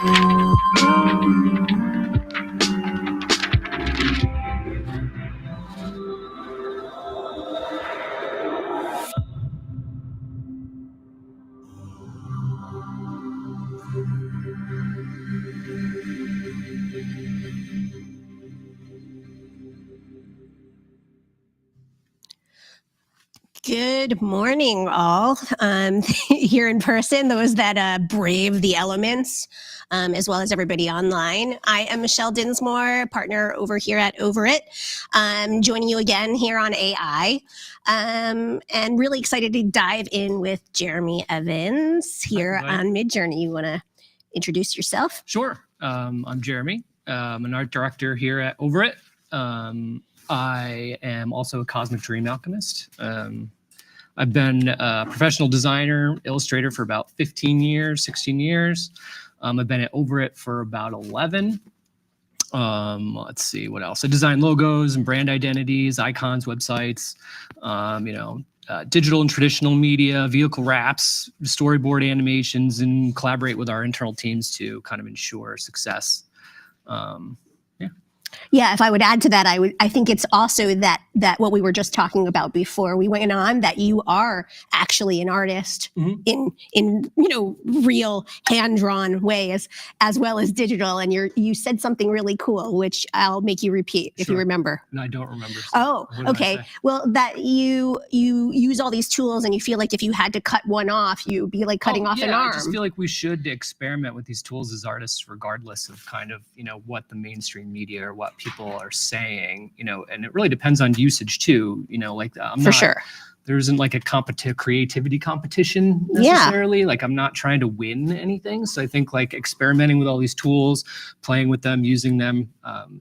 Good morning, all. Here in person, those that brave the elements, as well as everybody online. I am Michelle Dinsmore, partner over here at Over It, joining you again here on AI, and really excited to dive in with Jeremy Evans here on MidJourney. You want to introduce yourself? Sure. I'm Jeremy. I'm an art director here at Over It. I am also a cosmic dream alchemist. I've been a professional designer, illustrator for about 15 years, 16 years. I've been at Over It for about 11. Let's see, what else? I design logos and brand identities, icons, websites, digital and traditional media, vehicle wraps, storyboard animations, and collaborate with our internal teams to kind of ensure success. Yeah, if I would add to that, I think it's also that what we were just talking about before we went on, that you are actually an artist in real hand-drawn ways as well as digital, and you said something really cool, which I'll make you repeat if you remember. No, I don't remember. So oh, okay. Well, that you use all these tools, and you feel like if you had to cut one off, you'd be like cutting off an arm. I just feel like we should experiment with these tools as artists, regardless of kind of what the mainstream media or what people are saying, and it really depends on usage too, sure. There isn't like a creativity competition necessarily. Like I'm not trying to win anything. So I think like experimenting with all these tools, playing with them, using them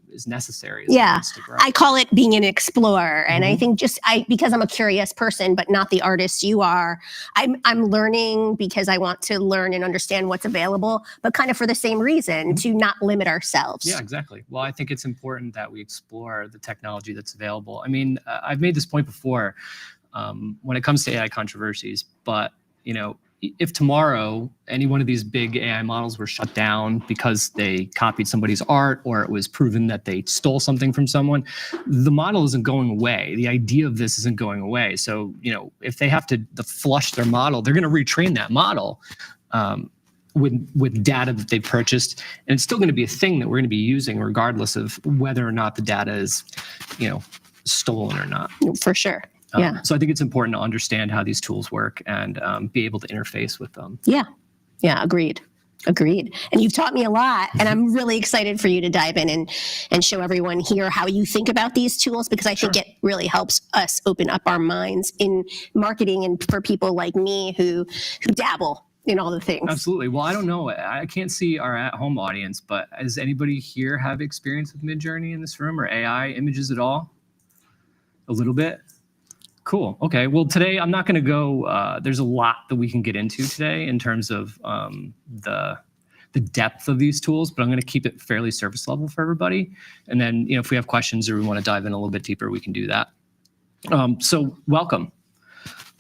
is necessary. I call it being an explorer. And I think because I'm a curious person, but not the artist you are, I'm learning because I want to learn and understand what's available, but kind of for the same reason, to not limit ourselves. Yeah, exactly. Well, I think it's important that we explore the technology that's available. I mean, I've made this point before, when it comes to AI controversies, but if tomorrow any one of these big AI models were shut down because they copied somebody's art, or it was proven that they stole something from someone, the model isn't going away. The idea of this isn't going away. So if they have to flush their model, they're going to retrain that model with data that they purchased, and it's still going to be a thing that we're going to be using regardless of whether or not the data is stolen or not. For sure. So I think it's important to understand how these tools work and be able to interface with them. Yeah, agreed. And you've taught me a lot, and I'm really excited for you to dive in and show everyone here how you think about these tools, because I think it really helps us open up our minds in marketing, and for people like me who dabble in all the things. Absolutely. Well, I don't know. I can't see our at-home audience, but does anybody here have experience with MidJourney in this room, or AI images at all? A little bit? Cool. Okay. Well, today I'm not going to go. There's a lot that we can get into today in terms of the depth of these tools, but I'm going to keep it fairly surface level for everybody. And then, if we have questions or we want to dive in a little bit deeper, we can do that. So welcome.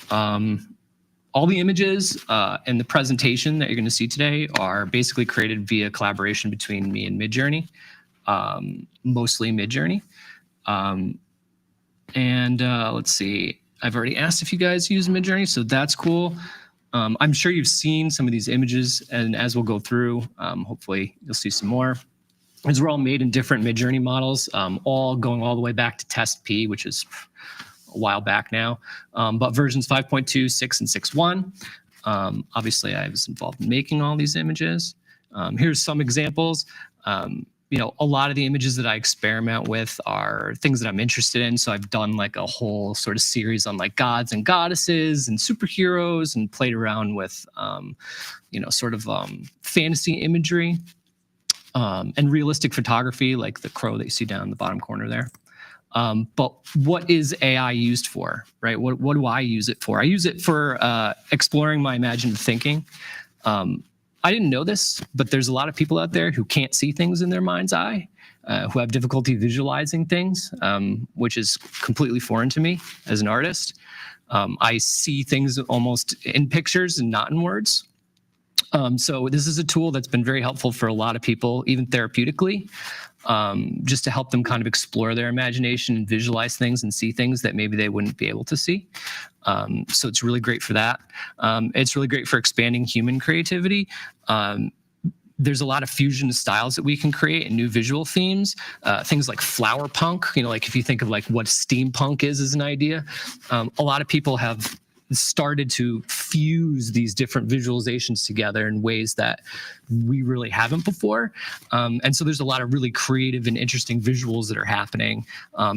All the images and the presentation that you're going to see today are basically created via collaboration between me and MidJourney, mostly MidJourney. Let's see, I've already asked if you guys use MidJourney, so that's cool. I'm sure you've seen some of these images, and as we'll go through, hopefully you'll see some more. These were all made in different MidJourney models, all going all the way back to Test P, which is a while back now, but versions 5.2, 6, and 6.1. Obviously, I was involved in making all these images. Here's some examples. A lot of the images that I experiment with are things that I'm interested in. So I've done like a whole sort of series on like gods and goddesses and superheroes, and played around with, fantasy imagery and realistic photography, like the crow that you see down in the bottom corner there. But what is AI used for, right? What do I use it for? I use it for exploring my imaginative thinking. I didn't know this, but there's a lot of people out there who can't see things in their mind's eye, who have difficulty visualizing things, which is completely foreign to me as an artist. I see things almost in pictures and not in words. So this is a tool that's been very helpful for a lot of people, even therapeutically, just to help them kind of explore their imagination and visualize things and see things that maybe they wouldn't be able to see. So it's really great for that. It's really great for expanding human creativity. There's a lot of fusion styles that we can create and new visual themes, things like flower punk, like if you think of like what steampunk is as an idea, a lot of people have started to fuse these different visualizations together in ways that we really haven't before. And so there's a lot of really creative and interesting visuals that are happening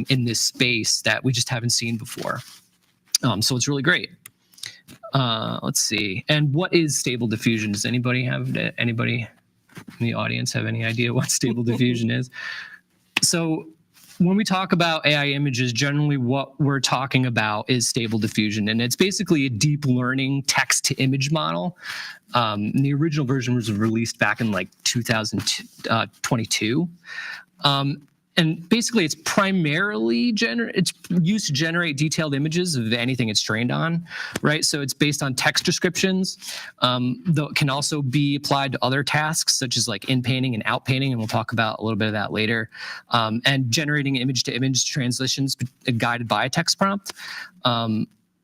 in this space that we just haven't seen before. So it's really great. Let's see. And what is stable diffusion? Does anybody in the audience have any idea what stable diffusion is? So when we talk about AI images, generally what we're talking about is stable diffusion, and it's basically a deep learning text-to-image model. The original version was released back in like 2022. And basically, it's primarily it's used to generate detailed images of anything it's trained on, right? So it's based on text descriptions, though it can also be applied to other tasks, such as like in-painting and out-painting, and we'll talk about a little bit of that later, and generating image-to-image transitions guided by a text prompt.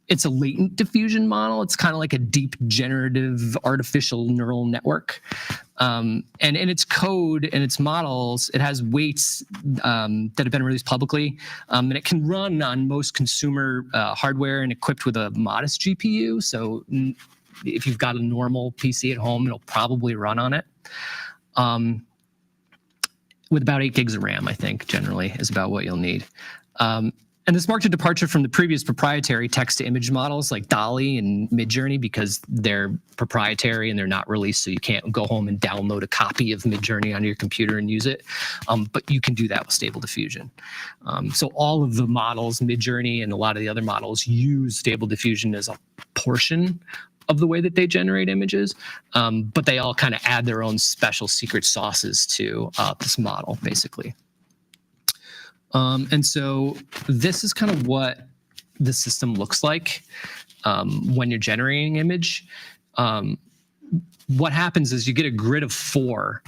It's a latent diffusion model. It's kind of like a deep generative artificial neural network. And in its code and its models, it has weights that have been released publicly. And it can run on most consumer hardware and equipped with a modest GPU. So if you've got a normal PC at home, it'll probably run on it. With about 8 gigs of RAM, I think, generally, is about what you'll need. And this marked a departure from the previous proprietary text-to-image models like DALL-E and MidJourney because they're proprietary and they're not released, so you can't go home and download a copy of MidJourney on your computer and use it. But you can do that with Stable Diffusion. So all of the models, MidJourney and a lot of the other models, use Stable Diffusion as a portion of the way that they generate images, but they all kind of add their own special secret sauces to this model, basically. And so this is kind of what the system looks like when you're generating an image. What happens is you get a grid of 4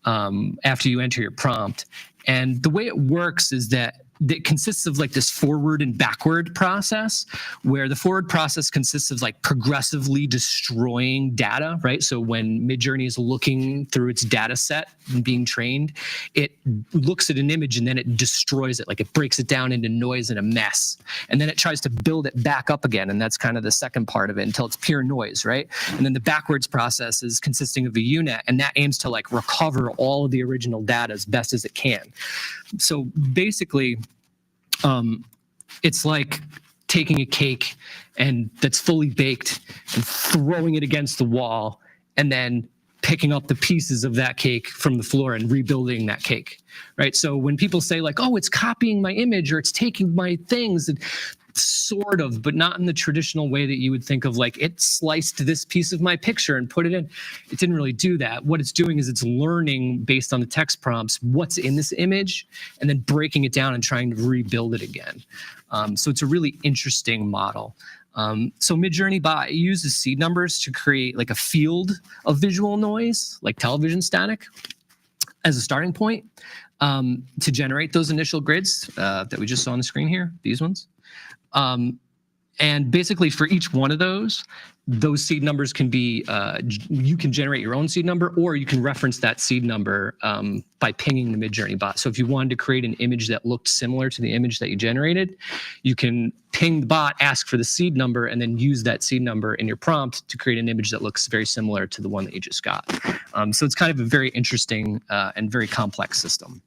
after you enter your prompt. And the way it works is that it consists of like this forward and backward process, where the forward process consists of like progressively destroying data, right? So when MidJourney is looking through its data set and being trained, it looks at an image and then it destroys it, like it breaks it down into noise and a mess. And then it tries to build it back up again. And that's kind of the second part of it until it's pure noise, right? And then the backwards process is consisting of a unit, and that aims to like recover all of the original data as best as it can. So basically, it's like taking a cake and that's fully baked and throwing it against the wall and then picking up the pieces of that cake from the floor and rebuilding that cake, right? So when people say like, oh, it's copying my image or it's taking my things, and sort of, but not in the traditional way that you would think of, like it sliced this piece of my picture and put it in. It didn't really do that. What it's doing is it's learning based on the text prompts what's in this image and then breaking it down and trying to rebuild it again. So it's a really interesting model. So MidJourney uses seed numbers to create like a field of visual noise, like television static, as a starting point to generate those initial grids that we just saw on the screen here, these ones. And basically for each one of those seed numbers can be, you can generate your own seed number, or you can reference that seed number by pinging the MidJourney bot. So if you wanted to create an image that looked similar to the image that you generated, you can ping the bot, ask for the seed number, and then use that seed number in your prompt to create an image that looks very similar to the one that you just got. So it's kind of a very interesting and very complex system,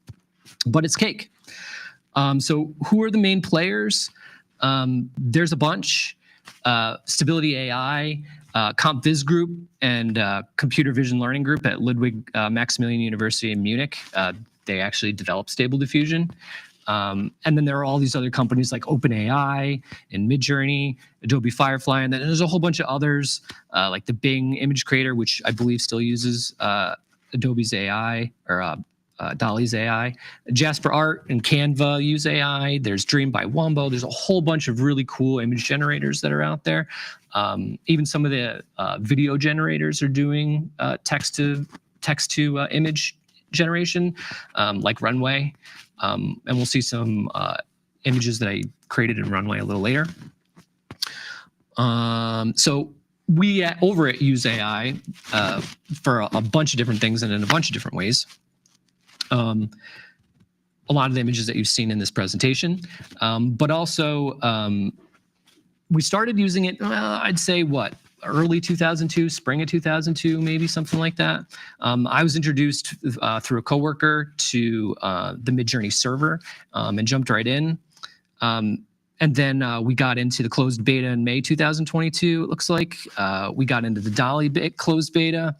but it's cake. So who are the main players? There's a bunch. Stability AI, CompViz Group, and Computer Vision Learning Group at Ludwig Maximilian University in Munich. They actually developed Stable Diffusion. And then there are all these other companies like OpenAI and MidJourney, Adobe Firefly, and then there's a whole bunch of others like the Bing image creator, which I believe still uses Adobe's AI or Dolly's AI. Jasper Art and Canva use AI. There's Dream by Wombo. There's a whole bunch of really cool image generators that are out there. Even some of the video generators are doing text to image generation, like Runway. And we'll see some images that I created in Runway a little later. So we over at Use AI for a bunch of different things and in a bunch of different ways. A lot of the images that you've seen in this presentation, but also we started using it, I'd say early 2002, spring of 2002, maybe something like that. I was introduced through a coworker to the MidJourney server and jumped right in. And then we got into the closed beta in May 2022, it looks like. We got into the Dolly closed beta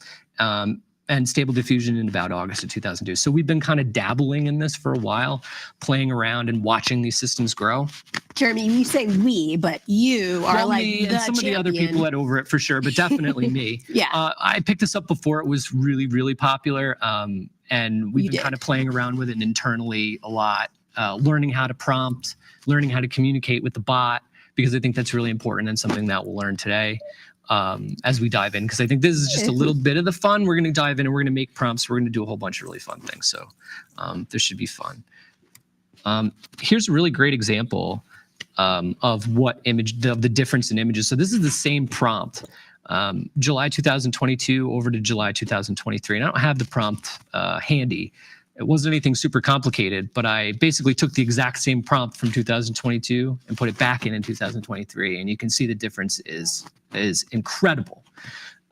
and Stable Diffusion in about August of 2002. So we've been kind of dabbling in this for a while, playing around and watching these systems grow. Jeremy, you say we, but you are like me the and some champion. of the other people at Over It for sure, but definitely me. Yeah. I picked this up before it was really, really popular. And we've been kind of playing around with it internally a lot, learning how to prompt, learning how to communicate with the bot, because I think that's really important and something that we'll learn today as we dive in, because I think this is just a little bit of the fun. We're going to dive in and we're going to make prompts. We're going to do a whole bunch of really fun things. So this should be fun. Here's a really great example of the difference in images. So this is the same prompt, July 2022 over to July 2023. And I don't have the prompt handy. It wasn't anything super complicated, but I basically took the exact same prompt from 2022 and put it back in 2023. And you can see the difference is incredible.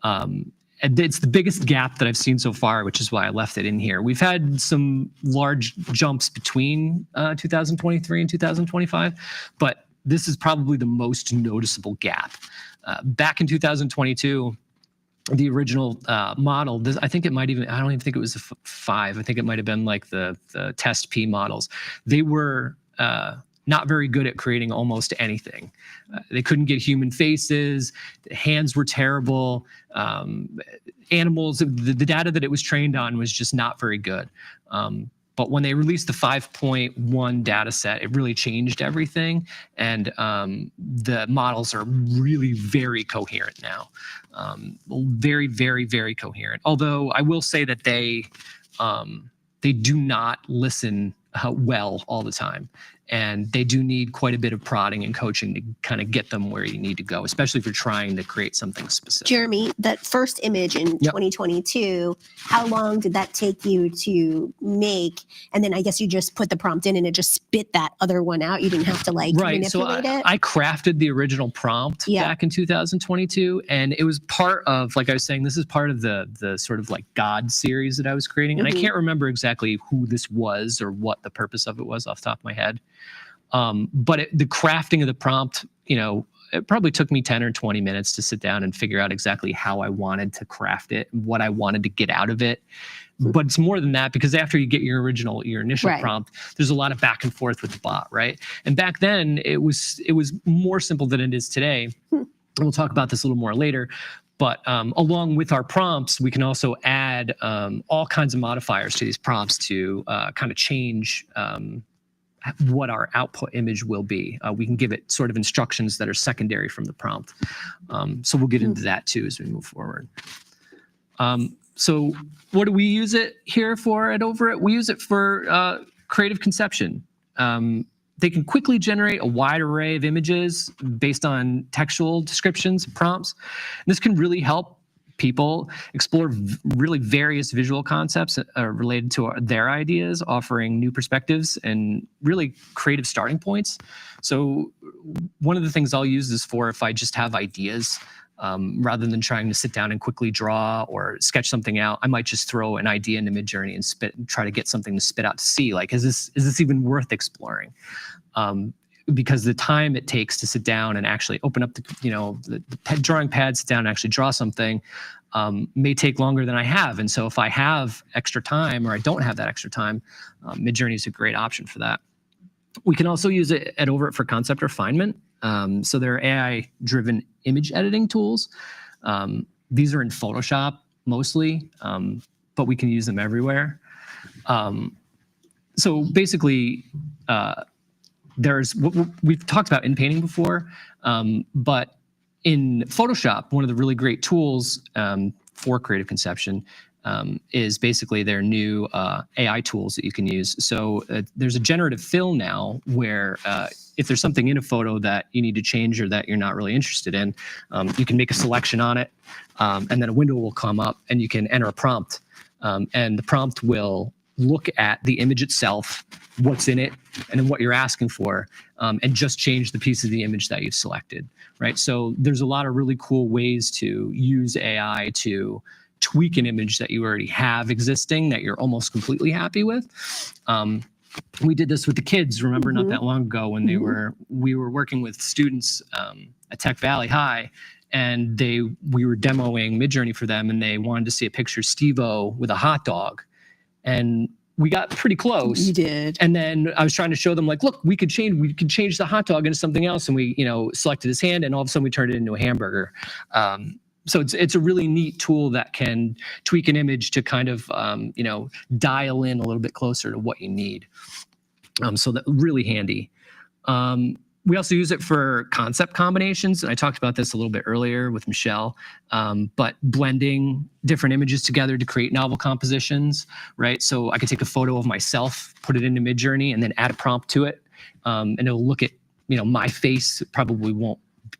And it's the biggest gap that I've seen so far, which is why I left it in here. We've had some large jumps between 2023 and 2025, but this is probably the most noticeable gap. Back in 2022, the original model, I think it might even, I don't even think it was a 5. I think it might have been like the test P models. They were not very good at creating almost anything. They couldn't get human faces. The hands were terrible. Animals, the data that it was trained on was just not very good. But when they released the 5.1 data set, it really changed everything. And the models are really very coherent now. Very, very, very coherent. Although I will say that they do not listen well all the time. And they do need quite a bit of prodding and coaching to kind of get them where you need to go, especially if you're trying to create something specific. Jeremy, that first image in 2022, how long did that take you to make? And then I guess you just put the prompt in and it just spit that other one out. You didn't have to manipulate it. I crafted the original prompt back in 2022. And it was part of, like I was saying, this is part of the sort of like God series that I was creating. And I can't remember exactly who this was or what the purpose of it was off the top of my head. But the crafting of the prompt, it probably took me 10 or 20 minutes to sit down and figure out exactly how I wanted to craft it, what I wanted to get out of it. But it's more than that, because after you get your initial prompt, there's a lot of back and forth with the bot, right? And back then it was more simple than it is today. And we'll talk about this a little more later. But along with our prompts, we can also add all kinds of modifiers to these prompts to kind of change what our output image will be. We can give it sort of instructions that are secondary from the prompt. So we'll get into that too as we move forward. So what do we use it here for at Over It? We use it for creative conception. They can quickly generate a wide array of images based on textual descriptions, prompts. And this can really help people explore really various visual concepts related to their ideas, offering new perspectives and really creative starting points. So one of the things I'll use this for, if I just have ideas, rather than trying to sit down and quickly draw or sketch something out, I might just throw an idea into MidJourney and try to get something to spit out to see, like, is this even worth exploring? Because the time it takes to sit down and actually open up the drawing pad, sit down and actually draw something may take longer than I have. And so if I have extra time or I don't have that extra time, MidJourney is a great option for that. We can also use it at Over It for concept refinement. So there are AI-driven image editing tools. These are in Photoshop mostly, but we can use them everywhere. So basically, there's we've talked about in painting before, but in Photoshop, one of the really great tools for creative conception is basically their new AI tools that you can use. So there's a generative fill now where if there's something in a photo that you need to change or that you're not really interested in, you can make a selection on it, and then a window will come up and you can enter a prompt. And the prompt will look at the image itself, what's in it, and then what you're asking for, and just change the piece of the image that you've selected, right? So there's a lot of really cool ways to use AI to tweak an image that you already have existing that you're almost completely happy with. We did this with the kids, remember, not that long ago when we were working with students at Tech Valley High, and we were demoing MidJourney for them, and they wanted to see a picture of Steve-O with a hot dog. And we got pretty close. You did. And then I was trying to show them, like, look, we could change the hot dog into something else. And we, selected his hand, and all of a sudden we turned it into a hamburger. So it's a really neat tool that can tweak an image to kind of, dial in a little bit closer to what you need. So that really handy. We also use it for concept combinations. And I talked about this a little bit earlier with Michelle, but blending different images together to create novel compositions, right? So I could take a photo of myself, put it into MidJourney, and then add a prompt to it. And it'll look at, my face. It probably won't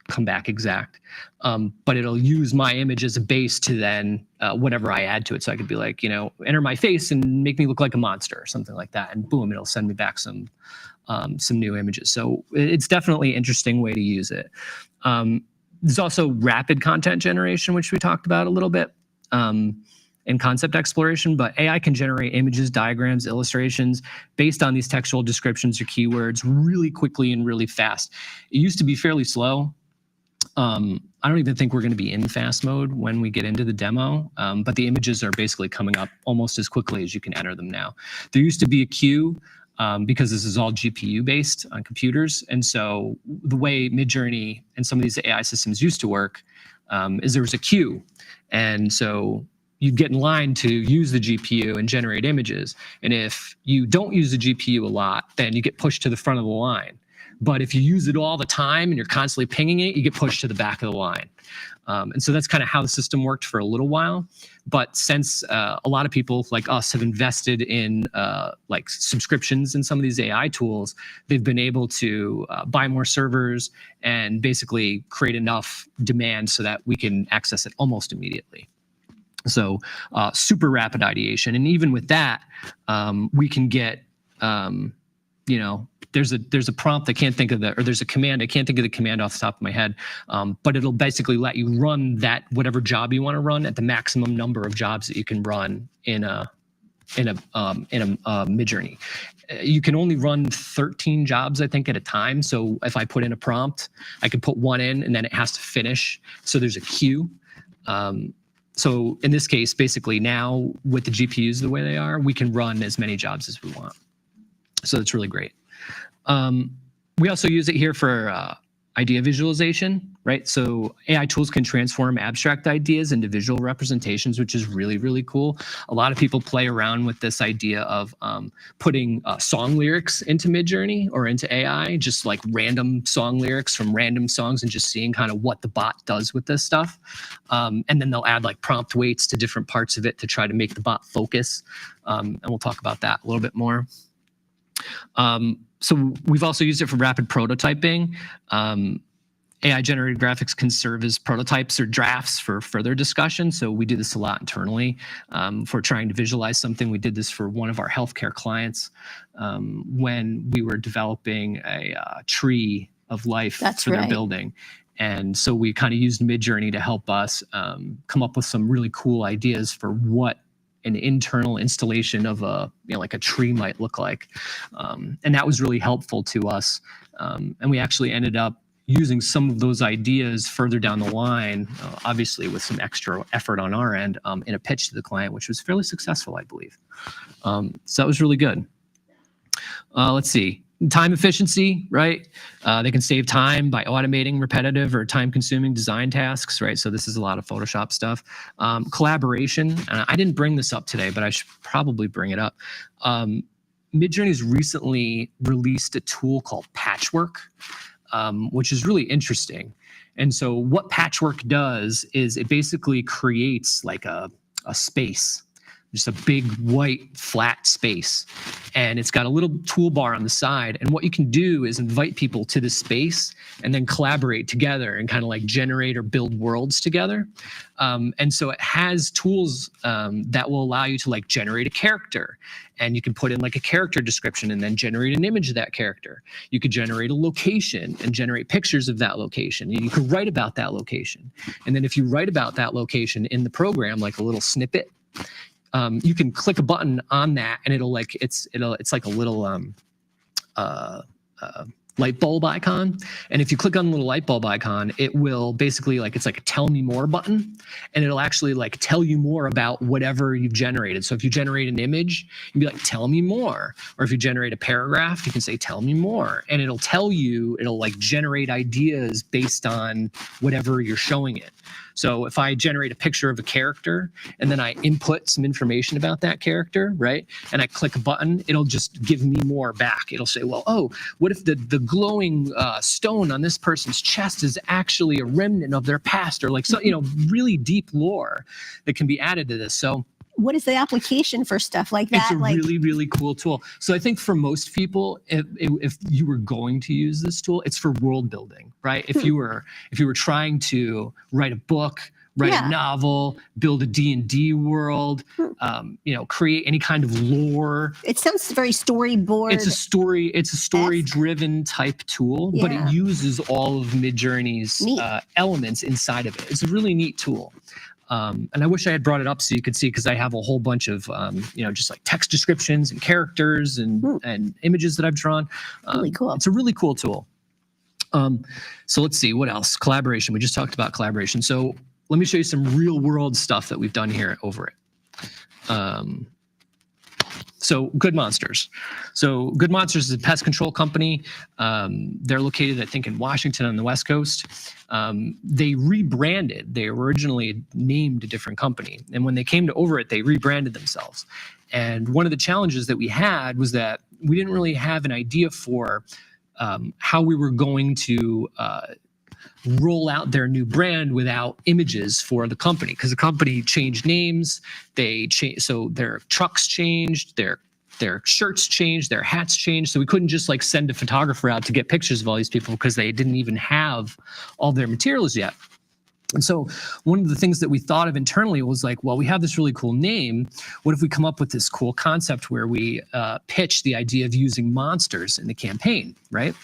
come back exact, but it'll use my image as a base to then whatever I add to it. So I could be like, enter my face and make me look like a monster or something like that. And boom, it'll send me back some new images. So it's definitely an interesting way to use it. There's also rapid content generation, which we talked about a little bit in concept exploration, but AI can generate images, diagrams, illustrations based on these textual descriptions or keywords really quickly and really fast. It used to be fairly slow. I don't even think we're going to be in fast mode when we get into the demo, but the images are basically coming up almost as quickly as you can enter them now. There used to be a queue, because this is all GPU based on computers. And so the way MidJourney and some of these AI systems used to work is there was a queue. And so you'd get in line to use the GPU and generate images. And if you don't use the GPU a lot, then you get pushed to the front of the line. But if you use it all the time and you're constantly pinging it, you get pushed to the back of the line. And so that's kind of how the system worked for a little while. But since a lot of people like us have invested in like subscriptions in some of these AI tools, they've been able to buy more servers and basically create enough demand so that we can access it almost immediately. So super rapid ideation. And even with that, we can get, there's a prompt I can't think of or there's a command, I can't think of the command off the top of my head, but it'll basically let you run that whatever job you want to run at the maximum number of jobs that you can run in a MidJourney. You can only run 13 jobs, I think, at a time. So if I put in a prompt, I can put one in and then it has to finish. So there's a queue. So in this case, basically now with the GPUs the way they are, we can run as many jobs as we want. So that's really great. We also use it here for idea visualization, right? So AI tools can transform abstract ideas into visual representations, which is really, really cool. A lot of people play around with this idea of putting song lyrics into MidJourney or into AI, just like random song lyrics from random songs and just seeing kind of what the bot does with this stuff. And then they'll add like prompt weights to different parts of it to try to make the bot focus. And we'll talk about that a little bit more. So we've also used it for rapid prototyping. AI-generated graphics can serve as prototypes or drafts for further discussion. So we do this a lot internally for trying to visualize something. We did this for one of our healthcare clients when we were developing a tree of life for their building. And so we kind of used MidJourney to help us come up with some really cool ideas for what an internal installation of like a tree might look like. And that was really helpful to us. And we actually ended up using some of those ideas further down the line, obviously with some extra effort on our end in a pitch to the client, which was fairly successful, I believe. So that was really good. Let's see. Time efficiency, right? They can save time by automating repetitive or time-consuming design tasks, right? So this is a lot of Photoshop stuff. Collaboration. I didn't bring this up today, but I should probably bring it up. MidJourney's recently released a tool called Patchwork, which is really interesting. And so what Patchwork does is it basically creates like a space, just a big white flat space. And it's got a little toolbar on the side. And what you can do is invite people to this space and then collaborate together and kind of like generate or build worlds together. And so it has tools that will allow you to like generate a character. And you can put in like a character description and then generate an image of that character. You could generate a location and generate pictures of that location. And you could write about that location. And then if you write about that location in the program, like a little snippet, you can click a button on that and it'll like it's like a little light bulb icon. And if you click on the little light bulb icon, it will basically like, it's like a tell me more button, and it'll actually like tell you more about whatever you've generated. So if you generate an image, you'd be like, tell me more. Or if you generate a paragraph, you can say, tell me more. And it'll tell you, it'll like generate ideas based on whatever you're showing it. So if I generate a picture of a character and then I input some information about that character, right? And I click a button, it'll just give me more back. It'll say, well, oh, what if the glowing stone on this person's chest is actually a remnant of their past, or like, so, really deep lore that can be added to this. So what is the application for stuff like that? It's a really, really cool tool. So I think for most people, if you were going to use this tool, it's for world building, right? If you were trying to write a book, write a novel, build a D&D world, create any kind of lore. It sounds very storyboard. It's a story-driven type tool, but it uses all of MidJourney's elements inside of it. It's a really neat tool. And I wish I had brought it up so you could see, because I have a whole bunch of, just like text descriptions and characters and images that I've drawn. Really cool. It's a really cool tool. So let's see, what else? Collaboration. We just talked about collaboration. So let me show you some real world stuff that we've done here over it. So Good Monsters. So Good Monsters is a pest control company. They're located, I think, in Washington on the West Coast. They rebranded. They originally named a different company. And when they came to over it, they rebranded themselves. And one of the challenges that we had was that we didn't really have an idea for how we were going to roll out their new brand without images for the company, because the company changed names. So their trucks changed, their shirts changed, their hats changed. So we couldn't just like send a photographer out to get pictures of all these people because they didn't even have all their materials yet. And so one of the things that we thought of internally was like, well, we have this really cool name. What if we come up with this cool concept where we pitch the idea of using monsters in the campaign, right?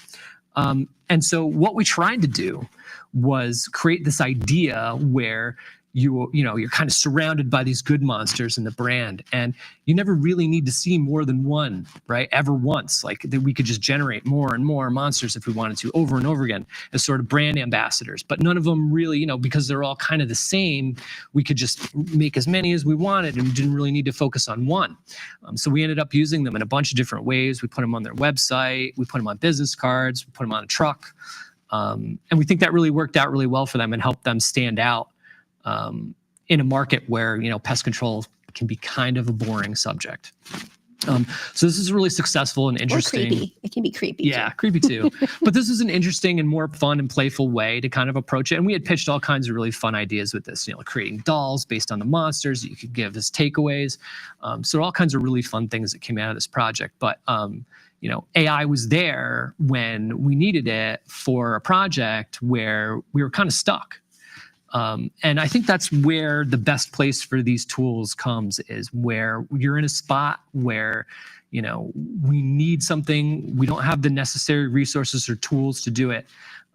And so what we tried to do was create this idea where you're kind of surrounded by these good monsters in the brand, and you never really need to see more than one, right? Ever once. Like that we could just generate more and more monsters if we wanted to, over and over again, as sort of brand ambassadors. But none of them really, because they're all kind of the same, we could just make as many as we wanted and didn't really need to focus on one. So we ended up using them in a bunch of different ways. We put them on their website, we put them on business cards, we put them on a truck. And we think that really worked out really well for them and helped them stand out in a market where, pest control can be kind of a boring subject. So this is really successful and interesting. Or creepy. It can be creepy. Yeah, creepy too. But this is an interesting and more fun and playful way to kind of approach it. And we had pitched all kinds of really fun ideas with this, creating dolls based on the monsters that you could give as takeaways. So all kinds of really fun things that came out of this project. But AI was there when we needed it for a project where we were kind of stuck. And I think that's where the best place for these tools comes, is where you're in a spot where, we need something, we don't have the necessary resources or tools to do it.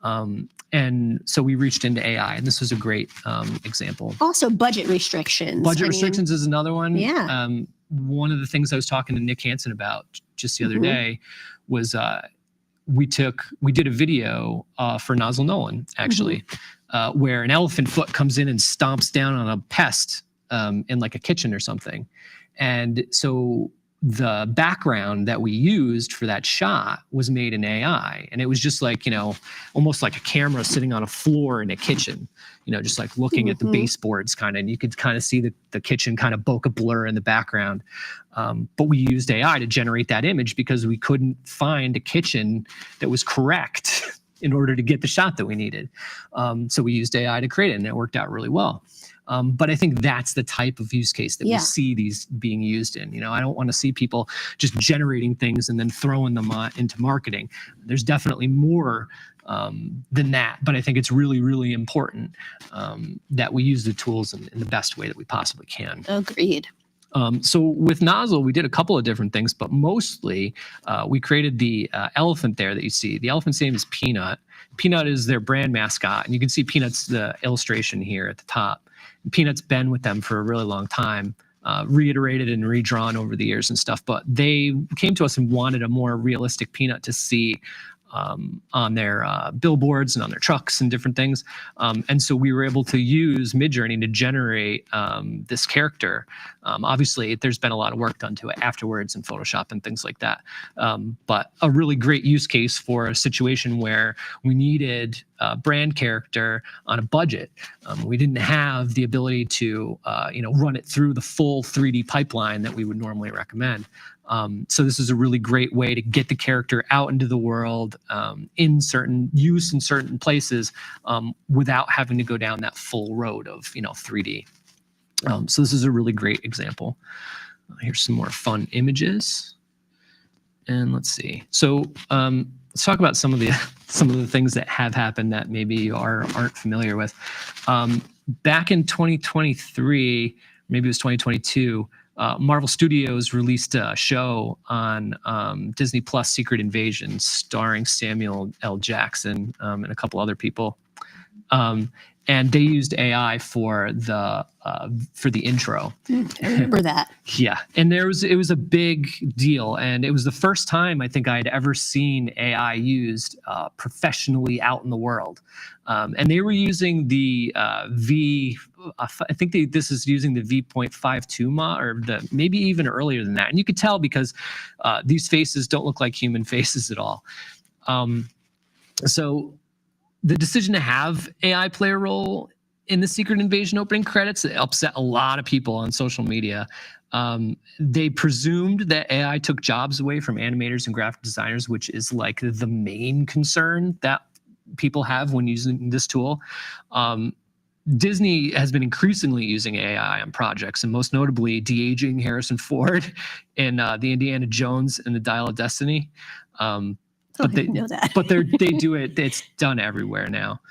And so we reached into AI, and this was a great example. Also budget restrictions. Budget restrictions is another one. Yeah. One of the things I was talking to Nick Hansen about just the other day was we did a video for Nozzle Nolan, actually, where an elephant foot comes in and stomps down on a pest in like a kitchen or something. And so the background that we used for that shot was made in AI. And it was just like, almost like a camera sitting on a floor in a kitchen, just like looking at the baseboards kind of, and you could kind of see the kitchen kind of bokeh blur in the background. But we used AI to generate that image because we couldn't find a kitchen that was correct in order to get the shot that we needed. So we used AI to create it, and it worked out really well. But I think that's the type of use case that we see these being used in. I don't want to see people just generating things and then throwing them into marketing. There's definitely more than that, but I think it's really, really important that we use the tools in the best way that we possibly can. Agreed. So with Nozzle, we did a couple of different things, but mostly we created the elephant there that you see. The elephant's name is Peanut. Peanut is their brand mascot, and you can see Peanut's the illustration here at the top. Peanut's been with them for a really long time, reiterated and redrawn over the years and stuff, but they came to us and wanted a more realistic Peanut to see on their billboards and on their trucks and different things. And so we were able to use MidJourney to generate this character. Obviously, there's been a lot of work done to it afterwards in Photoshop and things like that. But a really great use case for a situation where we needed a brand character on a budget. We didn't have the ability to run it through the full 3D pipeline that we would normally recommend. So this is a really great way to get the character out into the world in certain places without having to go down that full road of 3D. So this is a really great example. Here's some more fun images, and let's see. So let's talk about some of the things that have happened that maybe you aren't familiar with. Back in 2023, maybe it was 2022. Marvel Studios released a show on Disney Plus, Secret Invasion, starring Samuel L. Jackson and a couple other people. And they used AI for the intro. I remember that. Yeah, and it was a big deal, and it was the first time I think I had ever seen AI used professionally out in the world. And they were using the I think this is using the v.52 or maybe even earlier than that. And you could tell because these faces don't look like human faces at all. So the decision to have AI play a role in the Secret Invasion opening credits upset a lot of people on social media. They presumed that AI took jobs away from animators and graphic designers, which is like the main concern that people have when using this tool. Disney has been increasingly using AI on projects, and most notably de-aging Harrison Ford in the Indiana Jones and the Dial of Destiny. But they know that. But they do it. It's done everywhere now.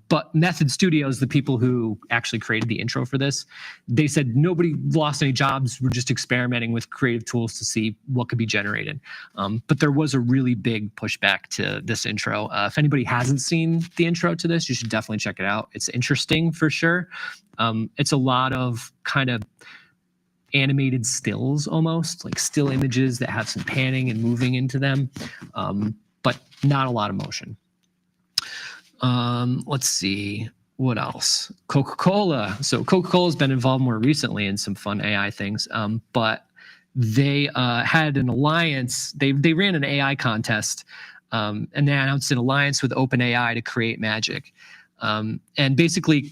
But Method Studios, the people who actually created the intro for this, they said nobody lost any jobs. We're just experimenting with creative tools to see what could be generated. But there was a really big pushback to this intro. If anybody hasn't seen the intro to this, you should definitely check it out. It's interesting for sure. It's a lot of kind of animated stills, almost like still images that have some panning and moving into them, but not a lot of motion. Let's see what else. Coca-Cola. So Coca-Cola has been involved more recently in some fun AI things, but they had an alliance. They ran an AI contest, and they announced an alliance with OpenAI to create magic. And basically,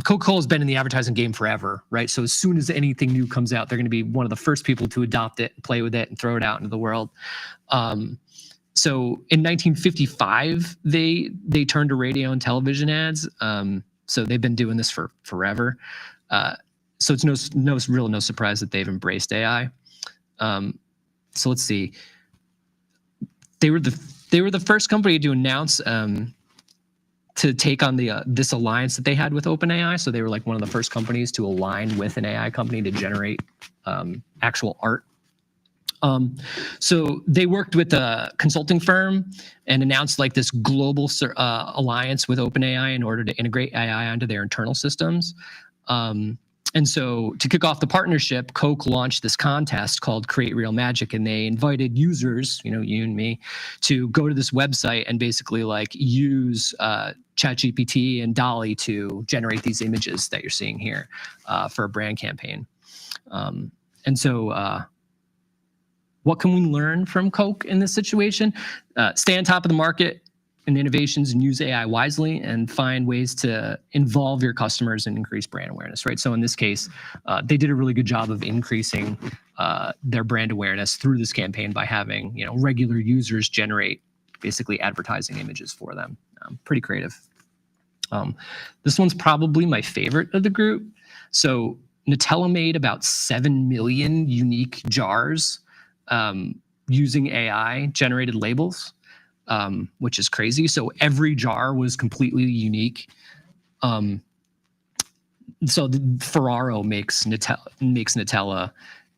Coca-Cola's been in the advertising game forever, right? So as soon as anything new comes out, they're going to be one of the first people to adopt it, play with it, and throw it out into the world. So in 1955, they turned to radio and television ads. So they've been doing this for forever. So it's no surprise that they've embraced AI. So let's see. They were the first company to announce to take on this alliance that they had with OpenAI. So they were like one of the first companies to align with an AI company to generate actual art. So they worked with a consulting firm and announced like this global alliance with OpenAI in order to integrate AI onto their internal systems. And so to kick off the partnership, Coke launched this contest called Create Real Magic, and they invited users, you and me, to go to this website and basically like use ChatGPT and DALL-E to generate these images that you're seeing here for a brand campaign. And so what can we learn from Coke in this situation? Stay on top of the market and innovations and use AI wisely and find ways to involve your customers and increase brand awareness, right? So in this case, they did a really good job of increasing their brand awareness through this campaign by having, you know, regular users generate basically advertising images for them. Pretty creative. This one's probably my favorite of the group. So Nutella made about 7 million unique jars using AI generated labels, which is crazy. So every jar was completely unique. So Ferraro makes Nutella,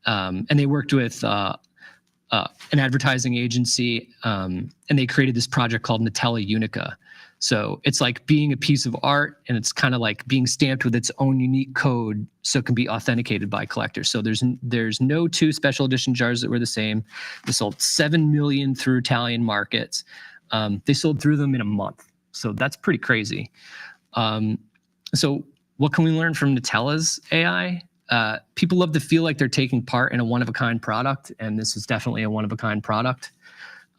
and they worked with an advertising agency, and they created this project called Nutella Unica. So it's like being a piece of art, and it's kind of like being stamped with its own unique code, so it can be authenticated by collectors. So there's no two special edition jars that were the same. They sold 7 million through Italian markets. They sold through them in a month. So that's pretty crazy. So what can we learn from Nutella's AI? People love to feel like they're taking part in a one-of-a-kind product, and this is definitely a one-of-a-kind product.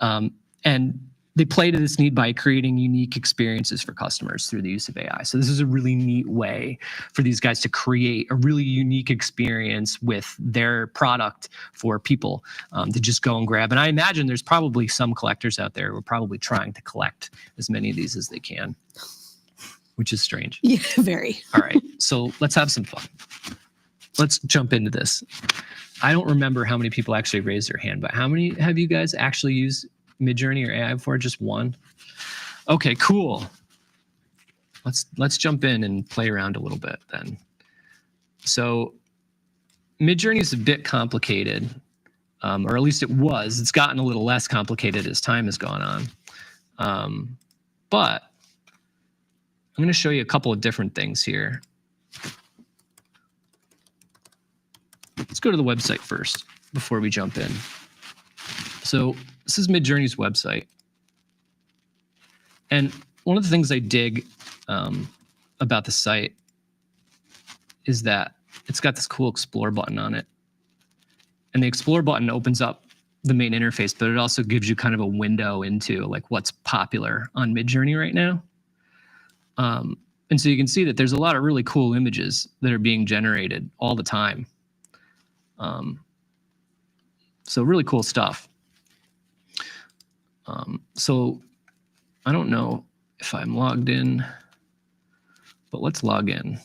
And they play to this need by creating unique experiences for customers through the use of AI. So this is a really neat way for these guys to create a really unique experience with their product for people to just go and grab. And I imagine there's probably some collectors out there who are probably trying to collect as many of these as they can, which is strange. Yeah, very. All right, so let's have some fun. Let's jump into this. I don't remember how many people actually raised their hand, but how many have you guys actually used MidJourney or AI before? Just one? Okay, cool. Let's jump in and play around a little bit then. So MidJourney is a bit complicated, or at least it was. It's gotten a little less complicated as time has gone on. But I'm going to show you a couple of different things here. Let's go to the website first before we jump in. So this is MidJourney's website. And one of the things I dig about the site is that it's got this cool explore button on it. And the explore button opens up the main interface, but it also gives you kind of a window into like what's popular on MidJourney right now. And so you can see that there's a lot of really cool images that are being generated all the time. So really cool stuff. So I don't know if I'm logged in, but let's log in.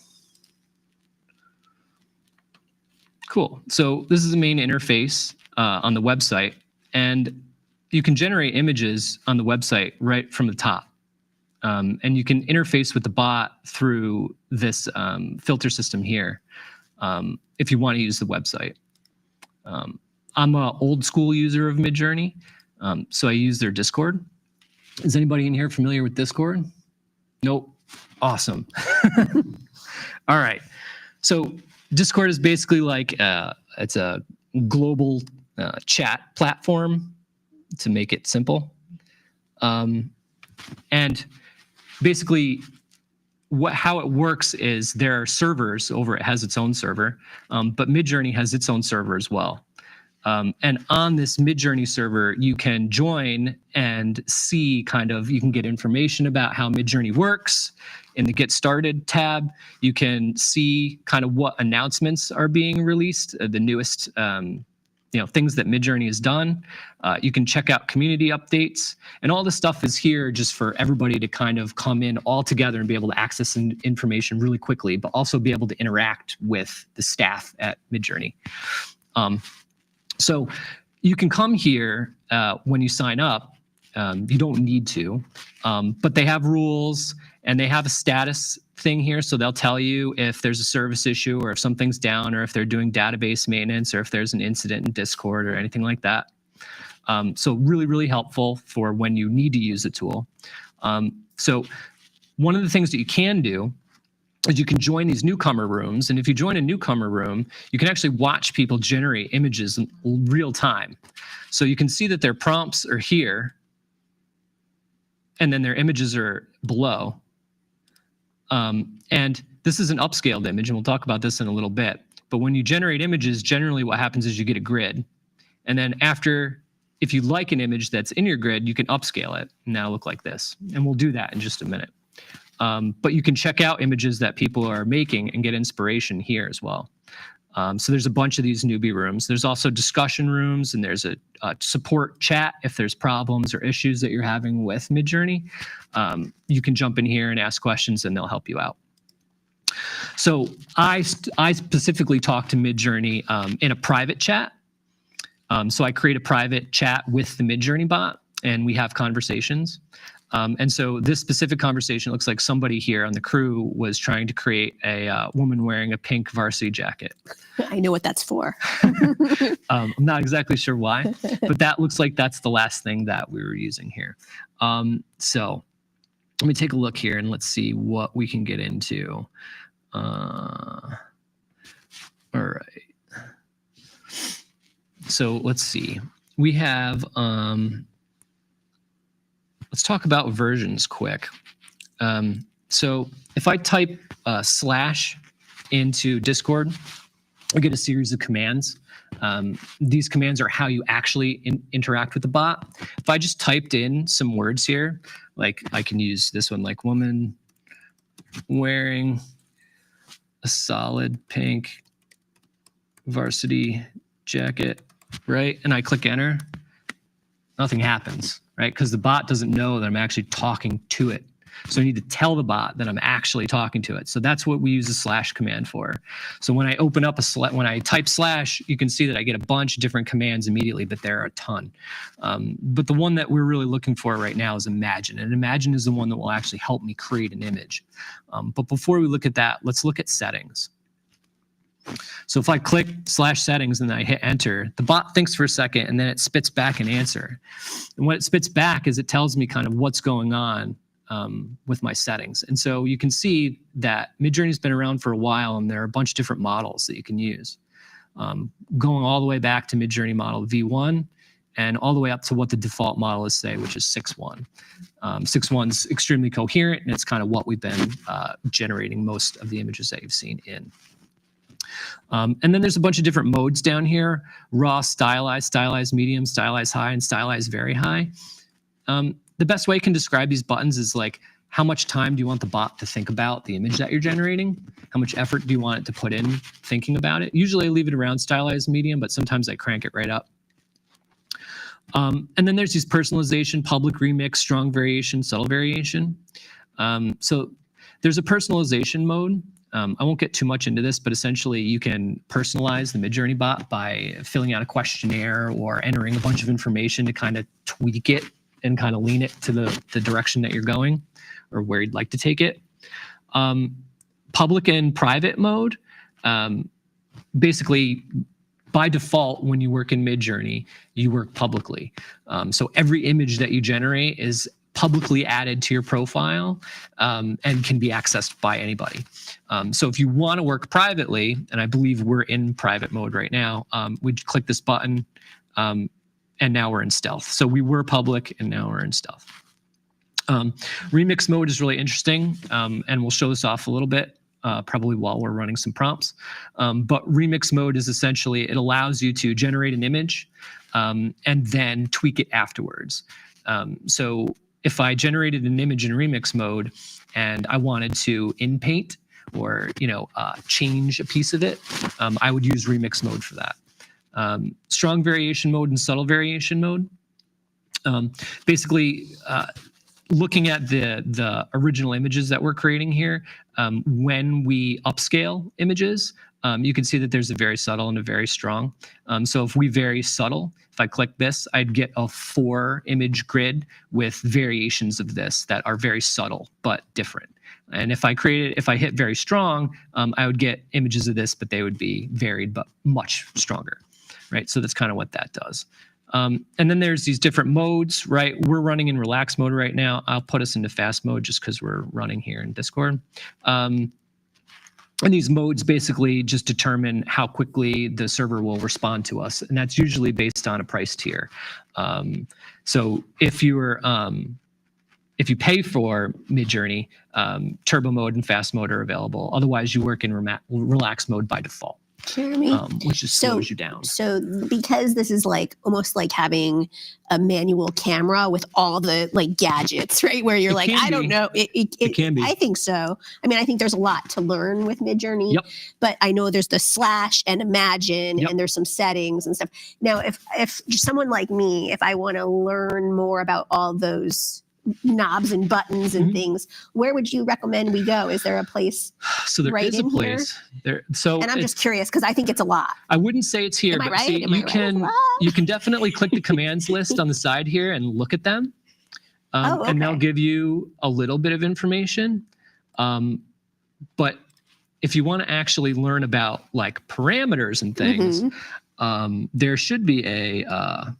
Cool. So this is the main interface on the website, and you can generate images on the website right from the top. And you can interface with the bot through this filter system here if you want to use the website. I'm an old school user of MidJourney, so I use their Discord. Is anybody in here familiar with Discord? Nope. Awesome. All right. So Discord is basically like it's a global chat platform, to make it simple. And basically how it works is there are servers over, it has its own server, but MidJourney has its own server as well. And on this MidJourney server, you can join and see you can get information about how MidJourney works. In the Get Started tab, you can see kind of what announcements are being released, the newest things that MidJourney has done. You can check out community updates, and all this stuff is here just for everybody to kind of come in all together and be able to access information really quickly, but also be able to interact with the staff at MidJourney. So you can come here when you sign up. You don't need to, but they have rules and they have a status thing here. So they'll tell you if there's a service issue or if something's down or if they're doing database maintenance or if there's an incident in Discord or anything like that. So really, really helpful for when you need to use the tool. So one of the things that you can do is you can join these newcomer rooms. And if you join a newcomer room, you can actually watch people generate images in real time. So you can see that their prompts are here, and then their images are below. And this is an upscaled image, and we'll talk about this in a little bit. But when you generate images, generally what happens is you get a grid. And then after, if you like an image that's in your grid, you can upscale it and now look like this. And we'll do that in just a minute. But you can check out images that people are making and get inspiration here as well. So there's a bunch of these newbie rooms. There's also discussion rooms, and there's a support chat if there's problems or issues that you're having with MidJourney. You can jump in here and ask questions, and they'll help you out. So I specifically talk to MidJourney in a private chat. So I create a private chat with the MidJourney bot, and we have conversations. And so this specific conversation looks like somebody here on the crew was trying to create a woman wearing a pink varsity jacket. I know what that's for. I'm not exactly sure why, but that looks like that's the last thing that we were using here. So let me take a look here and let's see what we can get into. All right. So let's see. We have... let's talk about versions quick. So if I type slash into Discord, I get a series of commands. These commands are how you actually interact with the bot. If I just typed in some words here, like I can use this one, like woman wearing a solid pink varsity jacket, right? And I click enter, nothing happens. Right? Because the bot doesn't know that I'm actually talking to it. So I need to tell the bot that I'm actually talking to it. So that's what we use the slash command for. So when I open up when I type slash, you can see that I get a bunch of different commands immediately, but there are a ton. But the one that we're really looking for right now is imagine. And imagine is the one that will actually help me create an image. But before we look at that, let's look at settings. So if I click slash settings and then I hit enter, the bot thinks for a second and then it spits back an answer. And what it spits back is it tells me kind of what's going on with my settings. And so you can see that MidJourney's been around for a while and there are a bunch of different models that you can use. Going all the way back to MidJourney model V1 and all the way up to what the default model is, say, which is 6.1. 6.1's extremely coherent and it's kind of what we've been generating most of the images that you've seen in. And then there's a bunch of different modes down here: raw, stylized, stylized medium, stylized high, and stylized very high. The best way I can describe these buttons is like, how much time do you want the bot to think about the image that you're generating? How much effort do you want it to put in thinking about it? Usually I leave it around stylized medium, but sometimes I crank it right up. And then there's these personalization, public remix, strong variation, subtle variation. So there's a personalization mode. I won't get too much into this, but essentially you can personalize the MidJourney bot by filling out a questionnaire or entering a bunch of information to kind of tweak it and kind of lean it to the direction that you're going or where you'd like to take it. Public and private mode, basically by default, when you work in MidJourney, you work publicly. So every image that you generate is publicly added to your profile and can be accessed by anybody. So if you want to work privately, and I believe we're in private mode right now, we click this button and now we're in stealth. So we were public and now we're in stealth. Remix mode is really interesting, and we'll show this off a little bit, probably while we're running some prompts. But remix mode is essentially, it allows you to generate an image and then tweak it afterwards. So if I generated an image in remix mode and I wanted to in-paint or change a piece of it, I would use remix mode for that. Strong variation mode and subtle variation mode. Basically, looking at the original images that we're creating here, when we upscale images, you can see that there's a very subtle and a very strong. So if we vary subtle, if I click this, I'd get a 4-image grid with variations of this that are very subtle but different. And if I hit very strong, I would get images of this, but they would be varied but much stronger, right? So that's kind of what that does. And then there's these different modes, right? We're running in relax mode right now. I'll put us into fast mode just because we're running here in Discord. And these modes basically just determine how quickly the server will respond to us. And that's usually based on a price tier. So if you pay for MidJourney, turbo mode and fast mode are available. Otherwise, you work in relax mode by default. Jeremy. which just slows you down. So because this is like almost like having a manual camera with all the like gadgets, right? Where you're like, I don't know. It can be. I think so. I mean, I think there's a lot to learn with MidJourney, Yep. but I know there's the slash and imagine, Yep. and there's some settings and stuff. Now, if someone like me, if I want to learn more about all those knobs and buttons and things, where would you recommend we go? Is there a place? So there is a place there. So and I'm just curious because I think it's a lot. I wouldn't say it's here, Am I but right? see, Am I you right? can you can definitely click the commands list on the side here and look at them, and they'll give you a little bit of information. But if you want to actually learn about like parameters and things, there should be a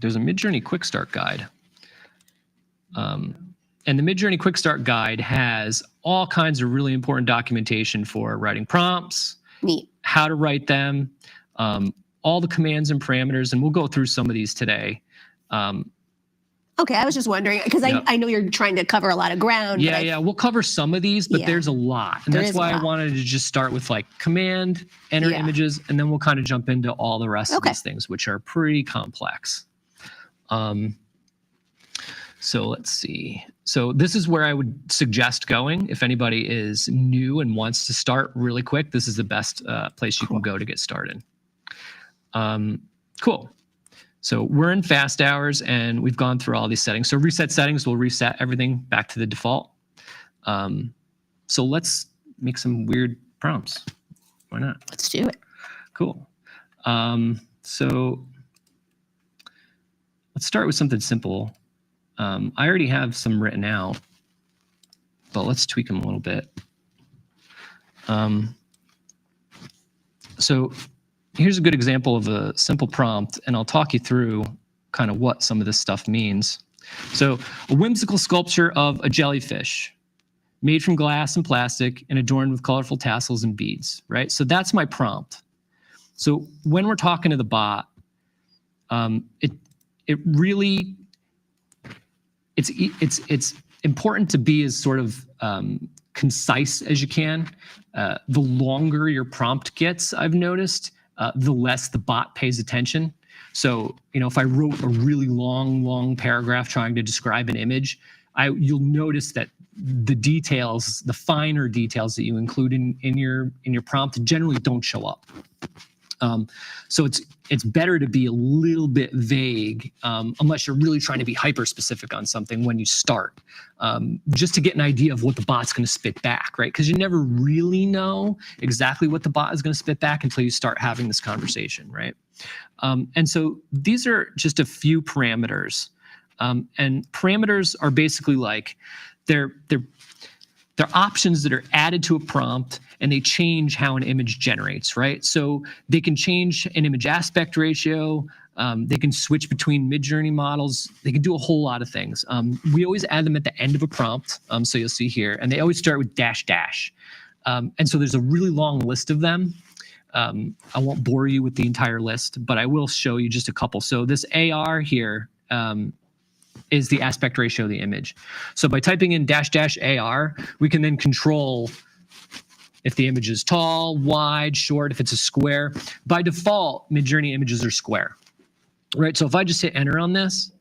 there's a MidJourney Quick Start guide. And the MidJourney Quick Start guide has all kinds of really important documentation for writing prompts, how to write them, all the commands and parameters, and we'll go through some of these today. Okay, I was just wondering because I know you're trying to cover a lot of ground. Yeah, we'll cover some of these, but there's a lot. And that's why I wanted to just start with like command, enter images, and then we'll kind of jump into all the rest of these things, which are pretty complex. So let's see. So this is where I would suggest going. If anybody is new and wants to start really quick, this is the best place you can go to get started. Cool. So we're in fast hours and we've gone through all these settings. So reset settings will reset everything back to the default. So let's make some weird prompts. Why not? Let's do it. Cool. So let's start with something simple. I already have some written out, but let's tweak them a little bit. So here's a good example of a simple prompt, and I'll talk you through kind of what some of this stuff means. So a whimsical sculpture of a jellyfish made from glass and plastic and adorned with colorful tassels and beads, right? So that's my prompt. So when we're talking to the bot, it really, it's important to be as sort of concise as you can. The longer your prompt gets, I've noticed, the less the bot pays attention. So, if I wrote a really long paragraph trying to describe an image, you'll notice that the details, the finer details that you include in your prompt generally don't show up. So it's better to be a little bit vague, unless you're really trying to be hyper specific on something when you start, just to get an idea of what the bot's going to spit back, right? Because you never really know exactly what the bot is going to spit back until you start having this conversation, right? And so these are just a few parameters, and parameters are basically like they're options that are added to a prompt and they change how an image generates, right? So they can change an image aspect ratio. They can switch between MidJourney models. They can do a whole lot of things. We always add them at the end of a prompt. So you'll see here, and they always start with --. And so there's a really long list of them. I won't bore you with the entire list, but I will show you just a couple. So this AR here, is the aspect ratio of the image. So by typing in --AR, we can then control if the image is tall, wide, short, if it's a square. By default, MidJourney images are square, right? So if I just hit enter on this,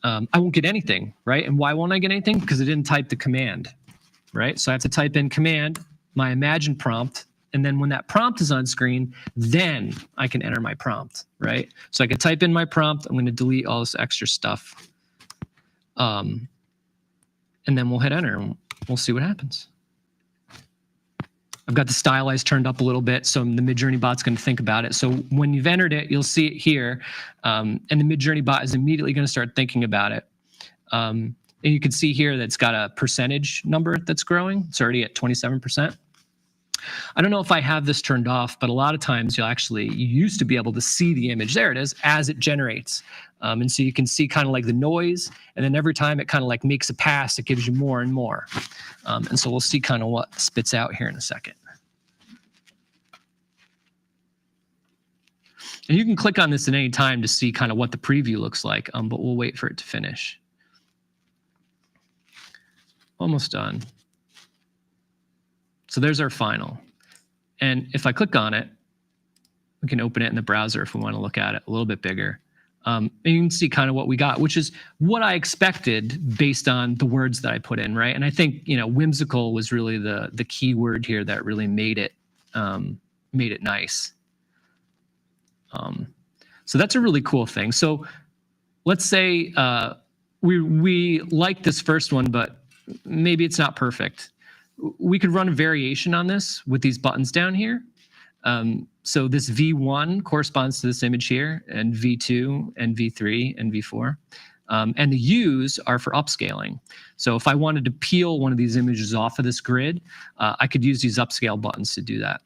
I won't get anything, right? And why won't I get anything? Because I didn't type the command, right? So I have to type in command, my imagine prompt, and then when that prompt is on screen, then I can enter my prompt, right? So I can type in my prompt. I'm going to delete all this extra stuff. And then we'll hit enter and we'll see what happens. I've got the stylize turned up a little bit, so the MidJourney bot's going to think about it. So when you've entered it, you'll see it here, and the MidJourney bot is immediately going to start thinking about it. And you can see here that it's got a percentage number that's growing. It's already at 27%. I don't know if I have this turned off, but a lot of times you used to be able to see the image. There it is, as it generates. And so you can see kind of like the noise, and then every time it kind of like makes a pass, it gives you more and more. And so we'll see kind of what spits out here in a second. And you can click on this at any time to see kind of what the preview looks like, but we'll wait for it to finish. Almost done. So there's our final. And if I click on it, we can open it in the browser if we want to look at it a little bit bigger. And you can see kind of what we got, which is what I expected based on the words that I put in, right? And I think, you know, whimsical was really the key word here that really made it nice. So that's a really cool thing. So let's say we like this first one, but maybe it's not perfect. We could run a variation on this with these buttons down here. So this V1 corresponds to this image here, and V2 and V3 and V4. And the U's are for upscaling. So if I wanted to peel one of these images off of this grid, I could use these upscale buttons to do that.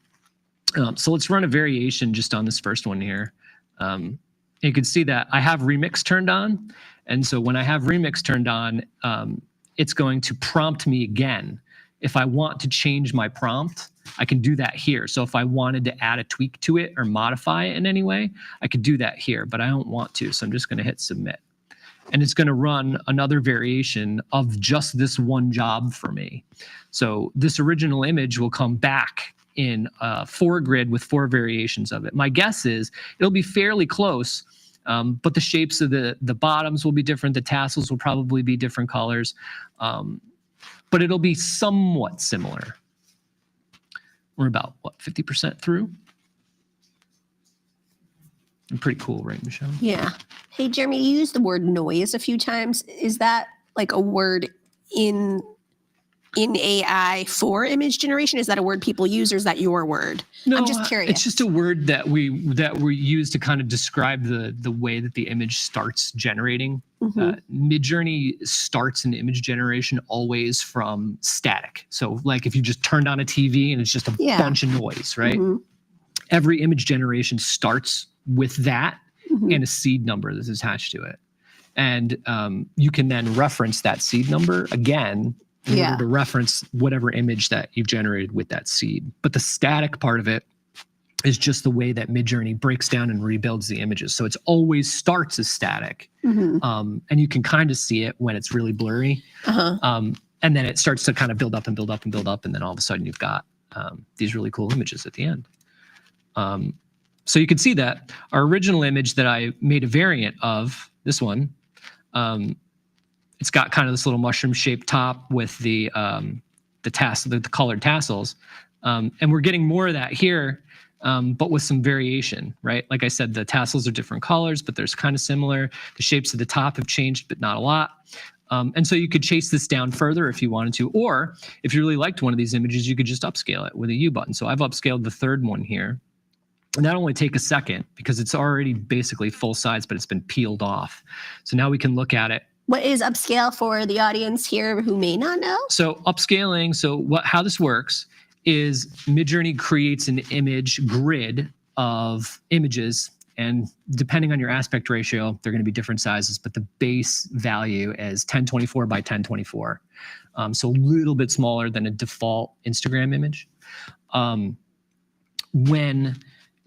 So let's run a variation just on this first one here. You can see that I have remix turned on. And so when I have remix turned on, it's going to prompt me again. If I want to change my prompt, I can do that here. So if I wanted to add a tweak to it or modify it in any way, I could do that here, but I don't want to. So I'm just going to hit submit. And it's going to run another variation of just this one job for me. So this original image will come back in a 4 grid with 4 variations of it. My guess is it'll be fairly close, but the shapes of the bottoms will be different. The tassels will probably be different colors, but it'll be somewhat similar. We're about, what, 50% through? Pretty cool, right, Michelle? Yeah. Hey, Jeremy, you used the word noise a few times. Is that like a word in AI for image generation? Is that a word people use, or is that your word? No, I'm just curious. It's just a word that we use to kind of describe the way that the image starts generating. MidJourney starts an image generation always from static. So like if you just turned on a TV and it's just a bunch of noise, right? Every image generation starts with that and a seed number that's attached to it. And you can then reference that seed number again in order to reference whatever image that you've generated with that seed. But the static part of it is just the way that MidJourney breaks down and rebuilds the images. So it always starts as static. And you can kind of see it when it's really blurry. And then it starts to kind of build up and build up and build up. And then all of a sudden you've got these really cool images at the end. So you can see that our original image that I made a variant of, this one, it's got kind of this little mushroom-shaped top with the colored tassels, and we're getting more of that here, but with some variation, right? Like I said, the tassels are different colors, but there's kind of similar. The shapes of the top have changed, but not a lot. And so you could chase this down further if you wanted to, or if you really liked one of these images, you could just upscale it with a U button. So I've upscaled the third one here. And that'll only take a second because it's already basically full size, but it's been peeled off. So now we can look at it. What is upscale for the audience here who may not know? So upscaling, how this works is MidJourney creates an image grid of images, and depending on your aspect ratio, they're going to be different sizes, but the base value is 1024 by 1024. So a little bit smaller than a default Instagram image. When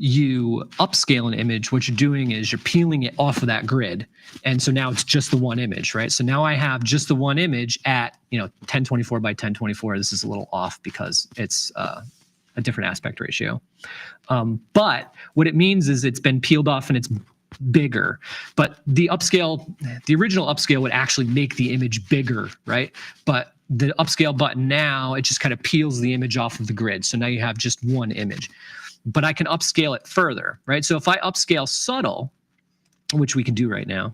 you upscale an image, what you're doing is you're peeling it off of that grid. And so now it's just the one image, right? So now I have just the one image at, 1024 by 1024. This is a little off because it's a different aspect ratio. But what it means is it's been peeled off and it's bigger. But the original upscale would actually make the image bigger, right? But the upscale button now, it just kind of peels the image off of the grid. So now you have just one image. But I can upscale it further, right? So if I upscale subtle, which we can do right now,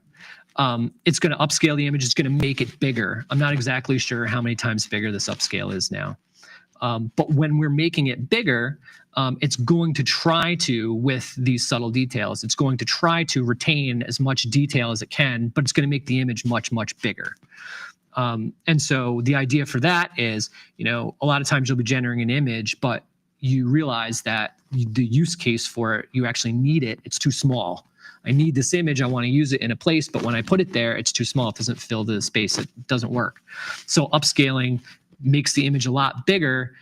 it's going to upscale the image. It's going to make it bigger. I'm not exactly sure how many times bigger this upscale is now. But when we're making it bigger, it's going to try to, with these subtle details, it's going to try to retain as much detail as it can, but it's going to make the image much, much bigger. And so the idea for that is, a lot of times you'll be generating an image, but you realize that the use case for it, you actually need it. It's too small. I need this image. I want to use it in a place, but when I put it there, it's too small. It doesn't fill the space. It doesn't work. So upscaling makes the image a lot bigger,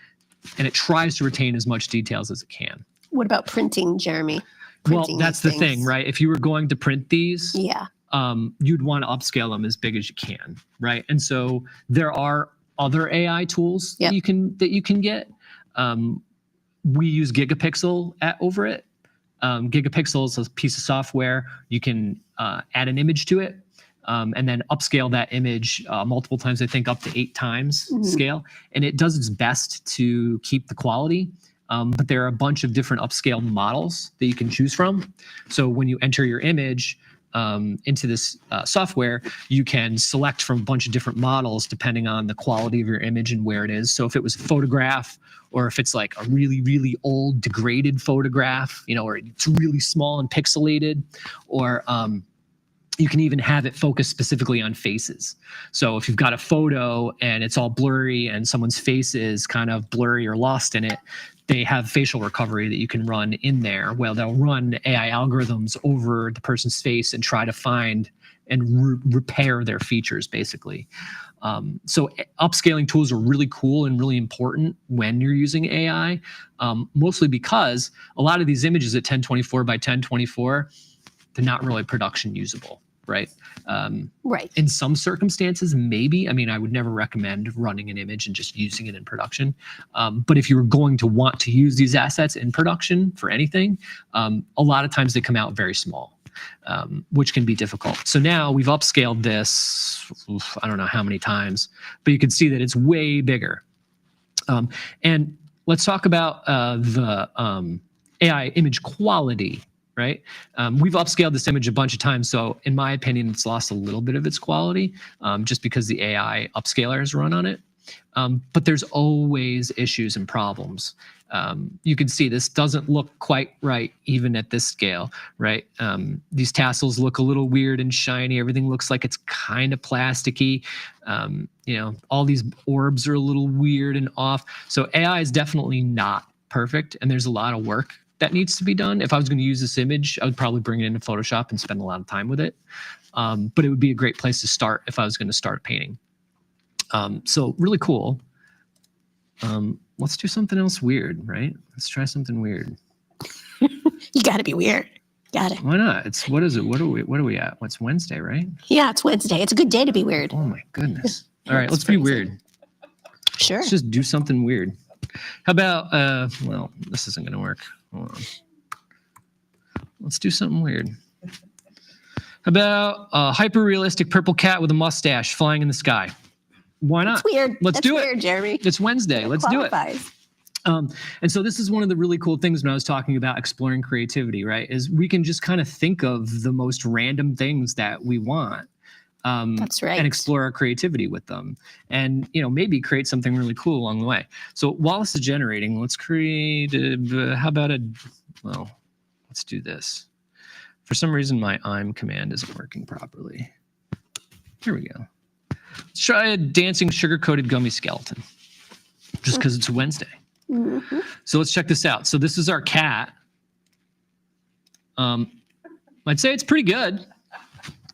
and it tries to retain as much details as it can. What about printing, Jeremy? Well, that's the thing, right? If you were going to print these, you'd want to upscale them as big as you can, right? And so there are other AI tools that you can get. We use Gigapixel over it. Gigapixel is a piece of software. You can add an image to it and then upscale that image multiple times, I think up to 8 times scale. And it does its best to keep the quality. But there are a bunch of different upscale models that you can choose from. So when you enter your image into this software, you can select from a bunch of different models depending on the quality of your image and where it is. So if it was a photograph, or if it's like a really, really old degraded photograph, or it's really small and pixelated, or you can even have it focus specifically on faces. So if you've got a photo and it's all blurry and someone's face is kind of blurry or lost in it, they have facial recovery that you can run in there. Well, they'll run AI algorithms over the person's face and try to find and repair their features, basically. So upscaling tools are really cool and really important when you're using AI, mostly because a lot of these images at 1024 by 1024, they're not really production usable, right? Right. In some circumstances, maybe. I mean, I would never recommend running an image and just using it in production. But if you were going to want to use these assets in production for anything, a lot of times they come out very small, which can be difficult. So now we've upscaled this, I don't know how many times, but you can see that it's way bigger. And let's talk about the AI image quality. Right? We've upscaled this image a bunch of times. So in my opinion, it's lost a little bit of its quality just because the AI upscalers run on it. But there's always issues and problems. You can see this doesn't look quite right even at this scale, right? These tassels look a little weird and shiny. Everything looks like it's kind of plasticky. All these orbs are a little weird and off. So AI is definitely not perfect, and there's a lot of work that needs to be done. If I was going to use this image, I would probably bring it into Photoshop and spend a lot of time with it. But it would be a great place to start if I was going to start painting. So really cool. Let's do something else weird, right? Let's try something weird. You got to be weird. Got it. Why not? What is it? What are we at? What's Wednesday, right? Yeah, it's Wednesday. It's a good day to be weird. Oh my goodness. All right, let's be weird. Sure. Let's just do something weird. How about, well, this isn't going to work. Hold on. Let's do something weird. How about a hyper-realistic purple cat with a mustache flying in the sky? Why not? That's weird. Let's do weird, it. Jeremy. It's Wednesday. Let's do it. And so this is one of the really cool things when I was talking about exploring creativity, right? Is we can just kind of think of the most random things that we want. That's right. And explore our creativity with them, and maybe create something really cool along the way. So while this is generating, let's create. How about let's do this. For some reason, my I'm command isn't working properly. Here we go. Let's try a dancing sugar-coated gummy skeleton, just because it's Wednesday. Mm-hmm. So let's check this out. So this is our cat. I'd say it's pretty good.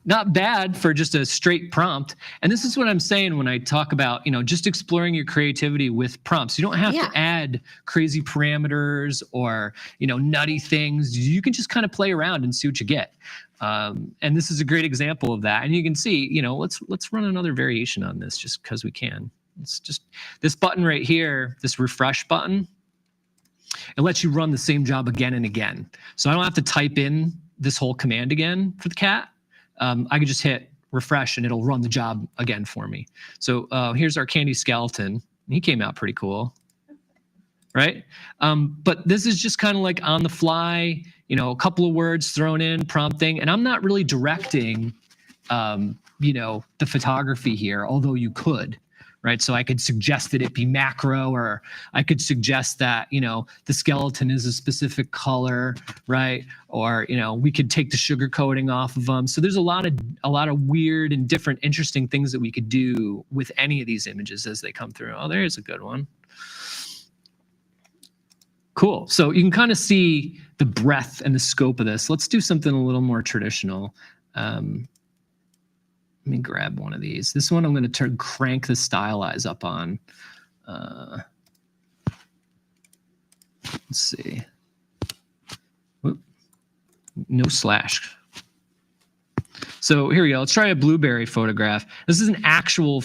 Not bad for just a straight prompt. And this is what I'm saying when I talk about, just exploring your creativity with prompts. You don't have to add crazy parameters or, nutty things. You can just kind of play around and see what you get. And this is a great example of that. And you can see, let's run another variation on this just because we can. It's just this button right here, this refresh button. It lets you run the same job again and again. So I don't have to type in this whole command again for the cat. I could just hit refresh and it'll run the job again for me. So here's our candy skeleton. He came out pretty cool, right? But this is just kind of like on the fly, a couple of words thrown in, prompting, and I'm not really directing, the photography here, although you could. Right. So I could suggest that it be macro, or I could suggest that, the skeleton is a specific color. Right. Or, we could take the sugar coating off of them. So there's a lot of weird and different, interesting things that we could do with any of these images as they come through. Oh, there's a good one. Cool. So you can kind of see the breadth and the scope of this. Let's do something a little more traditional. Let me grab one of these. This one I'm going to crank the stylize up on. Let's see. Whoop. No slash. So here we go. Let's try a blueberry photograph. This is an actual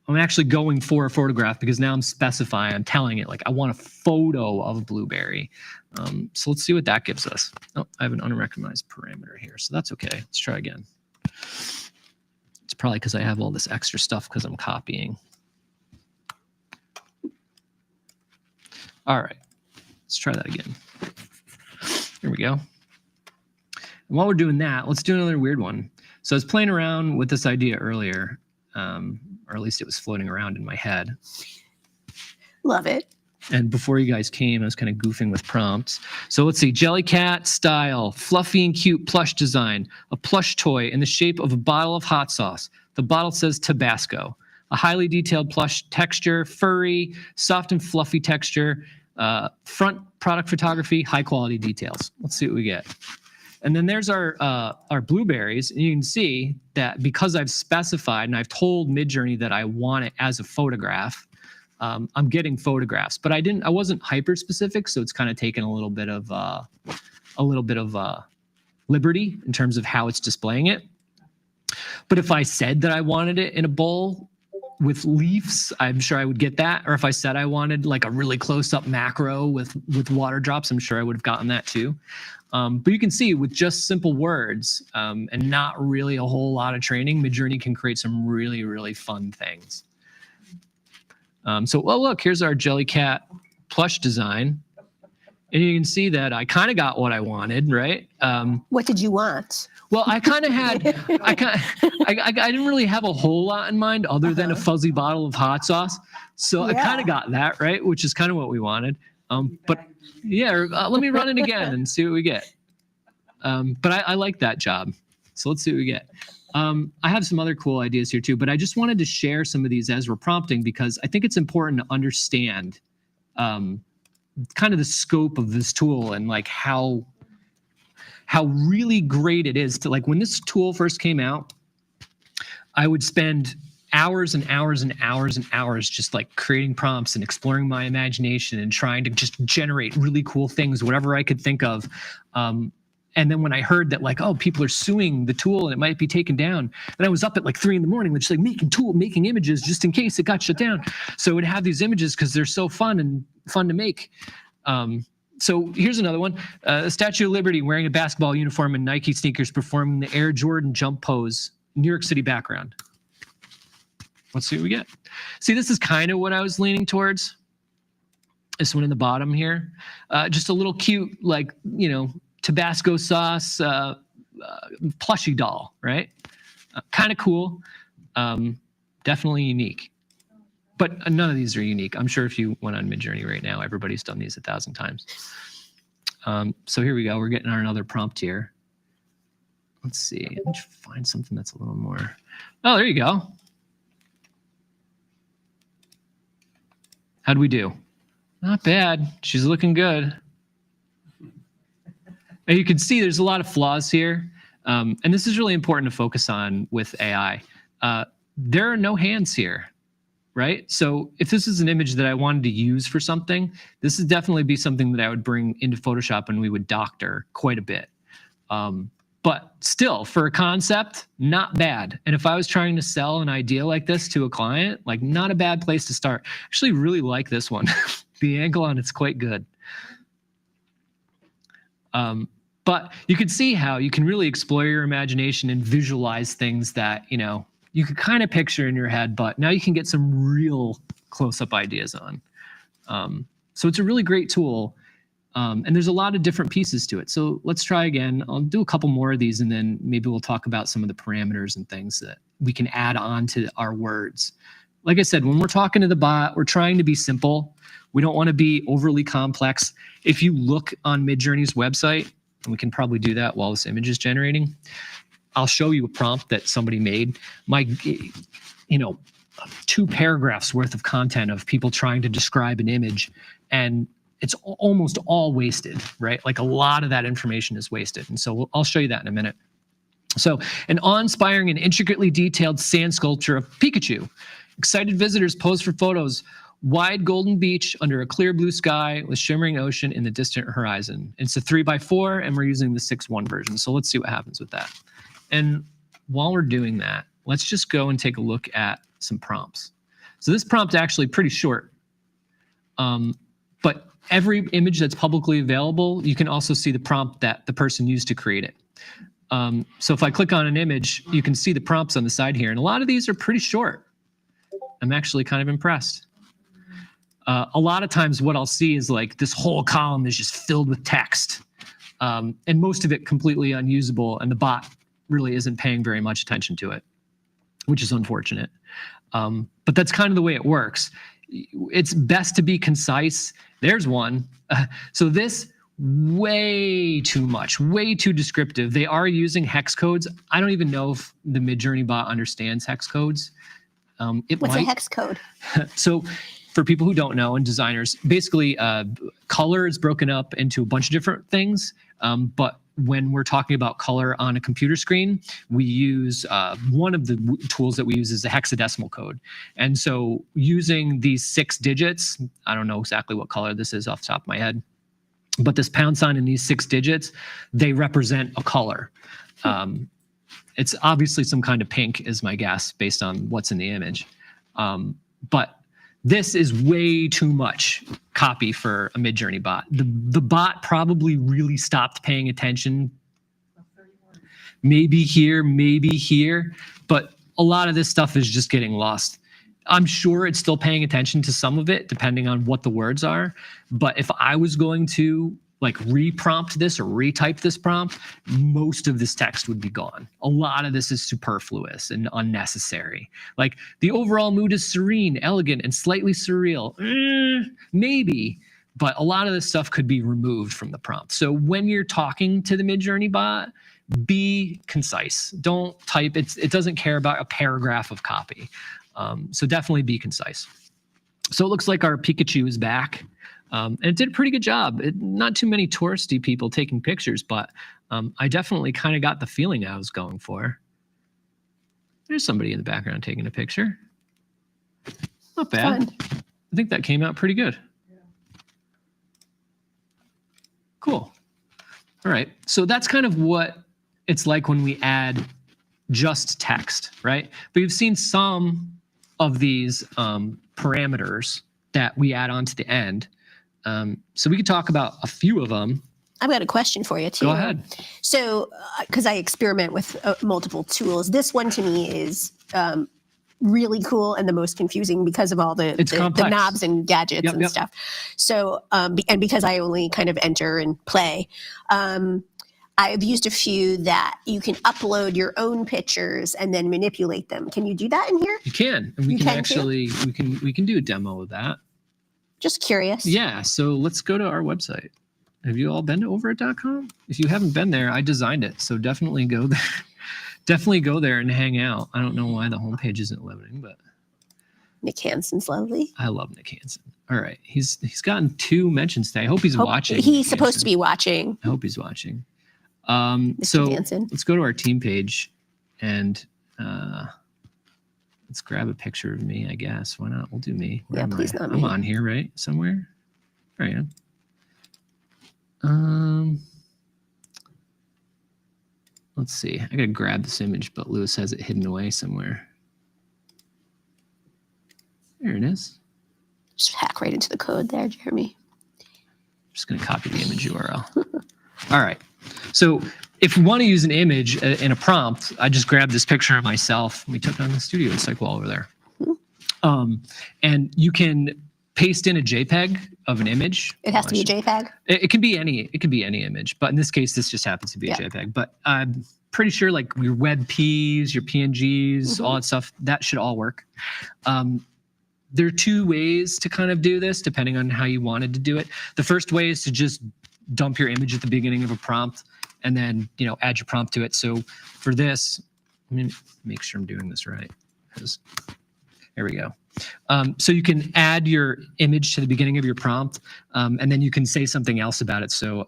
I'm actually going for a photograph because now I'm specifying, I'm telling it like I want a photo of a blueberry. So let's see what that gives us. Oh, I have an unrecognized parameter here, so that's okay. Let's try again. It's probably because I have all this extra stuff because I'm copying. All right, let's try that again. Here we go. And while we're doing that, let's do another weird one. So I was playing around with this idea earlier, or at least it was floating around in my head. Love it. And before you guys came, I was kind of goofing with prompts. So let's see, Jellycat style, fluffy and cute plush design, a plush toy in the shape of a bottle of hot sauce. The bottle says Tabasco. A highly detailed plush texture, furry, soft and fluffy texture, front product photography, high quality details. Let's see what we get. And then there's our blueberries, and you can see that because I've specified and I've told MidJourney that I want it as a photograph, I'm getting photographs. But I wasn't hyper specific, so it's kind of taken a little bit of liberty in terms of how it's displaying it. But if I said that I wanted it in a bowl with leaves, I'm sure I would get that. Or if I said I wanted like a really close-up macro with water drops, I'm sure I would have gotten that too. But you can see with just simple words and not really a whole lot of training, MidJourney can create some really, really fun things. So, well, look, here's our Jellycat plush design. And you can see that I kind of got what I wanted, right? What did you want? Well, I kind of had, I didn't really have a whole lot in mind other than a fuzzy bottle of hot sauce. So I kind of got that, right? Which is kind of what we wanted. But yeah, let me run it again and see what we get. But I like that job. So let's see what we get. I have some other cool ideas here too, but I just wanted to share some of these as we're prompting because I think it's important to understand kind of the scope of this tool and like how really great it is to, like, when this tool first came out, I would spend hours and hours and hours and hours just like creating prompts and exploring my imagination and trying to just generate really cool things, whatever I could think of. And then when I heard that, like, oh, people are suing the tool and it might be taken down, and I was up at like 3 a.m, just like making images just in case it got shut down. So I would have these images because they're so fun to make. So here's another one. The Statue of Liberty wearing a basketball uniform and Nike sneakers performing the Air Jordan jump pose, New York City background. Let's see what we get. See, this is kind of what I was leaning towards. This one in the bottom here. Just a little cute, like, Tabasco sauce plushie doll, right? Kind of cool. Definitely unique. But none of these are unique. I'm sure if you went on MidJourney right now, everybody's done these 1,000 times. So here we go. We're getting our another prompt here. Let's see. Let me find something that's a little more. Oh, there you go. How'd we do? Not bad. She's looking good. And you can see there's a lot of flaws here. And this is really important to focus on with AI. There are no hands here. Right? So if this is an image that I wanted to use for something, this would definitely be something that I would bring into Photoshop and we would doctor quite a bit. But still, for a concept, not bad. And if I was trying to sell an idea like this to a client, like, not a bad place to start. Actually really like this one. The angle on it's quite good. But you can see how you can really explore your imagination and visualize things that, you could kind of picture in your head, but now you can get some real close-up ideas on. So it's a really great tool, and there's a lot of different pieces to it. So let's try again. I'll do a couple more of these, and then maybe we'll talk about some of the parameters and things that we can add on to our words. Like I said, when we're talking to the bot, we're trying to be simple. We don't want to be overly complex. If you look on MidJourney's website, and we can probably do that while this image is generating, I'll show you a prompt that somebody made. 2 paragraphs worth of content of people trying to describe an image, and it's almost all wasted, right? Like, a lot of that information is wasted. And so I'll show you that in a minute. So, an awe-inspiring and intricately detailed sand sculpture of Pikachu. Excited visitors pose for photos. Wide golden beach under a clear blue sky with shimmering ocean in the distant horizon. It's a 3x4, and we're using the 6:1 version. So let's see what happens with that. And while we're doing that, let's just go and take a look at some prompts. So this prompt actually pretty short. But every image that's publicly available, you can also see the prompt that the person used to create it. So if I click on an image, you can see the prompts on the side here. And a lot of these are pretty short. I'm actually kind of impressed. A lot of times what I'll see is like this whole column is just filled with text. And most of it completely unusable. And the bot really isn't paying very much attention to it, which is unfortunate. But that's kind of the way it works. It's best to be concise. There's one. So this, way too much, way too descriptive. They are using hex codes. I don't even know if the MidJourney bot understands hex codes. What's a hex code? So for people who don't know, and designers, basically color is broken up into a bunch of different things. But when we're talking about color on a computer screen, we use one of the tools that we use is a hexadecimal code. And so using these 6 digits, I don't know exactly what color this is off the top of my head, but this pound sign and these 6 digits, they represent a color. It's obviously some kind of pink is my guess based on what's in the image. But this is way too much copy for a MidJourney bot. The bot probably really stopped paying attention. Maybe here, but a lot of this stuff is just getting lost. I'm sure it's still paying attention to some of it, depending on what the words are. But if I was going to like reprompt this or retype this prompt, most of this text would be gone. A lot of this is superfluous and unnecessary. Like the overall mood is serene, elegant, and slightly surreal. Maybe, but a lot of this stuff could be removed from the prompt. So when you're talking to the MidJourney bot, be concise. Don't type, it doesn't care about a paragraph of copy. So definitely be concise. So it looks like our Pikachu is back. And it did a pretty good job. Not too many touristy people taking pictures, but I definitely kind of got the feeling I was going for. There's somebody in the background taking a picture. Not bad. Fun. I think that came out pretty good. Yeah. Cool. All right. So that's kind of what it's like when we add just text, right? But you've seen some of these parameters that we add on to the end. So we could talk about a few of them. I've got a question for you too. Go ahead. So, because I experiment with multiple tools, this one to me is really cool and the most confusing because of all the knobs and gadgets and stuff. So, and because I only kind of enter and play, I've used a few that you can upload your own pictures and then manipulate them. Can you do that in here? You can. And we can do a demo of that. Just curious. Yeah. So let's go to our website. Have you all been to overit.com? If you haven't been there, I designed it. So definitely go there. Definitely go there and hang out. I don't know why the homepage isn't loading, but Nick Hansen's lovely. I love Nick Hansen. All right. He's gotten 2 mentions today. I hope he's watching. He's supposed to be watching. I hope he's watching. So let's go to our team page and let's grab a picture of me, I guess. Why not? We'll do me. Where am please I? Not I'm me. on here, right? Somewhere. There I am. Let's see. I gotta grab this image, but Lewis has it hidden away somewhere. There it is. Just hack right into the code there, Jeremy. I'm just gonna copy the image URL. All right. So if we want to use an image in a prompt, I just grabbed this picture of myself. We took it on the studio cycle over there. And you can paste in a JPEG of an image. It has to be a JPEG? It can be any image, but in this case, this just happens to be a JPEG. But I'm pretty sure like your WebPs, your PNGs, all that stuff, that should all work. There are 2 ways to kind of do this, depending on how you wanted to do it. The first way is to just dump your image at the beginning of a prompt and then, add your prompt to it. So for this, let me make sure I'm doing this right. There we go. So you can add your image to the beginning of your prompt, and then you can say something else about it. So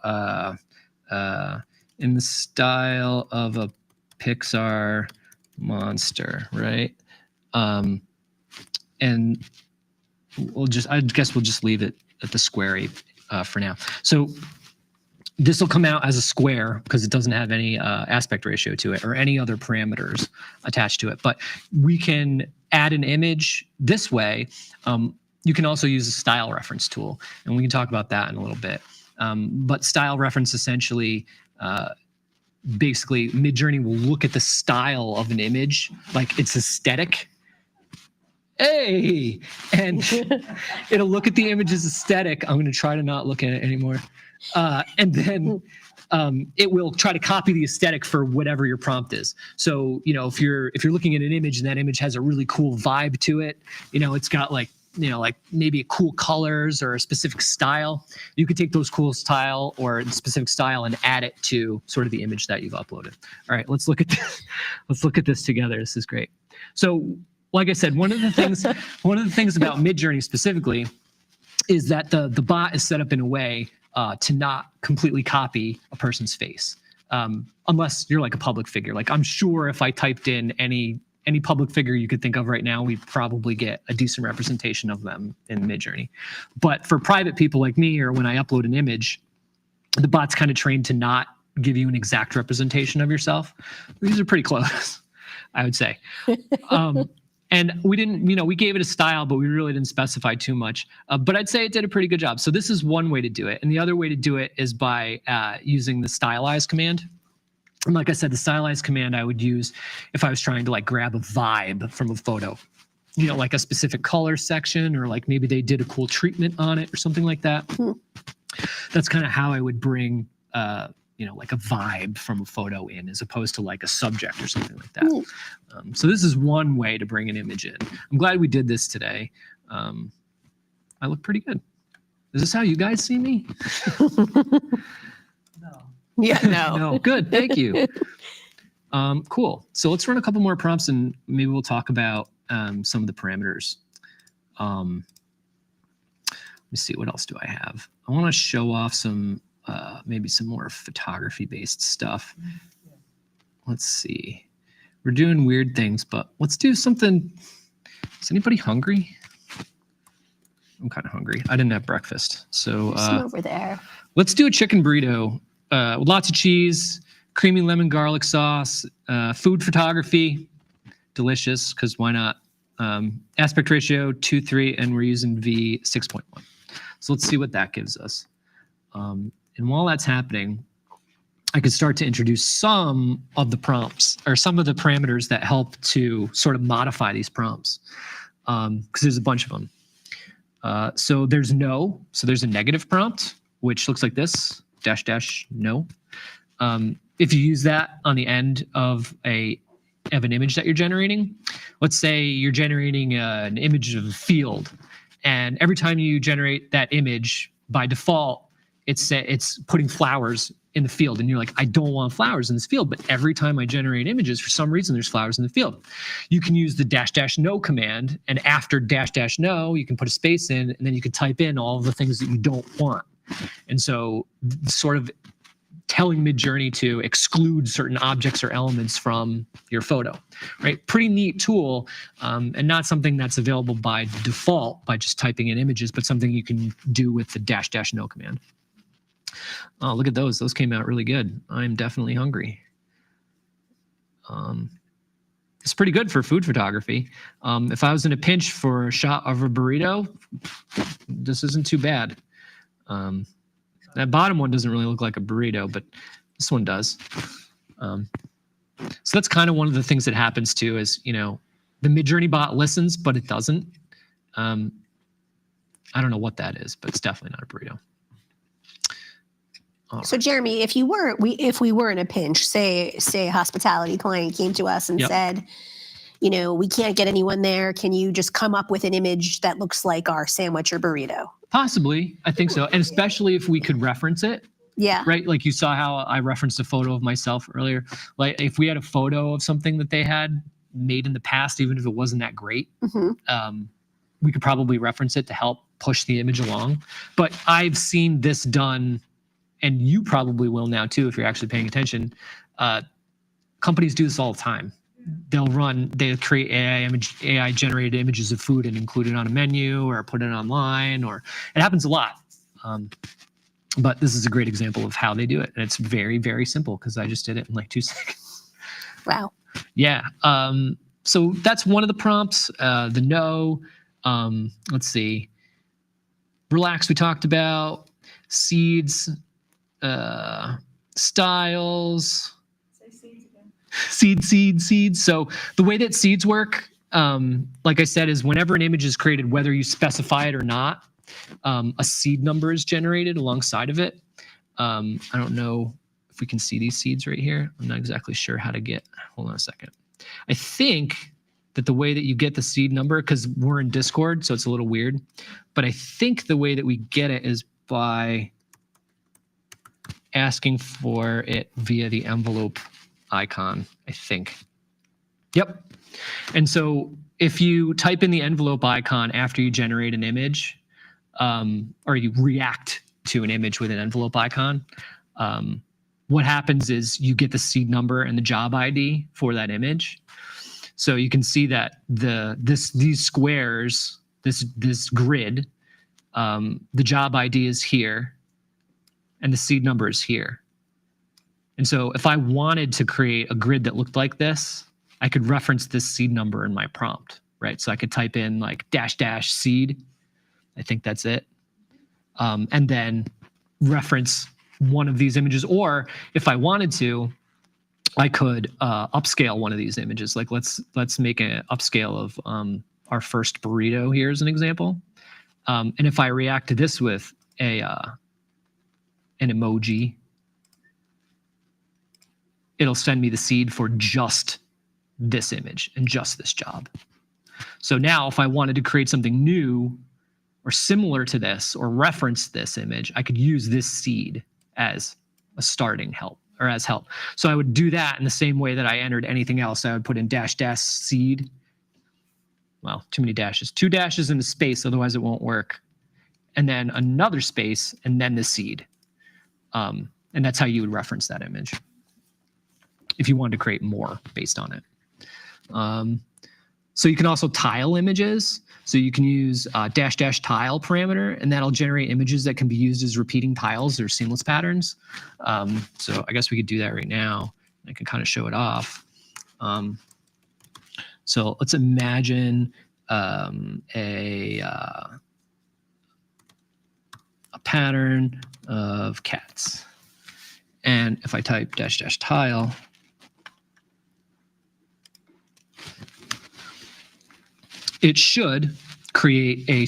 in the style of a Pixar monster, right? And I guess we'll just leave it at the square for now. So this will come out as a square because it doesn't have any aspect ratio to it or any other parameters attached to it. But we can add an image this way. You can also use a style reference tool, and we can talk about that in a little bit. But style reference essentially, basically, MidJourney will look at the style of an image, like its aesthetic. Hey, and it'll look at the image's aesthetic. I'm going to try to not look at it anymore. And then it will try to copy the aesthetic for whatever your prompt is. So, if you're looking at an image and that image has a really cool vibe to it, it's got like maybe cool colors or a specific style, you could take those cool style or specific style and add it to sort of the image that you've uploaded. All right, let's look at this. Let's look at this together. This is great. So, like I said, one of the things about MidJourney specifically is that the bot is set up in a way to not completely copy a person's face, unless you're like a public figure. Like, I'm sure if I typed in any public figure you could think of right now, we'd probably get a decent representation of them in MidJourney. But for private people like me, or when I upload an image, the bot's kind of trained to not give you an exact representation of yourself. These are pretty close, I would say. And we didn't, we gave it a style, but we really didn't specify too much. But I'd say it did a pretty good job. So this is one way to do it. And the other way to do it is by using the stylize command. And like I said, the stylize command I would use if I was trying to like grab a vibe from a photo, like a specific color section, or like maybe they did a cool treatment on it or something like that. That's kind of how I would bring, like a vibe from a photo in, as opposed to like a subject or something like that. So this is one way to bring an image in. I'm glad we did this today. I look pretty good. Is this how you guys see me? No. Yeah, no. No, good, thank you. Cool. So let's run a couple more prompts and maybe we'll talk about some of the parameters. Let me see, what else do I have? I want to show off some maybe some more photography-based stuff. Let's see. We're doing weird things, but let's do something. Is anybody hungry? I'm kind of hungry. I didn't have breakfast, so Some over there. let's do a chicken burrito with lots of cheese, creamy lemon garlic sauce, food photography, delicious, because why not? Aspect ratio 2:3, and we're using V 6.1. So let's see what that gives us. And while that's happening, I could start to introduce some of the prompts or some of the parameters that help to sort of modify these prompts, because there's a bunch of them. So there's no. So there's a negative prompt, which looks like this, -- no. If you use that on the end of an image that you're generating, let's say you're generating an image of a field, and every time you generate that image, by default, it's putting flowers in the field, and you're like, I don't want flowers in this field, but every time I generate images, for some reason, there's flowers in the field. You can use the -- no command, and after -- no, you can put a space in, and then you can type in all of the things that you don't want. And so sort of telling MidJourney to exclude certain objects or elements from your photo, right? Pretty neat tool, and not something that's available by default by just typing in images, but something you can do with the -- no command. Oh, look at those. Those came out really good. I'm definitely hungry. It's pretty good for food photography. If I was in a pinch for a shot of a burrito, this isn't too bad. That bottom one doesn't really look like a burrito, but this one does. So that's kind of one of the things that happens too, is, the MidJourney bot listens, but it doesn't. I don't know what that is, but it's definitely not a burrito. So Jeremy, if we were in a pinch, say a hospitality client came to us and said, we can't get anyone there. Can you just come up with an image that looks like our sandwich or burrito? Possibly, I think so. And especially if we could reference it. Yeah. Right? Like you saw how I referenced a photo of myself earlier. Like if we had a photo of something that they had made in the past, even if it wasn't that great, we could probably reference it to help push the image along. But I've seen this done, and you probably will now too, if you're actually paying attention. Companies do this all the time. They'll create AI generated images of food and include it on a menu or put it online, or it happens a lot. But this is a great example of how they do it. And it's very, very simple because I just did it in like 2 seconds. Wow. Yeah. So that's one of the prompts. The no. Let's see. Relax, we talked about. Seeds. Styles. Say seeds again. Seeds. So the way that seeds work, like I said, is whenever an image is created, whether you specify it or not, a seed number is generated alongside of it. I don't know if we can see these seeds right here. I'm not exactly sure how to get, hold on a second. I think that the way that you get the seed number, because we're in Discord, so it's a little weird, but I think the way that we get it is by asking for it via the envelope icon, I think. Yep. And so if you type in the envelope icon after you generate an image, or you react to an image with an envelope icon, what happens is you get the seed number and the job ID for that image. So you can see that these squares, this grid, the job ID is here, and the seed number is here. And so if I wanted to create a grid that looked like this, I could reference this seed number in my prompt, right? So I could type in like -- seed. I think that's it. And then reference one of these images. Or if I wanted to, I could upscale one of these images. Like let's make an upscale of our first burrito here as an example. And if I react to this with an emoji, it'll send me the seed for just this image and just this job. So now if I wanted to create something new or similar to this or reference this image, I could use this seed as a starting help or as help. So I would do that in the same way that I entered anything else. I would put in -- seed. Well, too many dashes. 2 dashes and a space, otherwise it won't work. And then another space and then the seed. And that's how you would reference that image if you wanted to create more based on it. So you can also tile images. So you can use -- tile parameter, and that'll generate images that can be used as repeating tiles or seamless patterns. So I guess we could do that right now. I can kind of show it off. So let's imagine a pattern of cats. And if I type -- tile, it should create a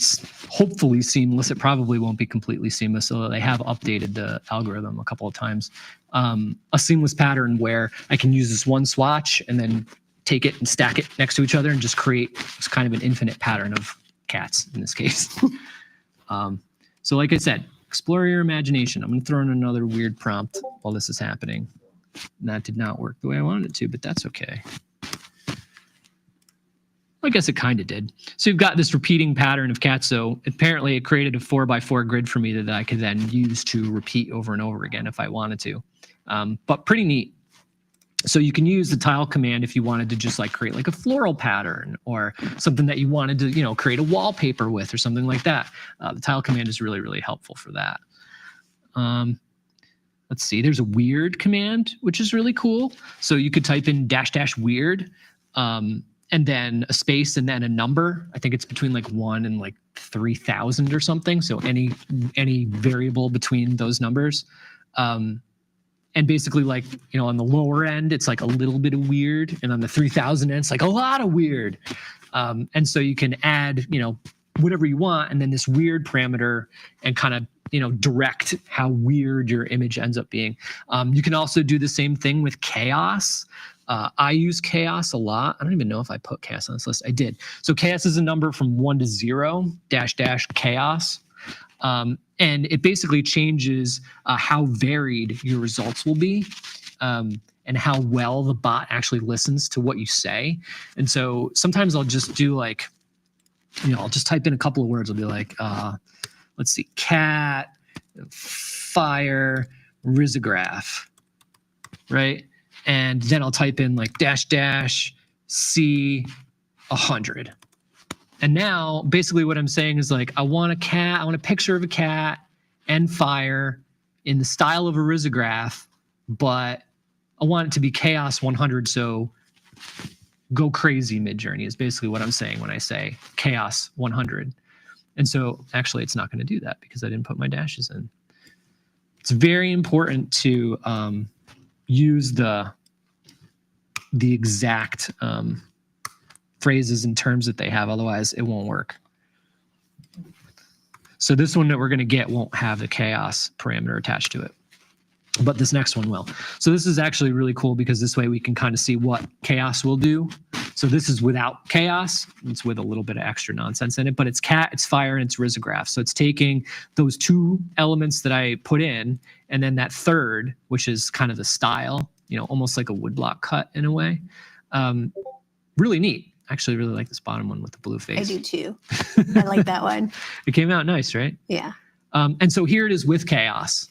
hopefully seamless, it probably won't be completely seamless, so they have updated the algorithm a couple of times, a seamless pattern where I can use this one swatch and then take it and stack it next to each other and just create this kind of an infinite pattern of cats in this case. So like I said, explore your imagination. I'm going to throw in another weird prompt while this is happening. And that did not work the way I wanted it to, but that's okay. I guess it kind of did. So you've got this repeating pattern of cats. So apparently it created a 4x4 grid for me that I could then use to repeat over and over again if I wanted to. But pretty neat. So you can use the tile command if you wanted to just like create like a floral pattern or something that you wanted to, you know, create a wallpaper with or something like that. The tile command is really, really helpful for that. Let's see, there's a weird command, which is really cool. So you could type in -- weird. And then a space and then a number. I think it's between like 1 and like 3,000 or something. So any variable between those numbers. And basically like, you know, on the lower end, it's like a little bit of weird. And on the 3,000 end, it's like a lot of weird. And so you can add, you know, whatever you want. And then this weird parameter and kind of, you know, direct how weird your image ends up being. You can also do the same thing with chaos. I use chaos a lot. I don't even know if I put chaos on this list. I did. So chaos is a number from 1 to 0 -- chaos. And it basically changes how varied your results will be and how well the bot actually listens to what you say. And so sometimes I'll just do like, you know, I'll just type in a couple of words. I'll be like, let's see, cat, fire, risograph, right? And then I'll type in like -- C 100. And now basically what I'm saying is like, I want a cat, I want a picture of a cat and fire in the style of a risograph, but I want it to be chaos 100. So go crazy MidJourney is basically what I'm saying when I say chaos 100. And so actually it's not going to do that because I didn't put my dashes in. It's very important to use the exact phrases and terms that they have. Otherwise it won't work. So this one that we're going to get won't have the chaos parameter attached to it, but this next one will. So this is actually really cool because this way we can kind of see what chaos will do. So this is without chaos. It's with a little bit of extra nonsense in it, but it's cat, it's fire, and it's risograph. So it's taking those two elements that I put in, and then that third, which is kind of the style, you know, almost like a woodblock cut in a way. Really neat. Actually, really like this bottom one with the blue face. I do too. I like that one. It came out nice, right? Yeah. And so here it is with chaos.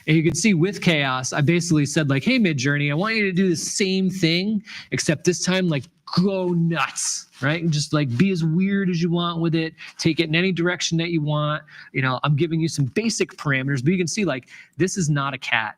And you can see with chaos, I basically said like, hey, MidJourney, I want you to do the same thing, except this time, like, go nuts, right? And just like be as weird as you want with it. Take it in any direction that you want. You know, I'm giving you some basic parameters, but you can see like, this is not a cat.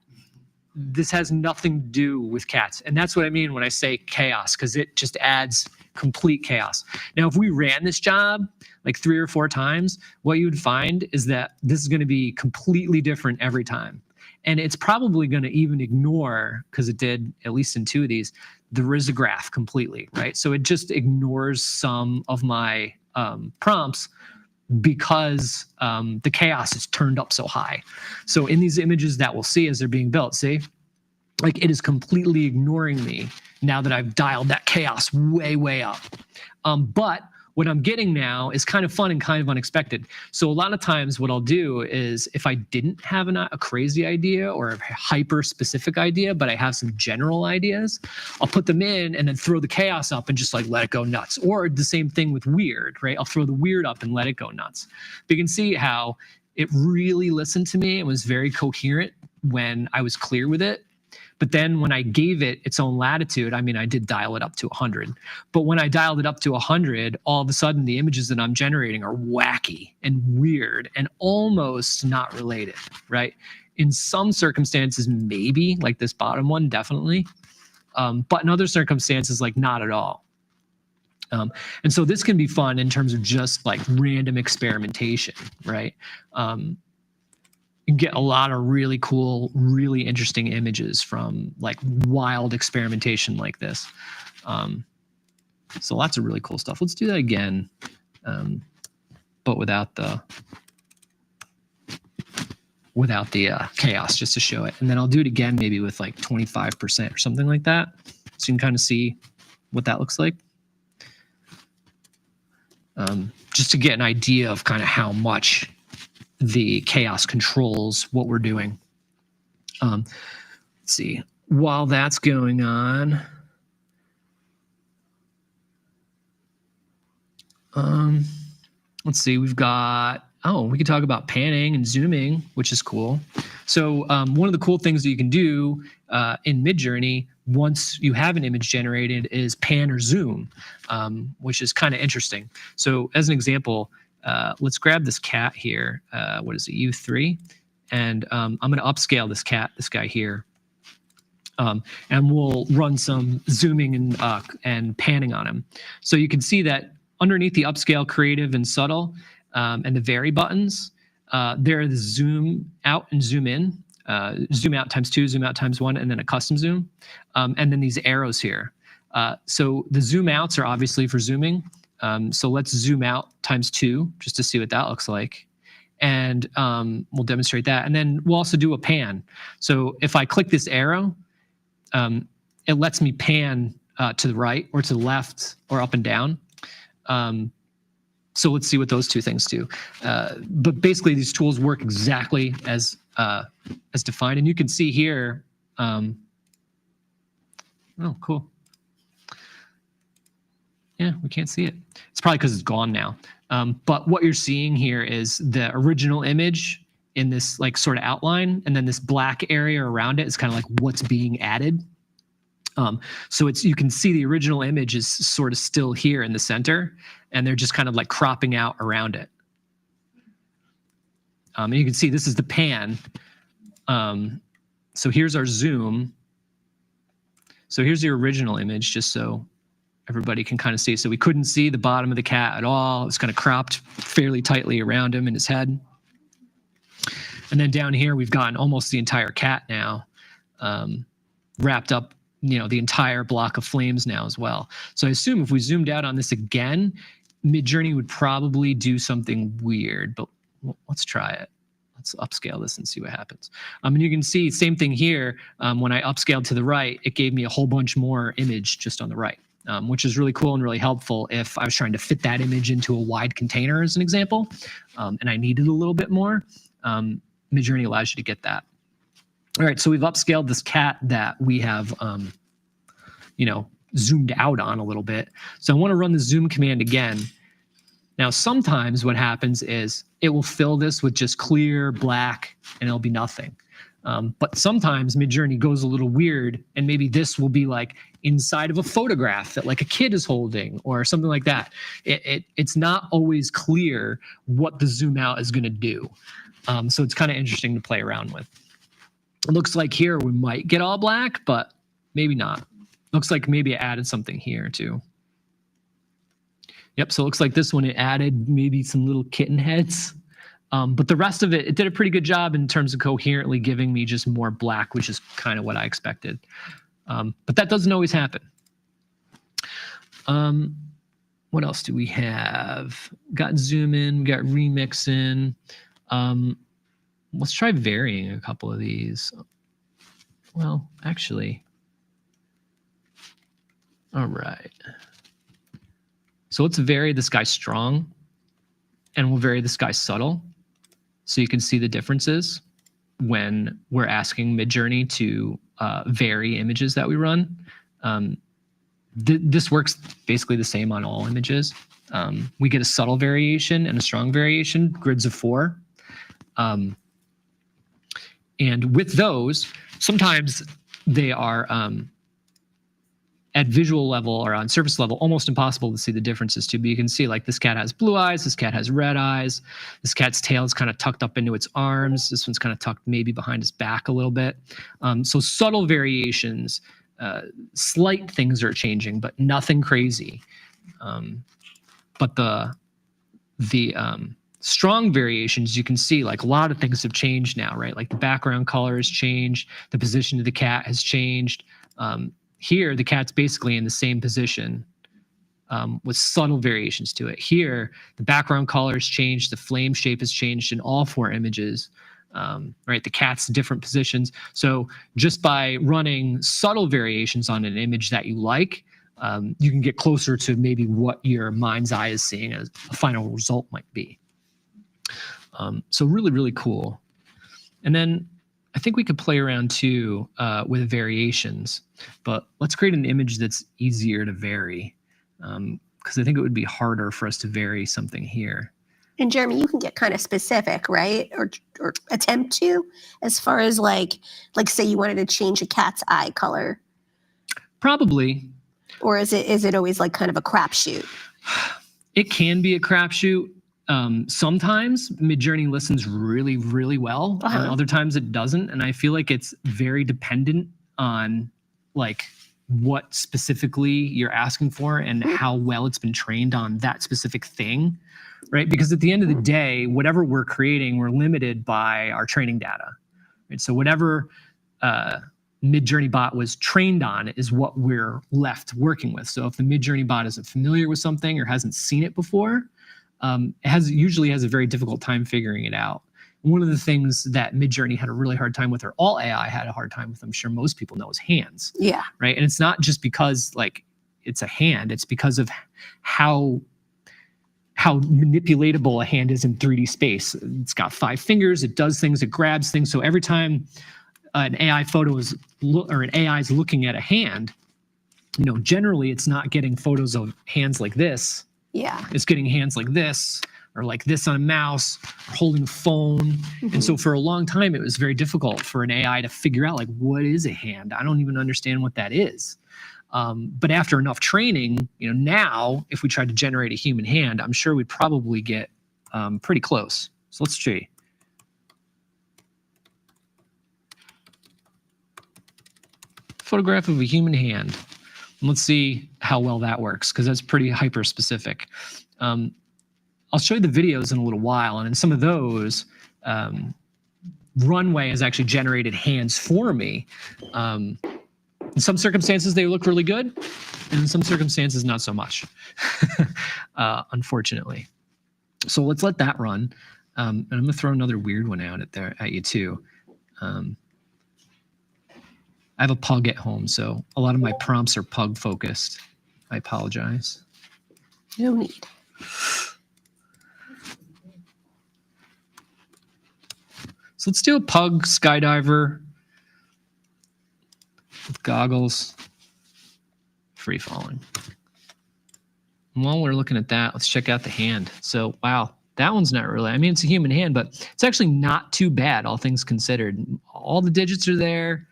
This has nothing to do with cats. And that's what I mean when I say chaos, because it just adds complete chaos. Now, if we ran this job like 3 or 4 times, what you would find is that this is going to be completely different every time. And it's probably going to even ignore, because it did, at least in 2 of these, the risograph completely, right? So it just ignores some of my prompts because the chaos is turned up so high. So in these images that we'll see as they're being built, see, like it is completely ignoring me now that I've dialed that chaos way, way up. But what I'm getting now is kind of fun and kind of unexpected. So a lot of times what I'll do is if I didn't have a crazy idea or a hyper specific idea, but I have some general ideas, I'll put them in and then throw the chaos up and just like let it go nuts. Or the same thing with weird, right? I'll throw the weird up and let it go nuts. But you can see how it really listened to me and was very coherent when I was clear with it. But then when I gave it its own latitude, I mean, I did dial it up to 100. But when I dialed it up to 100, all of a sudden the images that I'm generating are wacky and weird and almost not related, right? In some circumstances, maybe, like this bottom one, definitely. But in other circumstances, like not at all. And so this can be fun in terms of just like random experimentation, right? You get a lot of really cool, really interesting images from like wild experimentation like this. So lots of really cool stuff. Let's do that again, but without the chaos, just to show it. And then I'll do it again, maybe with like 25% or something like that. So you can kind of see what that looks like. Just to get an idea of kind of how much the chaos controls what we're doing. Let's see. While that's going on, let's see. We've got, we can talk about panning and zooming, which is cool. So one of the cool things that you can do in MidJourney once you have an image generated is pan or zoom, which is kind of interesting. So as an example, let's grab this cat here. What is it, U3? And I'm going to upscale this guy here. And we'll run some zooming and panning on him. So you can see that underneath the upscale, creative, and subtle, and the vary buttons, there are the zoom out and zoom in, zoom out ×2, zoom out ×1, and then a custom zoom. And then these arrows here. So the zoom outs are obviously for zooming. So let's zoom out ×2 just to see what that looks like. And we'll demonstrate that. And then we'll also do a pan. So if I click this arrow, it lets me pan to the right or to the left or up and down. So let's see what those two things do. But basically these tools work exactly as defined. And you can see here, oh, cool. Yeah, we can't see it. It's probably because it's gone now. But what you're seeing here is the original image in this like sort of outline, and then this black area around it is kind of like what's being added. So you can see the original image is sort of still here in the center, and they're just kind of like cropping out around it. And you can see this is the pan So here's our zoom. So here's the original image, just so everybody can kind of see. So we couldn't see the bottom of the cat at all. It's kind of cropped fairly tightly around him and his head. And then down here, we've gotten almost the entire cat now, wrapped up, the entire block of flames now as well. So I assume if we zoomed out on this again, MidJourney would probably do something weird, but let's try it. Let's upscale this and see what happens. And you can see same thing here. When I upscaled to the right, it gave me a whole bunch more image just on the right, which is really cool and really helpful if I was trying to fit that image into a wide container as an example, and I needed a little bit more. MidJourney allows you to get that. All right, so we've upscaled this cat that we have, zoomed out on a little bit. So I want to run the zoom command again. Now, sometimes what happens is it will fill this with just clear black and it'll be nothing. But sometimes MidJourney goes a little weird and maybe this will be like inside of a photograph that like a kid is holding or something like that. It's not always clear what the zoom out is going to do. So it's kind of interesting to play around with. It looks like here we might get all black, but maybe not. Looks like maybe I added something here too. Yep, so it looks like this one, it added maybe some little kitten heads. But the rest of it did a pretty good job in terms of coherently giving me just more black, which is kind of what I expected. But that doesn't always happen. What else do we have? Got zoom in, got remix in. Let's try varying a couple of these. Well, actually, all right. So let's vary this guy strong and we'll vary this guy subtle. So you can see the differences when we're asking MidJourney to vary images that we run. This works basically the same on all images. We get a subtle variation and a strong variation, grids of 4. And with those, sometimes they are at visual level or on surface level, almost impossible to see the differences too. But you can see like this cat has blue eyes, this cat has red eyes, this cat's tail is kind of tucked up into its arms. This one's kind of tucked maybe behind his back a little bit. So subtle variations, slight things are changing, but nothing crazy. But the strong variations, you can see like a lot of things have changed now, right? Like the background color has changed, the position of the cat has changed. Here, the cat's basically in the same position with subtle variations to it. Here, the background color has changed, the flame shape has changed in all 4 images, right? The cat's different positions. So just by running subtle variations on an image that you like, you can get closer to maybe what your mind's eye is seeing as a final result might be. So really, really cool. And then I think we could play around too with variations, but let's create an image that's easier to vary because I think it would be harder for us to vary something here. And Jeremy, you can get kind of specific, right? Or attempt to, as far as like say you wanted to change a cat's eye color. Probably. Or is it always like kind of a crapshoot? It can be a crapshoot. Sometimes MidJourney listens really, really well, and other times it doesn't. And I feel like it's very dependent on like what specifically you're asking for and how well it's been trained on that specific thing, right? Because at the end of the day, whatever we're creating, we're limited by our training data, right? So whatever MidJourney bot was trained on is what we're left working with. So if the MidJourney bot isn't familiar with something or hasn't seen it before, it usually has a very difficult time figuring it out. One of the things that MidJourney had a really hard time with, or all AI had a hard time with, I'm sure most people know, is hands. Yeah. Right. And it's not just because like it's a hand, it's because of how manipulatable a hand is in 3D space. It's got 5 fingers, it does things, it grabs things. So every time an AI photo is an AI is looking at a hand, generally it's not getting photos of hands like this. Yeah. It's getting hands like this or like this on a mouse or holding a phone. Mm-hmm. And so for a long time, it was very difficult for an AI to figure out like, what is a hand? I don't even understand what that is. But after enough training, now if we tried to generate a human hand, I'm sure we'd probably get pretty close. So let's see. photograph of a human hand. And let's see how well that works, because that's pretty hyper specific. I'll show you the videos in a little while, and in some of those, Runway has actually generated hands for me. In some circumstances, they look really good, and in some circumstances, not so much, unfortunately. So let's let that run. And I'm gonna throw another weird one out at you too. I have a pug at home, so a lot of my prompts are pug focused. I apologize. No need. So let's do a pug skydiver with goggles, free falling. And while we're looking at that, let's check out the hand. So, wow, that one's not really, I mean, it's a human hand, but it's actually not too bad, all things considered. All the digits are there,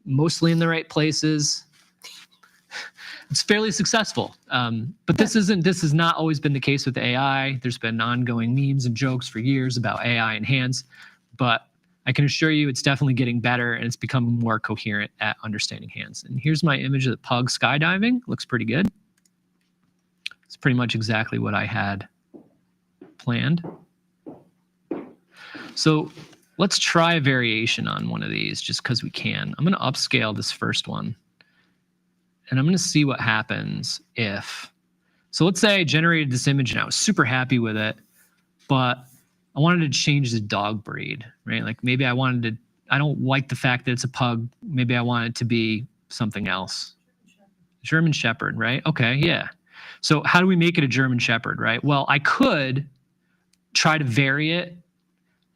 mostly in the right places. It's fairly successful. But this has not always been the case with AI. There's been ongoing memes and jokes for years about AI and hands, but I can assure you it's definitely getting better, and it's becoming more coherent at understanding hands. And here's my image of the pug skydiving. Looks pretty good. It's pretty much exactly what I had planned. So let's try a variation on one of these just because we can. I'm going to upscale this first one, and I'm going to see what happens if. So let's say I generated this image and I was super happy with it, but I wanted to change the dog breed, right? Like maybe I don't like the fact that it's a pug. Maybe I want it to be something else. German Shepherd, right? Okay, yeah. So how do we make it a German Shepherd, right? Well, I could try to vary it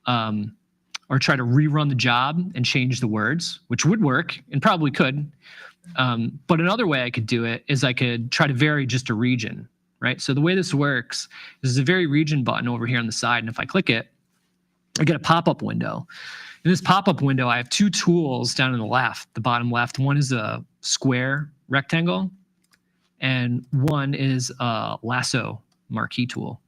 or try to rerun the job and change the words, which would work and probably could. But another way I could do it is I could try to vary just a region, right? So the way this works is there's a vary region button over here on the side. And if I click it, I get a pop-up window. In this pop-up window, I have two tools down in the left, the bottom left. One is a square rectangle, and one is a lasso marquee tool,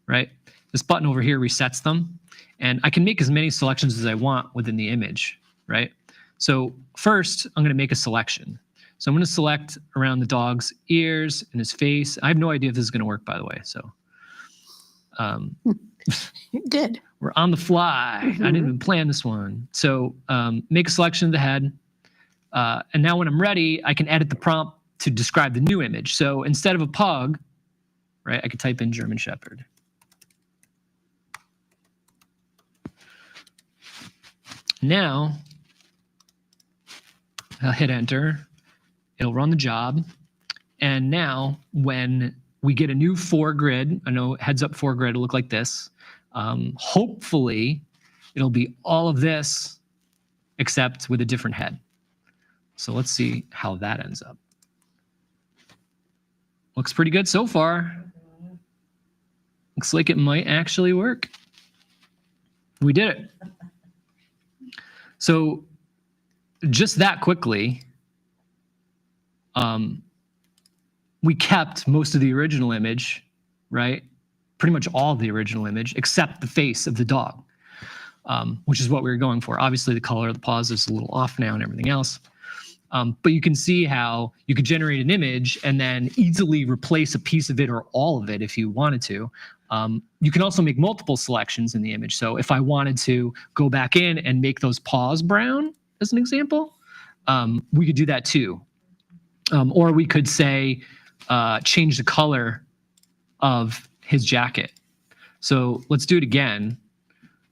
right? This button over here resets them, and I can make as many selections as I want within the image, right? So first, I'm going to make a selection. So I'm going to select around the dog's ears and his face. I have no idea if this is going to work, by the way. So Good. We're on the fly. I didn't even plan this one. So make a selection of the head. And now when I'm ready, I can edit the prompt to describe the new image. So instead of a pug, right, I could type in German Shepherd. Now, I'll hit enter. It'll run the job. And now when we get a new foregrid, I know heads up foregrid will look like this. Hopefully it'll be all of this except with a different head. So let's see how that ends up. Looks pretty good so far. Looks like it might actually work. We did it. So just that quickly, we kept most of the original image, right? Pretty much all of the original image, except the face of the dog, which is what we were going for. Obviously, the color of the paws is a little off now and everything else. But you can see how you could generate an image and then easily replace a piece of it or all of it if you wanted to. You can also make multiple selections in the image. So if I wanted to go back in and make those paws brown, as an example, we could do that too. Or we could say, change the color of his jacket. So let's do it again.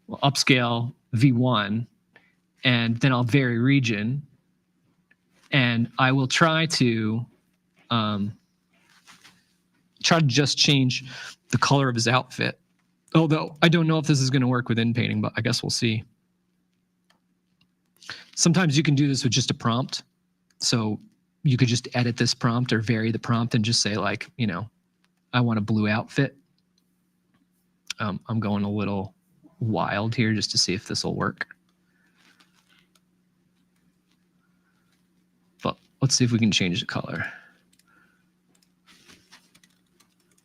We'll upscale V1, and then I'll vary region. And I will try to just change the color of his outfit. Although I don't know if this is going to work with inpainting, but I guess we'll see. Sometimes you can do this with just a prompt. So you could just edit this prompt or vary the prompt and just say, like, you know, I want a blue outfit. I'm going a little wild here just to see if this will work. But let's see if we can change the color.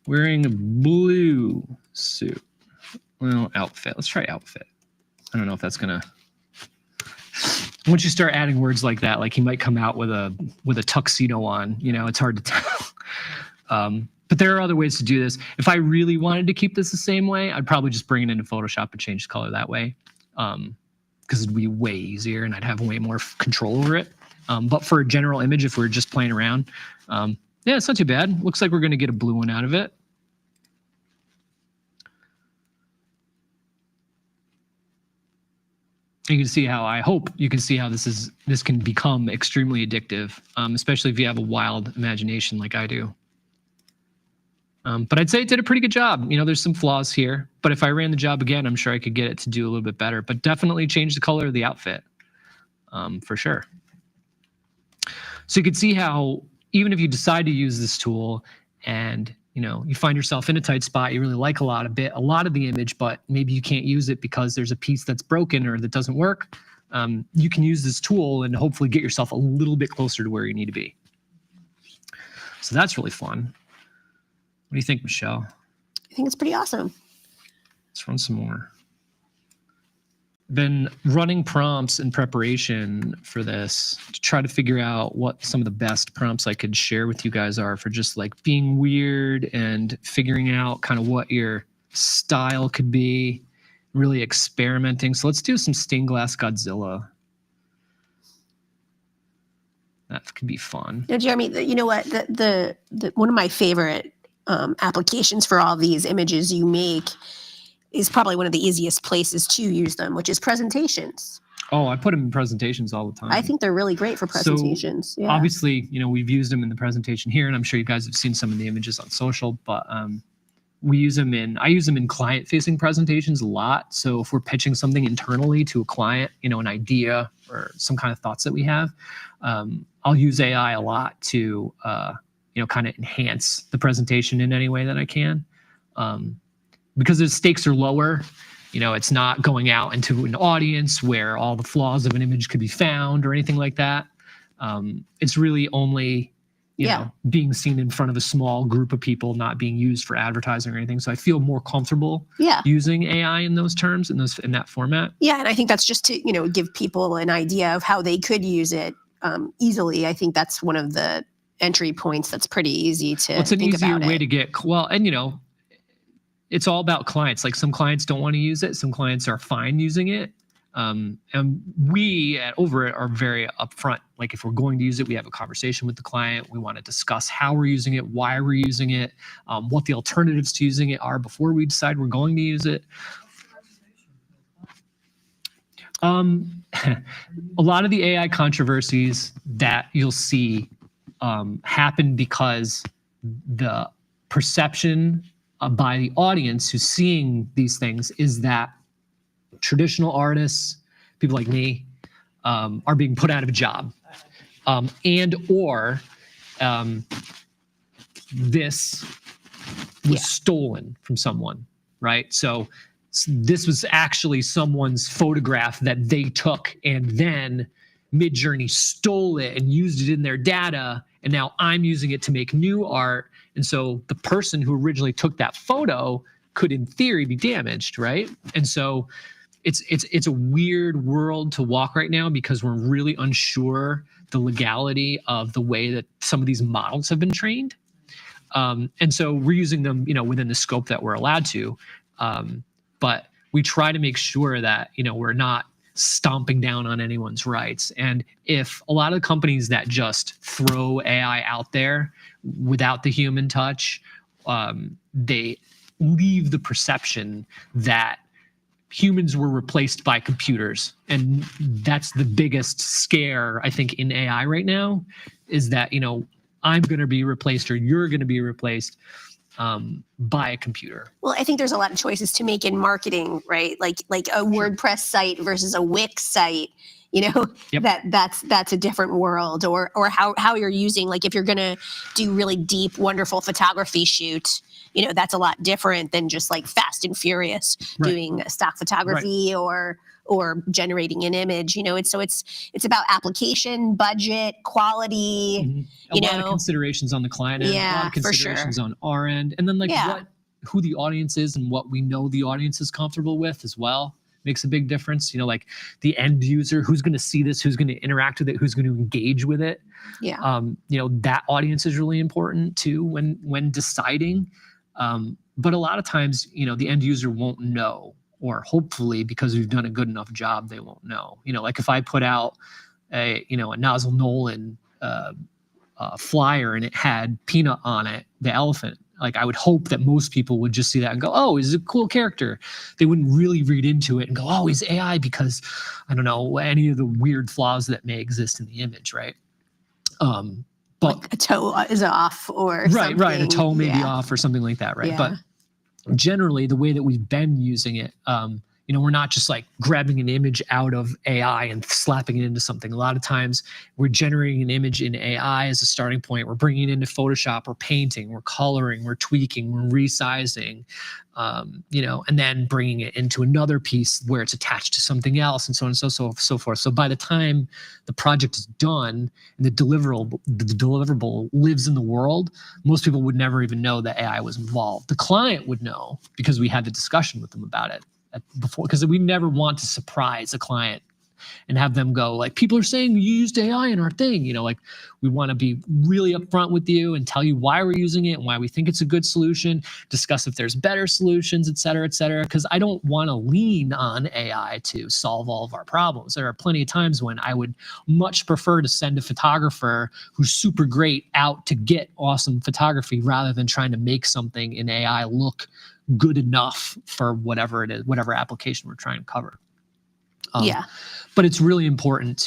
Wearing a blue suit. Well, outfit. Let's try outfit. I don't know if that's going to once you start adding words like that, like he might come out with a tuxedo on, it's hard to tell. But there are other ways to do this. If I really wanted to keep this the same way, I'd probably just bring it into Photoshop and change the color that way. Because it'd be way easier and I'd have way more control over it. But for a general image, if we're just playing around, yeah, it's not too bad. Looks like we're going to get a blue one out of it. You can see how, I hope you can see how this can become extremely addictive, especially if you have a wild imagination like I do. But I'd say it did a pretty good job. There's some flaws here, but if I ran the job again, I'm sure I could get it to do a little bit better, but definitely change the color of the outfit, for sure. So you can see how even if you decide to use this tool and you find yourself in a tight spot, you really like a lot of the image, but maybe you can't use it because there's a piece that's broken or that doesn't work. You can use this tool and hopefully get yourself a little bit closer to where you need to be. So that's really fun. What do you think, Michelle? I think it's pretty awesome. Let's run some more. Been running prompts in preparation for this to try to figure out what some of the best prompts I could share with you guys are for just like being weird and figuring out kind of what your style could be, really experimenting. So let's do some stained glass Godzilla. That could be fun. Now, Jeremy, you know what? The one of my favorite applications for all these images you make is probably one of the easiest places to use them, which is presentations. Oh, I put them in presentations all the time. I think they're really great for presentations. So obviously, we've used them in the presentation here, and I'm sure you guys have seen some of the images on social, but I use them in client-facing presentations a lot. So if we're pitching something internally to a client, an idea or some kind of thoughts that we have, I'll use AI a lot to, kind of enhance the presentation in any way that I can. Because the stakes are lower, it's not going out into an audience where all the flaws of an image could be found or anything like that. It's really only, being seen in front of a small group of people, not being used for advertising or anything. So I feel more comfortable using AI in those terms, in that format. Yeah, and I think that's just to, give people an idea of how they could use it easily. I think that's one of the entry points that's pretty easy to it's an think easier about way it. to get, and it's all about clients. Like some clients don't want to use it. Some clients are fine using it. And we at Over It are very upfront. Like if we're going to use it, we have a conversation with the client. We want to discuss how we're using it, why we're using it, what the alternatives to using it are before we decide we're going to use it. A lot of the AI controversies that you'll see happen because the perception by the audience who's seeing these things is that traditional artists, people like me, are being put out of a job, and or this was stolen from someone, right? So this was actually someone's photograph that they took, and then MidJourney stole it and used it in their data, and now I'm using it to make new art. And so the person who originally took that photo could, in theory, be damaged, right? And so it's a weird world to walk right now because we're really unsure the legality of the way that some of these models have been trained. And so we're using them, within the scope that we're allowed to. But we try to make sure that, we're not stomping down on anyone's rights. And if a lot of companies that just throw AI out there without the human touch, they leave the perception that humans were replaced by computers. And that's the biggest scare, I think, in AI right now, is that, I'm going to be replaced or you're going to be replaced by a computer. Well, I think there's a lot of choices to make in marketing, right? Like a WordPress site versus a Wix site. That's a different world, or how you're using, like if you're going to do really deep, wonderful photography shoot, that's a lot different than just like Fast and Furious doing stock photography or generating an image. It's about application, budget, quality. A lot of considerations on the client end, a lot of considerations on our end, and then who the audience is and what we know the audience is comfortable with as well. makes a big difference. Like the end user, who's going to see this, who's going to interact with it, who's going to engage with it. Yeah. That audience is really important too when deciding. But a lot of times, the end user won't know, or hopefully because we've done a good enough job, they won't know. Like if I put out a Nozzle Nolan flyer and it had Peanut on it, the elephant, like I would hope that most people would just see that and go, oh, he's a cool character. They wouldn't really read into it and go, oh, he's AI, because I don't know any of the weird flaws that may exist in the image, right? But like a toe is off or right, something. a toe may be off or something like that, right? Yeah. But generally, the way that we've been using it, we're not just like grabbing an image out of AI and slapping it into something. A lot of times we're generating an image in AI as a starting point. We're bringing it into Photoshop, we're painting, we're coloring, we're tweaking, we're resizing, and then bringing it into another piece where it's attached to something else, and so on and so forth. So by the time the project is done and the deliverable lives in the world, most people would never even know that AI was involved. The client would know because we had the discussion with them about it before, because we never want to surprise a client and have them go like, people are saying you used AI in our thing. Like we want to be really upfront with you and tell you why we're using it and why we think it's a good solution, discuss if there's better solutions, et cetera, because I don't want to lean on AI to solve all of our problems. There are plenty of times when I would much prefer to send a photographer who's super great out to get awesome photography rather than trying to make something in AI look good enough for whatever it is, whatever application we're trying to cover. But it's really important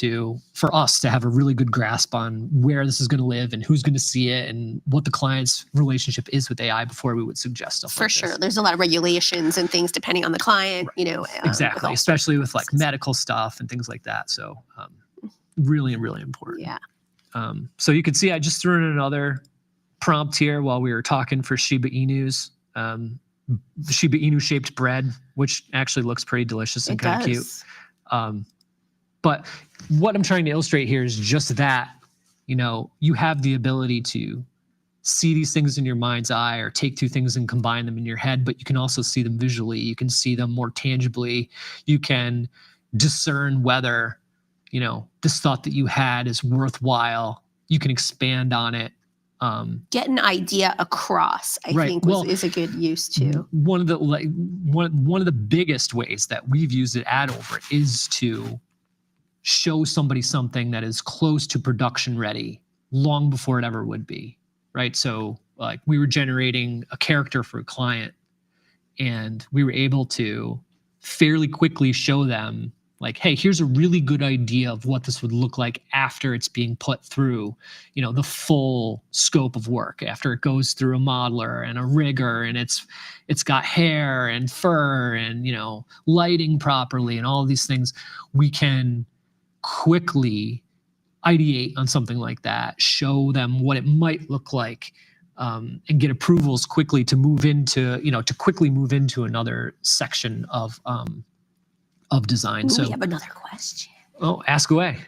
for us to have a really good grasp on where this is going to live and who's going to see it and what the client's relationship is with AI before we would suggest stuff like this. For sure. There's a lot of regulations and things depending on the client, right. Exactly. Especially with like medical stuff and things like that. So really, really important. Yeah. So you can see I just threw in another prompt here while we were talking for Shiba Inus. Shiba Inu shaped bread, which actually looks pretty delicious and kind of cute. But what I'm trying to illustrate here is just that, you have the ability to see these things in your mind's eye or take two things and combine them in your head, but you can also see them visually. You can see them more tangibly. You can discern whether, this thought that you had is worthwhile. You can expand on it. Get an idea across, I think is a good use too. One of the biggest ways that we've used it at Over is to show somebody something that is close to production ready long before it ever would be, right? So like we were generating a character for a client and we were able to fairly quickly show them like, hey, here's a really good idea of what this would look like after it's being put through, the full scope of work, after it goes through a modeler and a rigger and it's got hair and fur and, lighting properly and all of these things. We can quickly ideate on something like that, show them what it might look like, and get approvals quickly to move into, to quickly move into another section of design. So we have another question. Oh, ask away.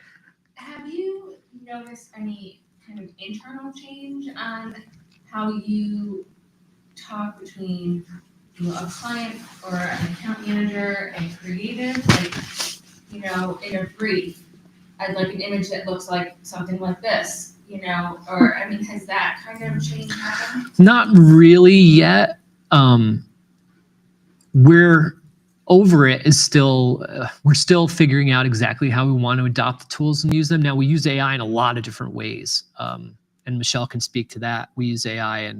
Have you noticed any kind of internal change on how you talk between a client or an account manager and creative? Like, in a brief, I'd like an image that looks like something like this, or has that kind of change happened? Not really yet. We're Over it is still, we're still figuring out exactly how we want to adopt the tools and use them. Now we use AI in a lot of different ways. And Michelle can speak to that. We use AI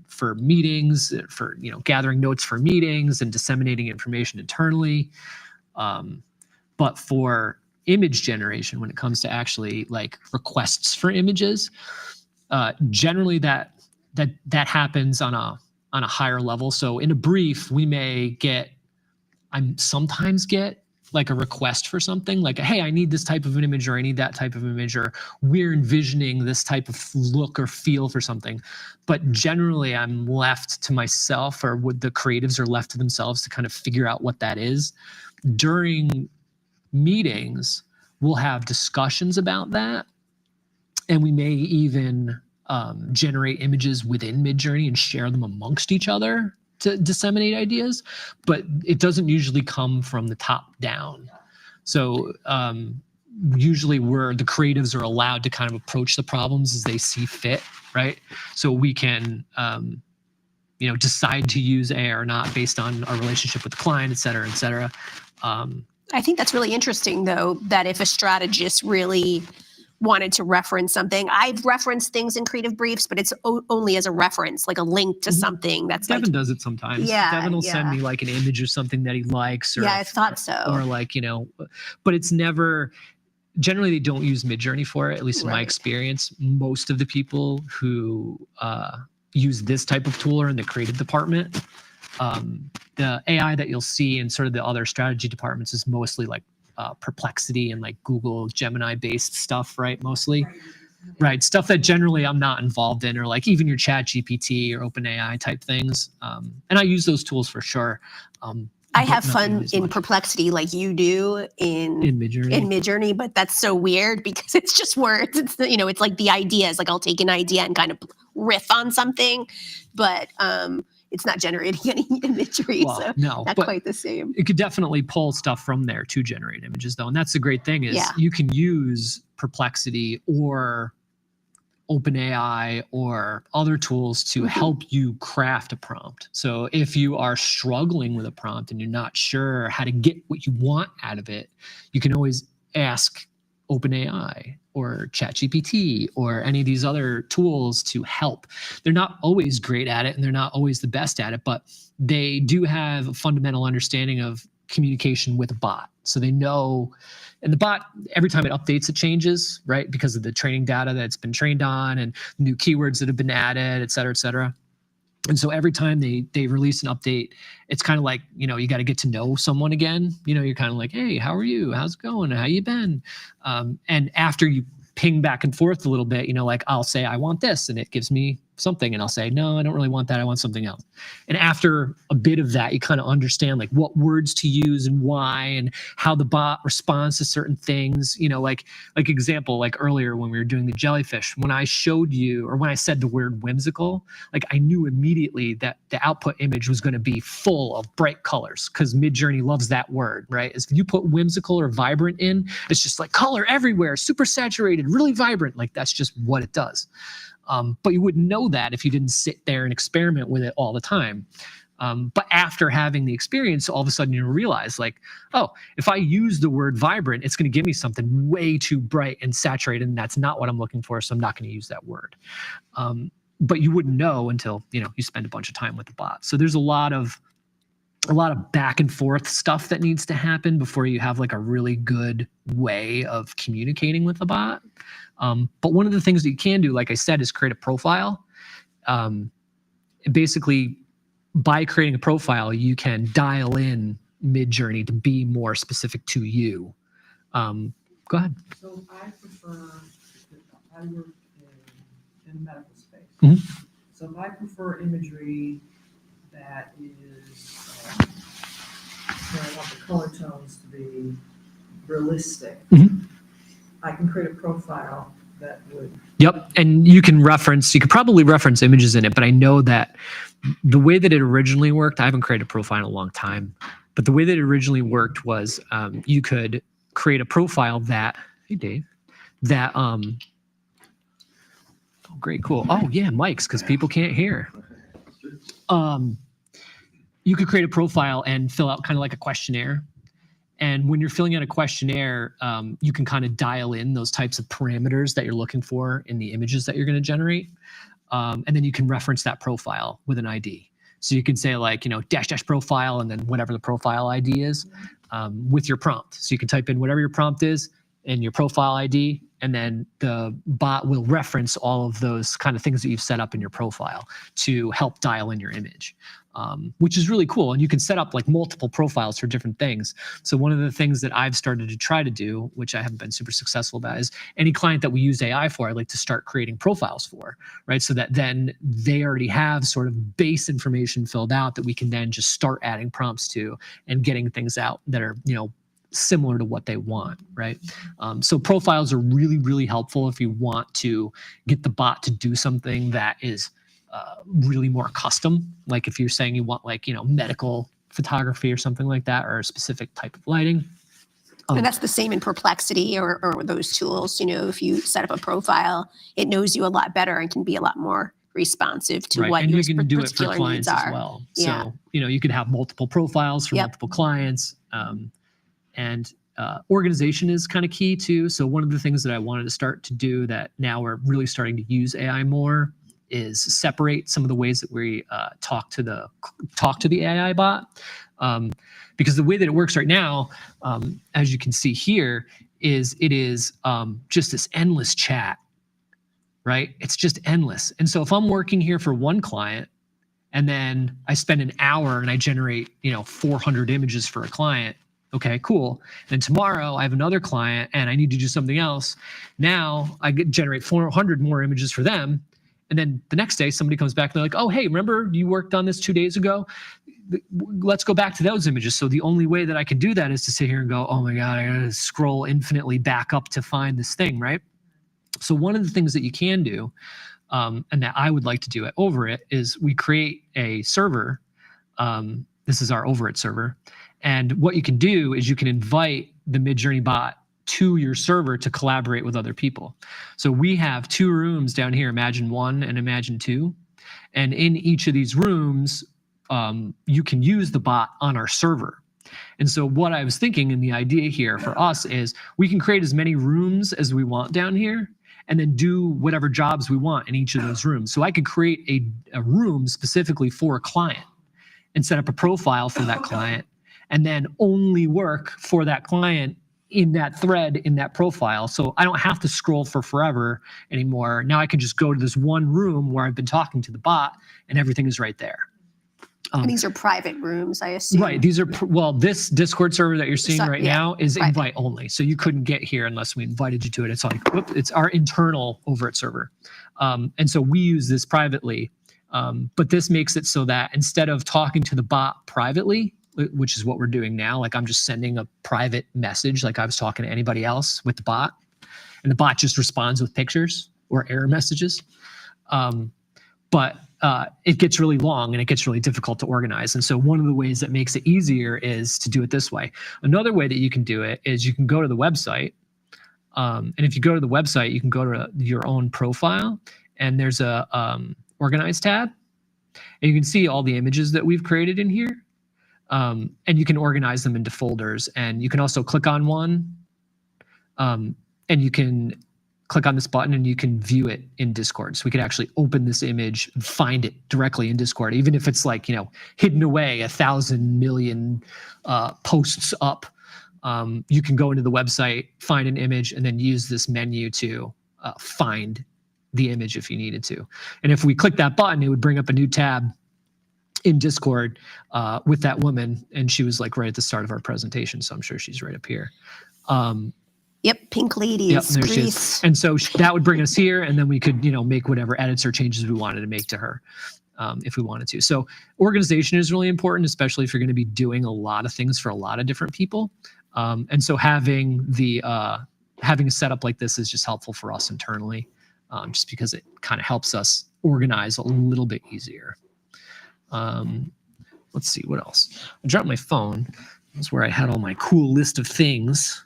for meetings, for gathering notes for meetings and disseminating information internally. But for image generation, when it comes to actually like requests for images, generally that happens on a higher level. So in a brief, we may sometimes get like a request for something like, hey, I need this type of an image, or I need that type of image, or we're envisioning this type of look or feel for something. But generally I'm left to myself, or the creatives are left to themselves to kind of figure out what that is. During meetings, we'll have discussions about that. And we may even generate images within MidJourney and share them amongst each other. to disseminate ideas, but it doesn't usually come from the top down. So usually the creatives are allowed to kind of approach the problems as they see fit, right? So we can, decide to use AI or not based on our relationship with the client, et cetera, et cetera. I think that's really interesting, though, that if a strategist really wanted to reference something, I've referenced things in creative briefs, but it's only as a reference, like a link to something that's Devin does it sometimes. Yeah, Devin will send me like an image or something that he likes. Or, yeah, I thought so. Or like, but it's never, generally they don't use MidJourney for it, at least in my experience. Most of the people who use this type of tool are in the creative department. The AI that you'll see in sort of the other strategy departments is mostly like Perplexity and like Google Gemini based stuff, right? Mostly, right? Stuff that generally I'm not involved in, or like even your Chat GPT or OpenAI type things. And I use those tools for sure. I have fun in Perplexity like you do in MidJourney, but that's so weird because it's just words. It's it's like the ideas. Like I'll take an idea and kind of riff on something, but it's not generating any imagery, so not quite the same. It could definitely pull stuff from there to generate images, though, and that's the great thing is you can use Perplexity or OpenAI or other tools to help you craft a prompt. So if you are struggling with a prompt and you're not sure how to get what you want out of it, you can always ask OpenAI or ChatGPT or any of these other tools to help. They're not always great at it and they're not always the best at it, but they do have a fundamental understanding of communication with a bot. So they know, and the bot, every time it updates, it changes, right? Because of the training data that it's been trained on and new keywords that have been added, et cetera, et cetera. And so every time they release an update, it's kind of like, you got to get to know someone again. You're kind of like, hey, how are you? How's it going? How you been? And after you ping back and forth a little bit, like I'll say, I want this, and it gives me something, and I'll say, no, I don't really want that. I want something else. And after a bit of that, you kind of understand like what words to use and why, and how the bot responds to certain things. Like example, like earlier when we were doing the jellyfish, when I showed you, or when I said the word whimsical, like I knew immediately that the output image was going to be full of bright colors because MidJourney loves that word, right? If you put whimsical or vibrant in, it's just like color everywhere, super saturated, really vibrant. Like that's just what it does. But you wouldn't know that if you didn't sit there and experiment with it all the time. But after having the experience, all of a sudden you realize like, oh, if I use the word vibrant, it's going to give me something way too bright and saturated, and that's not what I'm looking for, so I'm not going to use that word. But you wouldn't know until you spend a bunch of time with the bot. So there's a lot of back and forth stuff that needs to happen before you have like a really good way of communicating with the bot. But one of the things that you can do, like I said, is create a profile. Basically, by creating a profile, you can dial in MidJourney to be more specific to you. Go ahead. So I work in the medical space. Mm-hmm. So I prefer imagery that is, I want the color tones to be realistic. Mm-hmm. I can create a profile that would. Yep, and you could probably reference images in it, but I know that the way that it originally worked, I haven't created a profile in a long time, but the way that it originally worked was you could create a profile that, hey Dave, that, oh great, cool. Oh yeah, mics, because people can't hear. You could create a profile and fill out kind of like a questionnaire. And when you're filling out a questionnaire, you can kind of dial in those types of parameters that you're looking for in the images that you're going to generate. And then you can reference that profile with an ID. So you can say like, -- profile, and then whatever the profile ID is with your prompt. So you can type in whatever your prompt is and your profile ID, and then the bot will reference all of those kind of things that you've set up in your profile to help dial in your image. Which is really cool. And you can set up like multiple profiles for different things. So one of the things that I've started to try to do, which I haven't been super successful about, is any client that we use AI for, I like to start creating profiles for, right? So that then they already have sort of base information filled out that we can then just start adding prompts to and getting things out that are, similar to what they want, right? So profiles are really, really helpful if you want to get the bot to do something that is really more custom. Like if you're saying you want like, medical photography or something like that, or a specific type of lighting. And that's the same in Perplexity or those tools. If you set up a profile, it knows you a lot better and can be a lot more responsive to Right. what and your you can do it for particular clients needs as are. well. Yeah. So, you could have multiple profiles for Yep. multiple clients. And organization is kind of key too. So one of the things that I wanted to start to do that now we're really starting to use AI more is separate some of the ways that we talk to the AI bot. Because the way that it works right now, as you can see here, is it is just this endless chat, right? It's just endless. And so if I'm working here for one client and then I spend an hour and I generate, 400 images for a client, okay, cool. Then tomorrow I have another client and I need to do something else. Now I generate 400 more images for them. And then the next day somebody comes back and they're like, oh, hey, remember you worked on this 2 days ago? Let's go back to those images. So the only way that I can do that is to sit here and go, oh my God, I gotta scroll infinitely back up to find this thing, right? So one of the things that you can do, and that I would like to do over it, is we create a server. This is our over it server. And what you can do is you can invite the MidJourney bot to your server to collaborate with other people. So we have 2 rooms down here, Imagine 1 and Imagine 2. And in each of these rooms, you can use the bot on our server. And so what I was thinking, and the idea here for us, is we can create as many rooms as we want down here and then do whatever jobs we want in each of those rooms. So I could create a room specifically for a client and set up a profile for that client and then only work for that client in that thread, in that profile. So I don't have to scroll for forever anymore. Now I can just go to this one room where I've been talking to the bot and everything is right there. And these are private rooms, I assume. Right. These are, this Discord server that you're seeing right now is private. invite only. So you couldn't get here unless we invited you to it. It's like, whoop, it's our internal over it server. And so we use this privately. But this makes it so that instead of talking to the bot privately, which is what we're doing now, like I'm just sending a private message like I was talking to anybody else with the bot, and the bot just responds with pictures or error messages. But it gets really long and it gets really difficult to organize. And so one of the ways that makes it easier is to do it this way. Another way that you can do it is you can go to the website. And if you go to the website, you can go to your own profile and there's a organize tab. And you can see all the images that we've created in here. And you can organize them into folders. And you can also click on one and you can click on this button and you can view it in Discord. So we could actually open this image and find it directly in Discord, even if it's like, hidden away 1,000 million posts up. You can go into the website, find an image, and then use this menu to find the image if you needed to. And if we click that button, it would bring up a new tab in Discord with that woman. And she was like right at the start of our presentation. So I'm sure she's right up here. Yep, pink ladies. Yep, there she is. And so that would bring us here, and then we could, make whatever edits or changes we wanted to make to her, if we wanted to. So organization is really important, especially if you're going to be doing a lot of things for a lot of different people. And so having a setup like this is just helpful for us internally, just because it kind of helps us organize a little bit easier. Let's see what else. I dropped my phone. That's where I had all my cool list of things.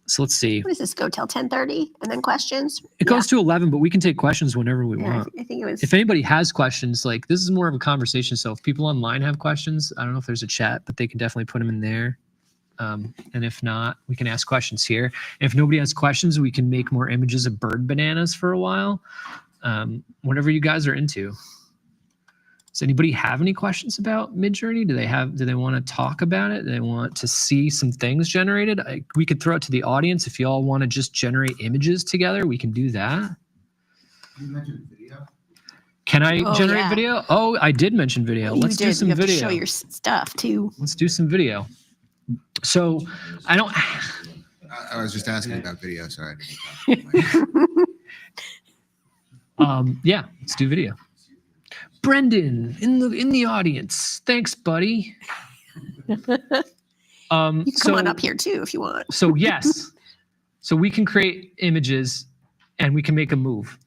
So let's see. What does this go till 10:30 and then questions? It goes to 11, but we can take questions whenever we want. I think it was. If anybody has questions, like this is more of a conversation. So if people online have questions, I don't know if there's a chat, but they can definitely put them in there. And if not, we can ask questions here. If nobody has questions, we can make more images of bird bananas for a while. Whatever you guys are into. Does anybody have any questions about MidJourney? Do they want to talk about it? Do they want to see some things generated? We could throw it to the audience. If you all want to just generate images together, we can do that. You mentioned video. Can I generate video? Oh, I did mention video. Let's do some video. You have to show your stuff too. Let's do some video. So I was just asking about video, sorry. Yeah, let's do video. Brendan in the audience. Thanks, buddy. You can come on up here too if you want. So yes. So we can create images and we can make a move.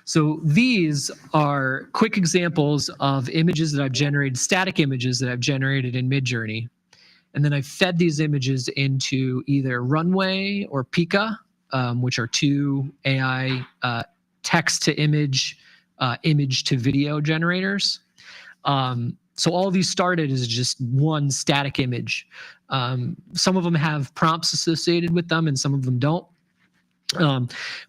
So these are quick examples of images that I've generated, static images that I've generated in MidJourney. And then I fed these images into either Runway or Pika, which are two AI text to image, image to video generators. So all these started as just one static image. Some of them have prompts associated with them and some of them don't.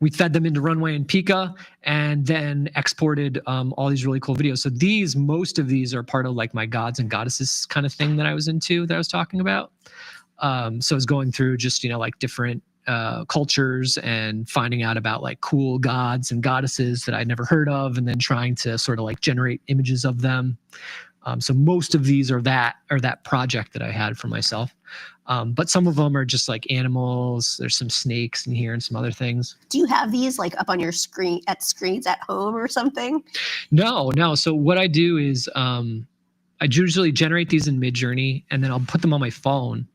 We fed them into Runway and Pika and then exported all these really cool videos. So most of these are part of like my gods and goddesses kind of thing that I was into, that I was talking about. So I was going through just, like different cultures and finding out about like cool gods and goddesses that I'd never heard of, and then trying to sort of like generate images of them. So most of these are that project that I had for myself. But some of them are just like animals. There's some snakes in here and some other things. Do you have these like up on your screens at home or something? No. So what I do is I usually generate these in MidJourney and then I'll put them on my phone.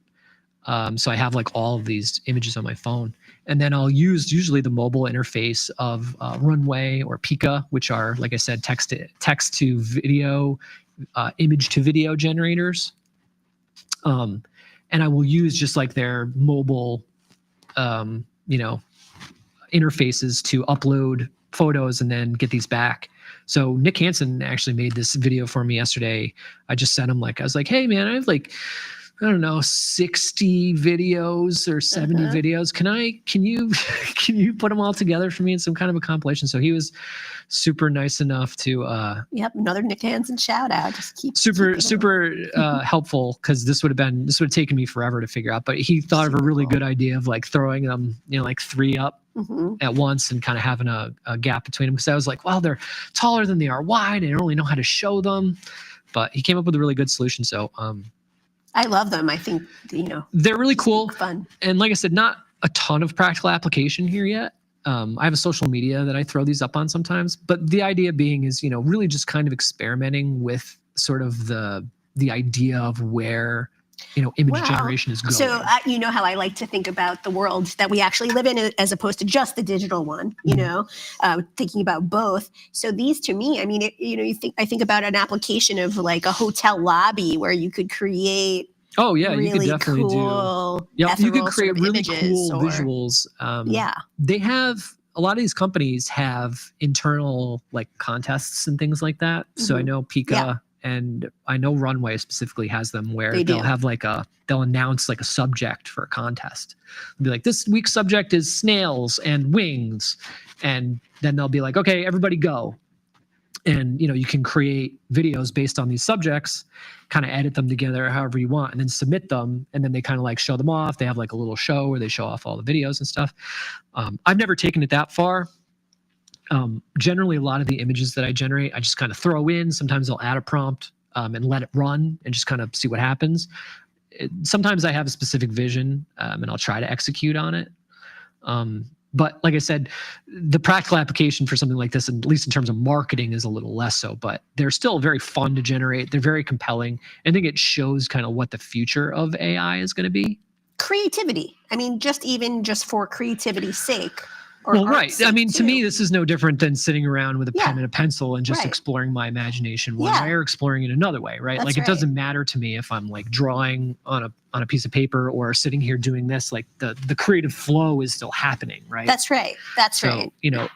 So I have like all of these images on my phone, and then I'll use usually the mobile interface of Runway or Pika, which are, like I said, text to video, image to video generators. And I will use just like their mobile, interfaces to upload photos and then get these back. So Nick Hansen actually made this video for me yesterday. I just sent him I was like, hey man, I have like, I don't know, 60 videos or 70 videos. Can you put them all together for me in some kind of a compilation? So he was super nice enough to Yep, another Nick Hansen shout out. Just keep super helpful, because this would have taken me forever to figure out. But he thought of a really good idea of like throwing them, like 3 up at once and kind of having a gap between them. Because I was like, well, they're taller than they are wide. I don't really know how to show them. But he came up with a really good solution. So I love them. I think, they're really cool. Fun. And like I said, not a ton of practical application here yet. I have a social media that I throw these up on sometimes, but the idea being is, really just kind of experimenting with sort of the idea of where, image generation is going. So you know how I like to think about the world that we actually live in as opposed to just the digital one, thinking about both. So these, to me, I mean, I think about an application of like a hotel lobby where you could create Oh yeah, really you could definitely cool, do. Yeah, you could create sort of really images cool visuals. They have a lot of these companies have internal like contests and things like that. So I know Pika and I know Runway specifically has them where they'll have they'll announce like a subject for a contest. They'll be like, this week's subject is snails and wings, and then they'll be like, okay, everybody go. And, you can create videos based on these subjects, kind of edit them together however you want, and then submit them. And then they kind of like show them off. They have like a little show where they show off all the videos and stuff. I've never taken it that far. Generally, a lot of the images that I generate, I just kind of throw in. Sometimes I'll add a prompt and let it run and just kind of see what happens. Sometimes I have a specific vision and I'll try to execute on it. But like I said, the practical application for something like this, at least in terms of marketing, is a little less so. But they're still very fun to generate. They're very compelling. I think it shows kind of what the future of AI is going to be. Creativity. I mean, just for creativity's sake. Well, right. I mean, to me, this is no different than sitting around with a pen and a pencil and just exploring my imagination one way or exploring it another way, right? That's like, it doesn't matter to me if I'm like drawing on a piece of paper or sitting here doing this. Like the creative flow is still happening, right? That's right. So,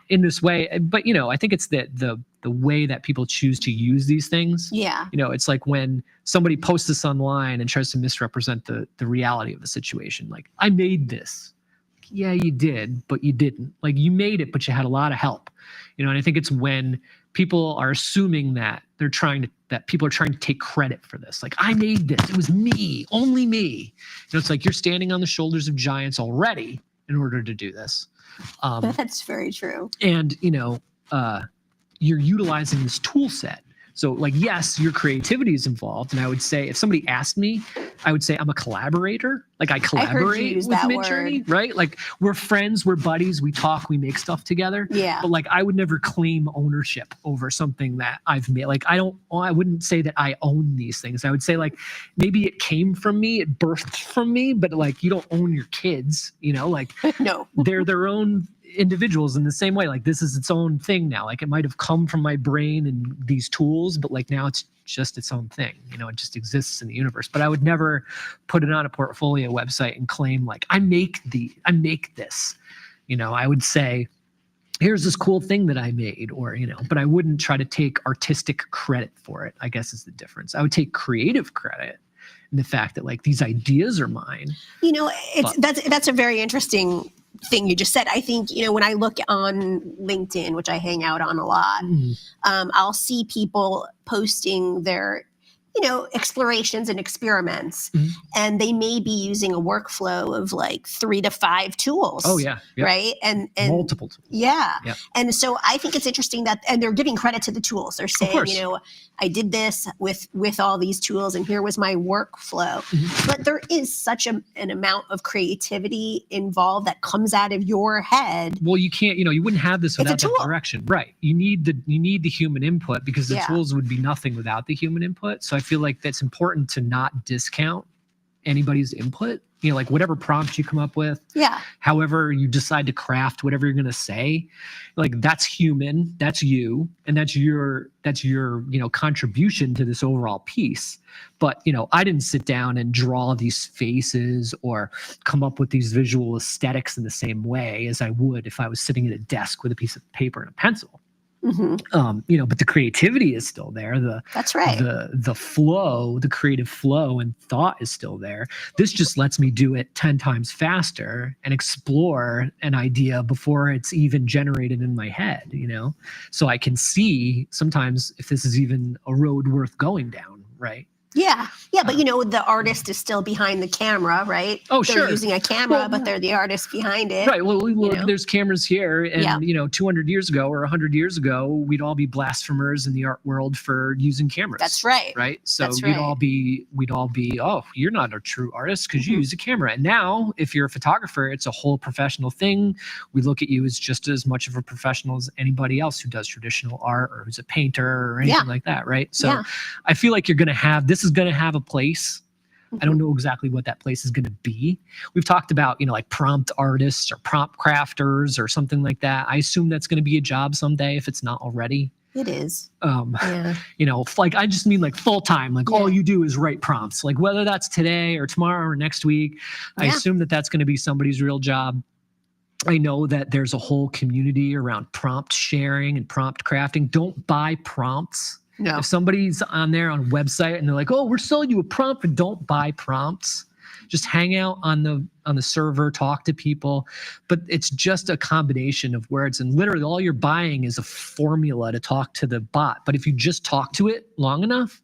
in this way, but I think it's the way that people choose to use these things. Yeah. It's like when somebody posts this online and tries to misrepresent the reality of the situation. Like, I made this. Yeah, you did, but you didn't. Like, you made it, but you had a lot of help. And I think it's when people are assuming that people are trying to take credit for this. Like, I made this. It was me, only me. It's like you're standing on the shoulders of giants already in order to do this. That's very true. And, you're utilizing this tool set. So, like, yes, your creativity is involved. And I would say, if somebody asked me, I would say I'm a collaborator. Like, I collaborate with MidJourney, right? Like, we're friends, we're buddies, we talk, we make stuff together. Yeah. But like, I would never claim ownership over something that I've made. Like, I wouldn't say that I own these things. I would say, like, maybe it came from me, it birthed from me, but like, you don't own your kids, like no, they're their own individuals in the same way. Like this is its own thing now. Like it might have come from my brain and these tools, but like now it's just its own thing. You know, it just exists in the universe. But I would never put it on a portfolio website and claim like I make this. You know, I would say, here's this cool thing that I made, or, you know, but I wouldn't try to take artistic credit for it, I guess is the difference. I would take creative credit in the fact that like these ideas are mine. You know, that's a very interesting thing you just said. I think, you know, when I look on LinkedIn, which I hang out on a lot, I'll see people posting their, you know, explorations and experiments, and they may be using a workflow of like 3 to 5 tools. Oh yeah. Yep. Right. And multiple tools. Yeah. Yep. And so I think it's interesting that, and they're giving credit to the tools. They're saying, you know, I did this with all these tools and here was my workflow. But there is such an amount of creativity involved that comes out of your head. Well, you can't, you know, you wouldn't have this without tool. that direction. Right. You need the human input, because the tools would be nothing without the human input. So I feel like that's important to not discount anybody's input. You know, like whatever prompt you come up with, however you decide to craft whatever you're going to say, like that's human, that's you, and that's your, you know, contribution to this overall piece. But, you know, I didn't sit down and draw these faces or come up with these visual aesthetics in the same way as I would if I was sitting at a desk with a piece of paper and a pencil. You know, but the creativity is still there. That's right. The flow, the creative flow and thought is still there. This just lets me do it 10 times faster and explore an idea before it's even generated in my head, you know? So I can see sometimes if this is even a road worth going down, right? Yeah. Yeah. But, you know, the artist is still behind the camera, right? Oh, they're using a camera, but they're the artist behind it. Right. Well, there's cameras here. And, you know, 200 years ago or 100 years ago, we'd all be blasphemers in the art world for using cameras. That's right. Right. So we'd all be, oh, you're not a true artist because you use a camera. And now if you're a photographer, it's a whole professional thing. We look at you as just as much of a professional as anybody else who does traditional art or who's a painter or anything like that. Right. So I feel like this is going to have a place. I don't know exactly what that place is going to be. We've talked about, you know, like prompt artists or prompt crafters or something like that. I assume that's going to be a job someday if it's not already. It is. You know, like I just mean like full time, like all you do is write prompts, like whether that's today or tomorrow or next week. I assume that that's going to be somebody's real job. I know that there's a whole community around prompt sharing and prompt crafting. Don't buy prompts. No. If somebody's on there on a website and they're like, oh, we're selling you a prompt, but don't buy prompts. Just hang out on the server, talk to people. But it's just a combination of words. And literally all you're buying is a formula to talk to the bot. But if you just talk to it long enough,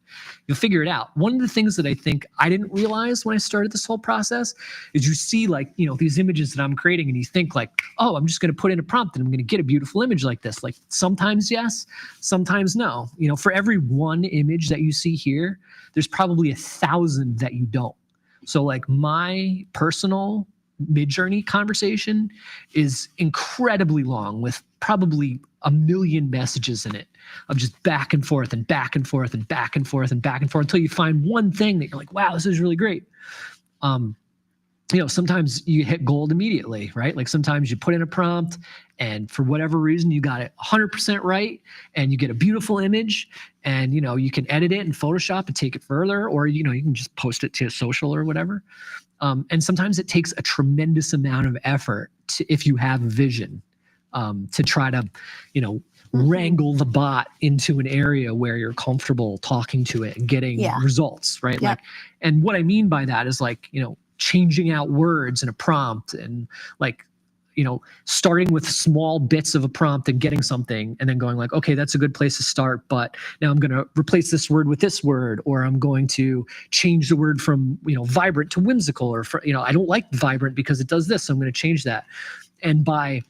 you'll figure it out. One of the things that I think I didn't realize when I started this whole process is you see like, you know, these images that I'm creating and you think like, oh, I'm just going to put in a prompt and I'm going to get a beautiful image like this. Like sometimes yes, sometimes no. You know, for every one image that you see here, there's probably 1,000 that you don't. So like my personal MidJourney conversation is incredibly long with probably 1 million messages in it of just back and forth and back and forth and back and forth and back and forth until you find one thing that you're like, wow, this is really great. You know, sometimes you hit gold immediately, right? Like sometimes you put in a prompt and for whatever reason you got it 100% right and you get a beautiful image and, you know, you can edit it in Photoshop and take it further, or, you know, you can just post it to social or whatever. And sometimes it takes a tremendous amount of effort if you have a vision to try to, you know, wrangle the bot into an area where you're comfortable talking to it and getting results, right? Like, and what I mean by that is like, you know, changing out words in a prompt and like, you know, starting with small bits of a prompt and getting something and then going like, okay, that's a good place to start, but now I'm going to replace this word with this word, or I'm going to change the word from, you know, vibrant to whimsical, or, you know, I don't like vibrant because it does this, so I'm going to change that. And by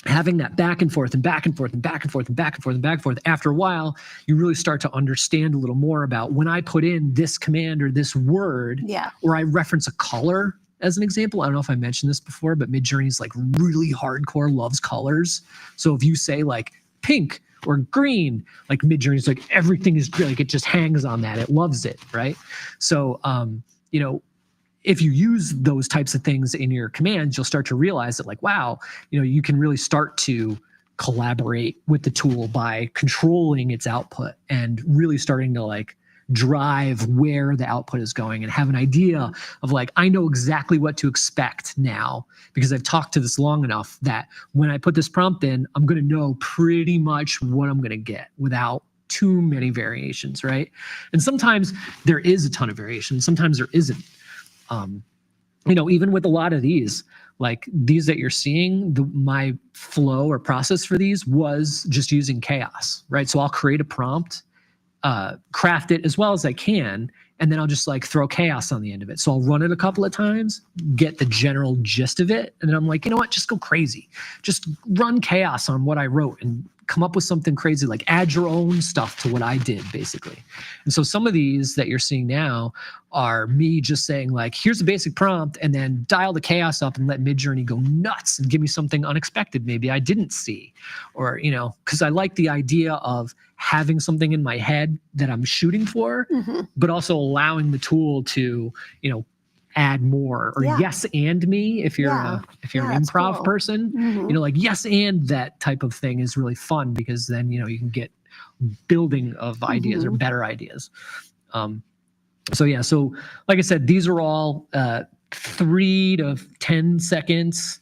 having that back and forth and back and forth and back and forth and back and forth and back and forth, after a while, you really start to understand a little more about when I put in this command or this word, or I reference a color as an example. I don't know if I mentioned this before, but MidJourney is like really hardcore loves colors. So if you say like pink or green, like MidJourney is like everything is like it just hangs on that. It loves it, right? So, you know, if you use those types of things in your commands, you'll start to realize that like, wow, you can really start to collaborate with the tool by controlling its output and really starting to like drive where the output is going and have an idea of like, I know exactly what to expect now because I've talked to this long enough that when I put this prompt in, I'm going to know pretty much what I'm going to get without too many variations, right? And sometimes there is a ton of variation. Sometimes there isn't. Even with a lot of these, like these that you're seeing, my flow or process for these was just using chaos, right? So I'll create a prompt, craft it as well as I can, and then I'll just like throw chaos on the end of it. So I'll run it a couple of times, get the general gist of it, and then I'm like, you know what, just go crazy. Just run chaos on what I wrote and come up with something crazy, like add your own stuff to what I did, basically. And so some of these that you're seeing now are me just saying like, here's the basic prompt, and then dial the chaos up and let MidJourney go nuts and give me something unexpected maybe I didn't see. Or, because I like the idea of having something in my head that I'm shooting for, but also allowing the tool to, add more or yes and me if you're an improv cool. person, like yes and that type of thing is really fun because then you can get building of ideas or better ideas. So like I said, these are all 3 to 10 seconds.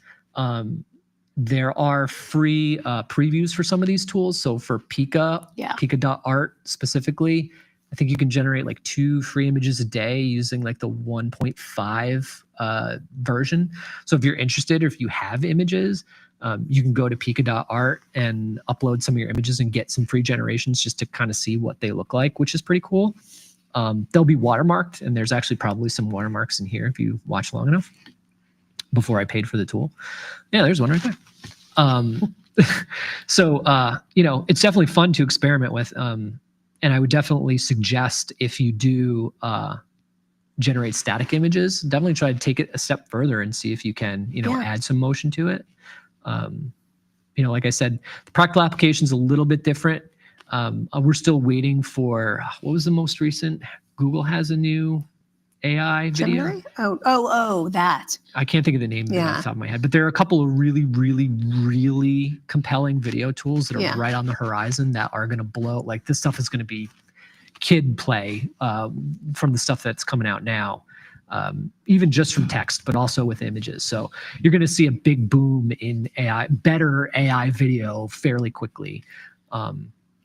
There are free previews for some of these tools. So for Pika.art specifically, I think you can generate like 2 free images a day using like the 1.5 version. So if you're interested or if you have images, you can go to Pika.art and upload some of your images and get some free generations just to kind of see what they look like, which is pretty cool. They'll be watermarked, and there's actually probably some watermarks in here if you watch long enough before I paid for the tool. Yeah, there's one right there. So it's definitely fun to experiment with. And I would definitely suggest if you do generate static images, definitely try to take it a step further and see if you can, add some motion to it. Like I said, the practical application is a little bit different. We're still waiting for, what was the most recent? Google has a new AI video. Gemini? Oh, that. I can't think of the name of it off the top of my head, but there are a couple of really, really, really compelling video tools that are right on the horizon that are going to blow. Like this stuff is going to be kid play from the stuff that's coming out now, even just from text, but also with images. So you're going to see a big boom in AI, better AI video fairly quickly.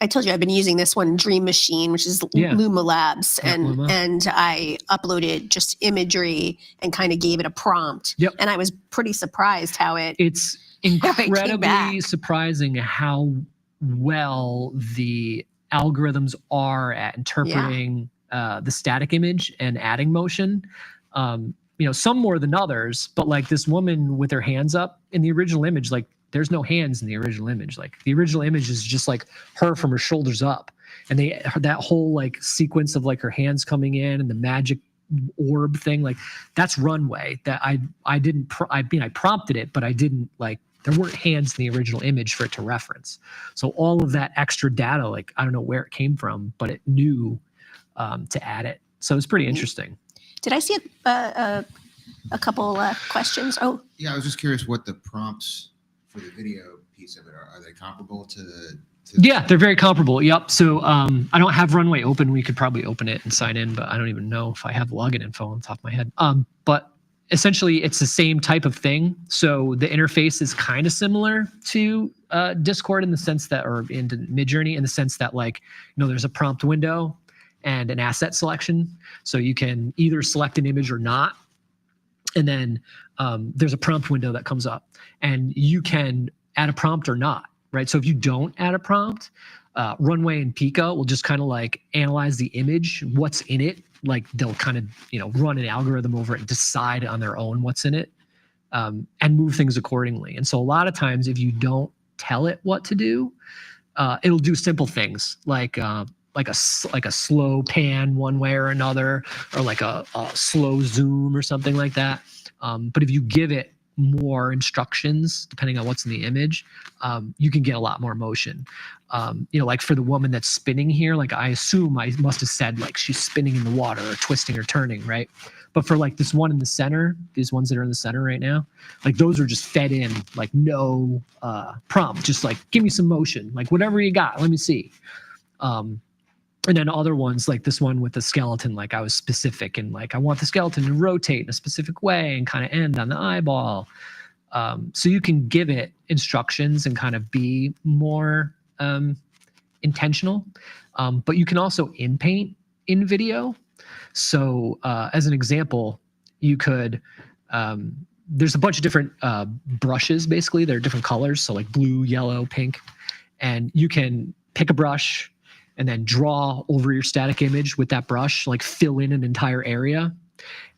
I told you I've been using this one, Dream Machine, which is Luma Labs, and I uploaded just imagery and kind of gave it a prompt. And I was pretty surprised how it's incredibly surprising how well the algorithms are at interpreting the static image and adding motion. Some more than others, but like this woman with her hands up in the original image, like there's no hands in the original image. Like the original image is just like her from her shoulders up, and that whole like sequence of like her hands coming in and the magic orb thing, like that's runway that I prompted it, but I didn't like, there weren't hands in the original image for it to reference. So all of that extra data, like I don't know where it came from, but it knew to add it. So it's pretty interesting. Did I see a couple questions? Oh, yeah, I was just curious what the prompts for the video piece of it are. Are they comparable to Yeah, they're very comparable. Yep. So I don't have Runway open. We could probably open it and sign in, but I don't even know if I have login info on the top of my head. But essentially, it's the same type of thing. So the interface is kind of similar to Discord in the sense that, or into MidJourney in the sense that, like, there's a prompt window and an asset selection. So you can either select an image or not. And then there's a prompt window that comes up, and you can add a prompt or not, right? So if you don't add a prompt, Runway and Pika will just kind of like analyze the image, what's in it. Like they'll kind of, run an algorithm over it and decide on their own what's in it, and move things accordingly. And so a lot of times if you don't tell it what to do, it'll do simple things like a slow pan one way or another, or like a slow zoom or something like that. But if you give it more instructions, depending on what's in the image, you can get a lot more motion. Like for the woman that's spinning here, like I assume I must have said like she's spinning in the water or twisting or turning, right? But for like this one in the center, these ones that are in the center right now, like those are just fed in, like no prompt, just like give me some motion, like whatever you got, let me see. And then other ones like this one with the skeleton, like I was specific and like I want the skeleton to rotate in a specific way and kind of end on the eyeball. So you can give it instructions and kind of be more intentional. But you can also in-paint in video. So as an example, you could, there's a bunch of different brushes, basically. They're different colors, so like blue, yellow, pink. And you can pick a brush and then draw over your static image with that brush, like fill in an entire area.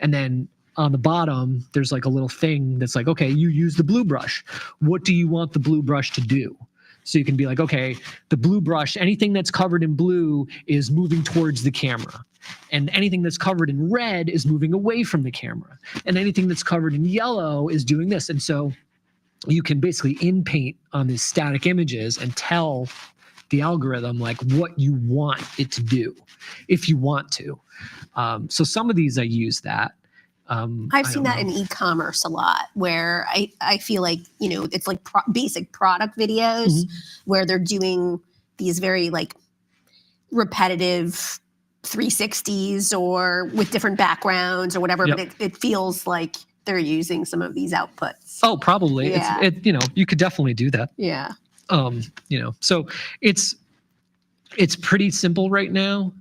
And then on the bottom, there's like a little thing that's like, okay, you use the blue brush. What do you want the blue brush to do? So you can be like, okay, the blue brush, anything that's covered in blue is moving towards the camera. And anything that's covered in red is moving away from the camera. And anything that's covered in yellow is doing this. And so you can basically in-paint on these static images and tell the algorithm like what you want it to do, if you want to. So some of these I use that. I've seen that in e-commerce a lot, where I feel like, you know, it's like basic product videos where they're doing these very like repetitive 360s or with different backgrounds or whatever, but it feels like they're using some of these outputs. Oh, probably. Yeah. It's you know, you could definitely do that. Yeah. You know, so it's pretty simple right now.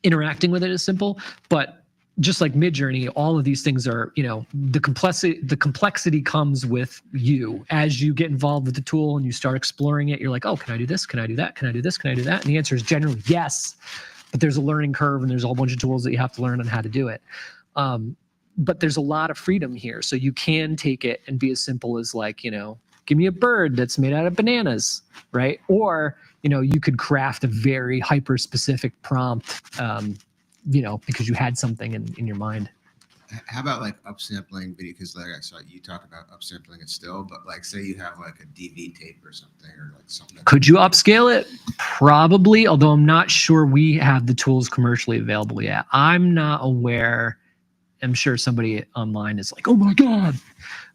Interacting with it is simple, but just like MidJourney, all of these things are, you know, the complexity comes with you as you get involved with the tool and you start exploring it. You're like, oh, can I do this? Can I do that? Can I do this? Can I do that? And the answer is generally yes, but there's a learning curve and there's a whole bunch of tools that you have to learn on how to do it. But there's a lot of freedom here. So you can take it and be as simple as like, you know, give me a bird that's made out of bananas, right? Or, you know, you could craft a very hyper-specific prompt, you know, because you had something in your mind. How about like upsampling video? Because like I saw you talk about upsampling it still, but like say you have like a DV tape or something, or like something. Could you upscale it? Probably, although I'm not sure we have the tools commercially available yet. I'm not aware. I'm sure somebody online is like, oh my God.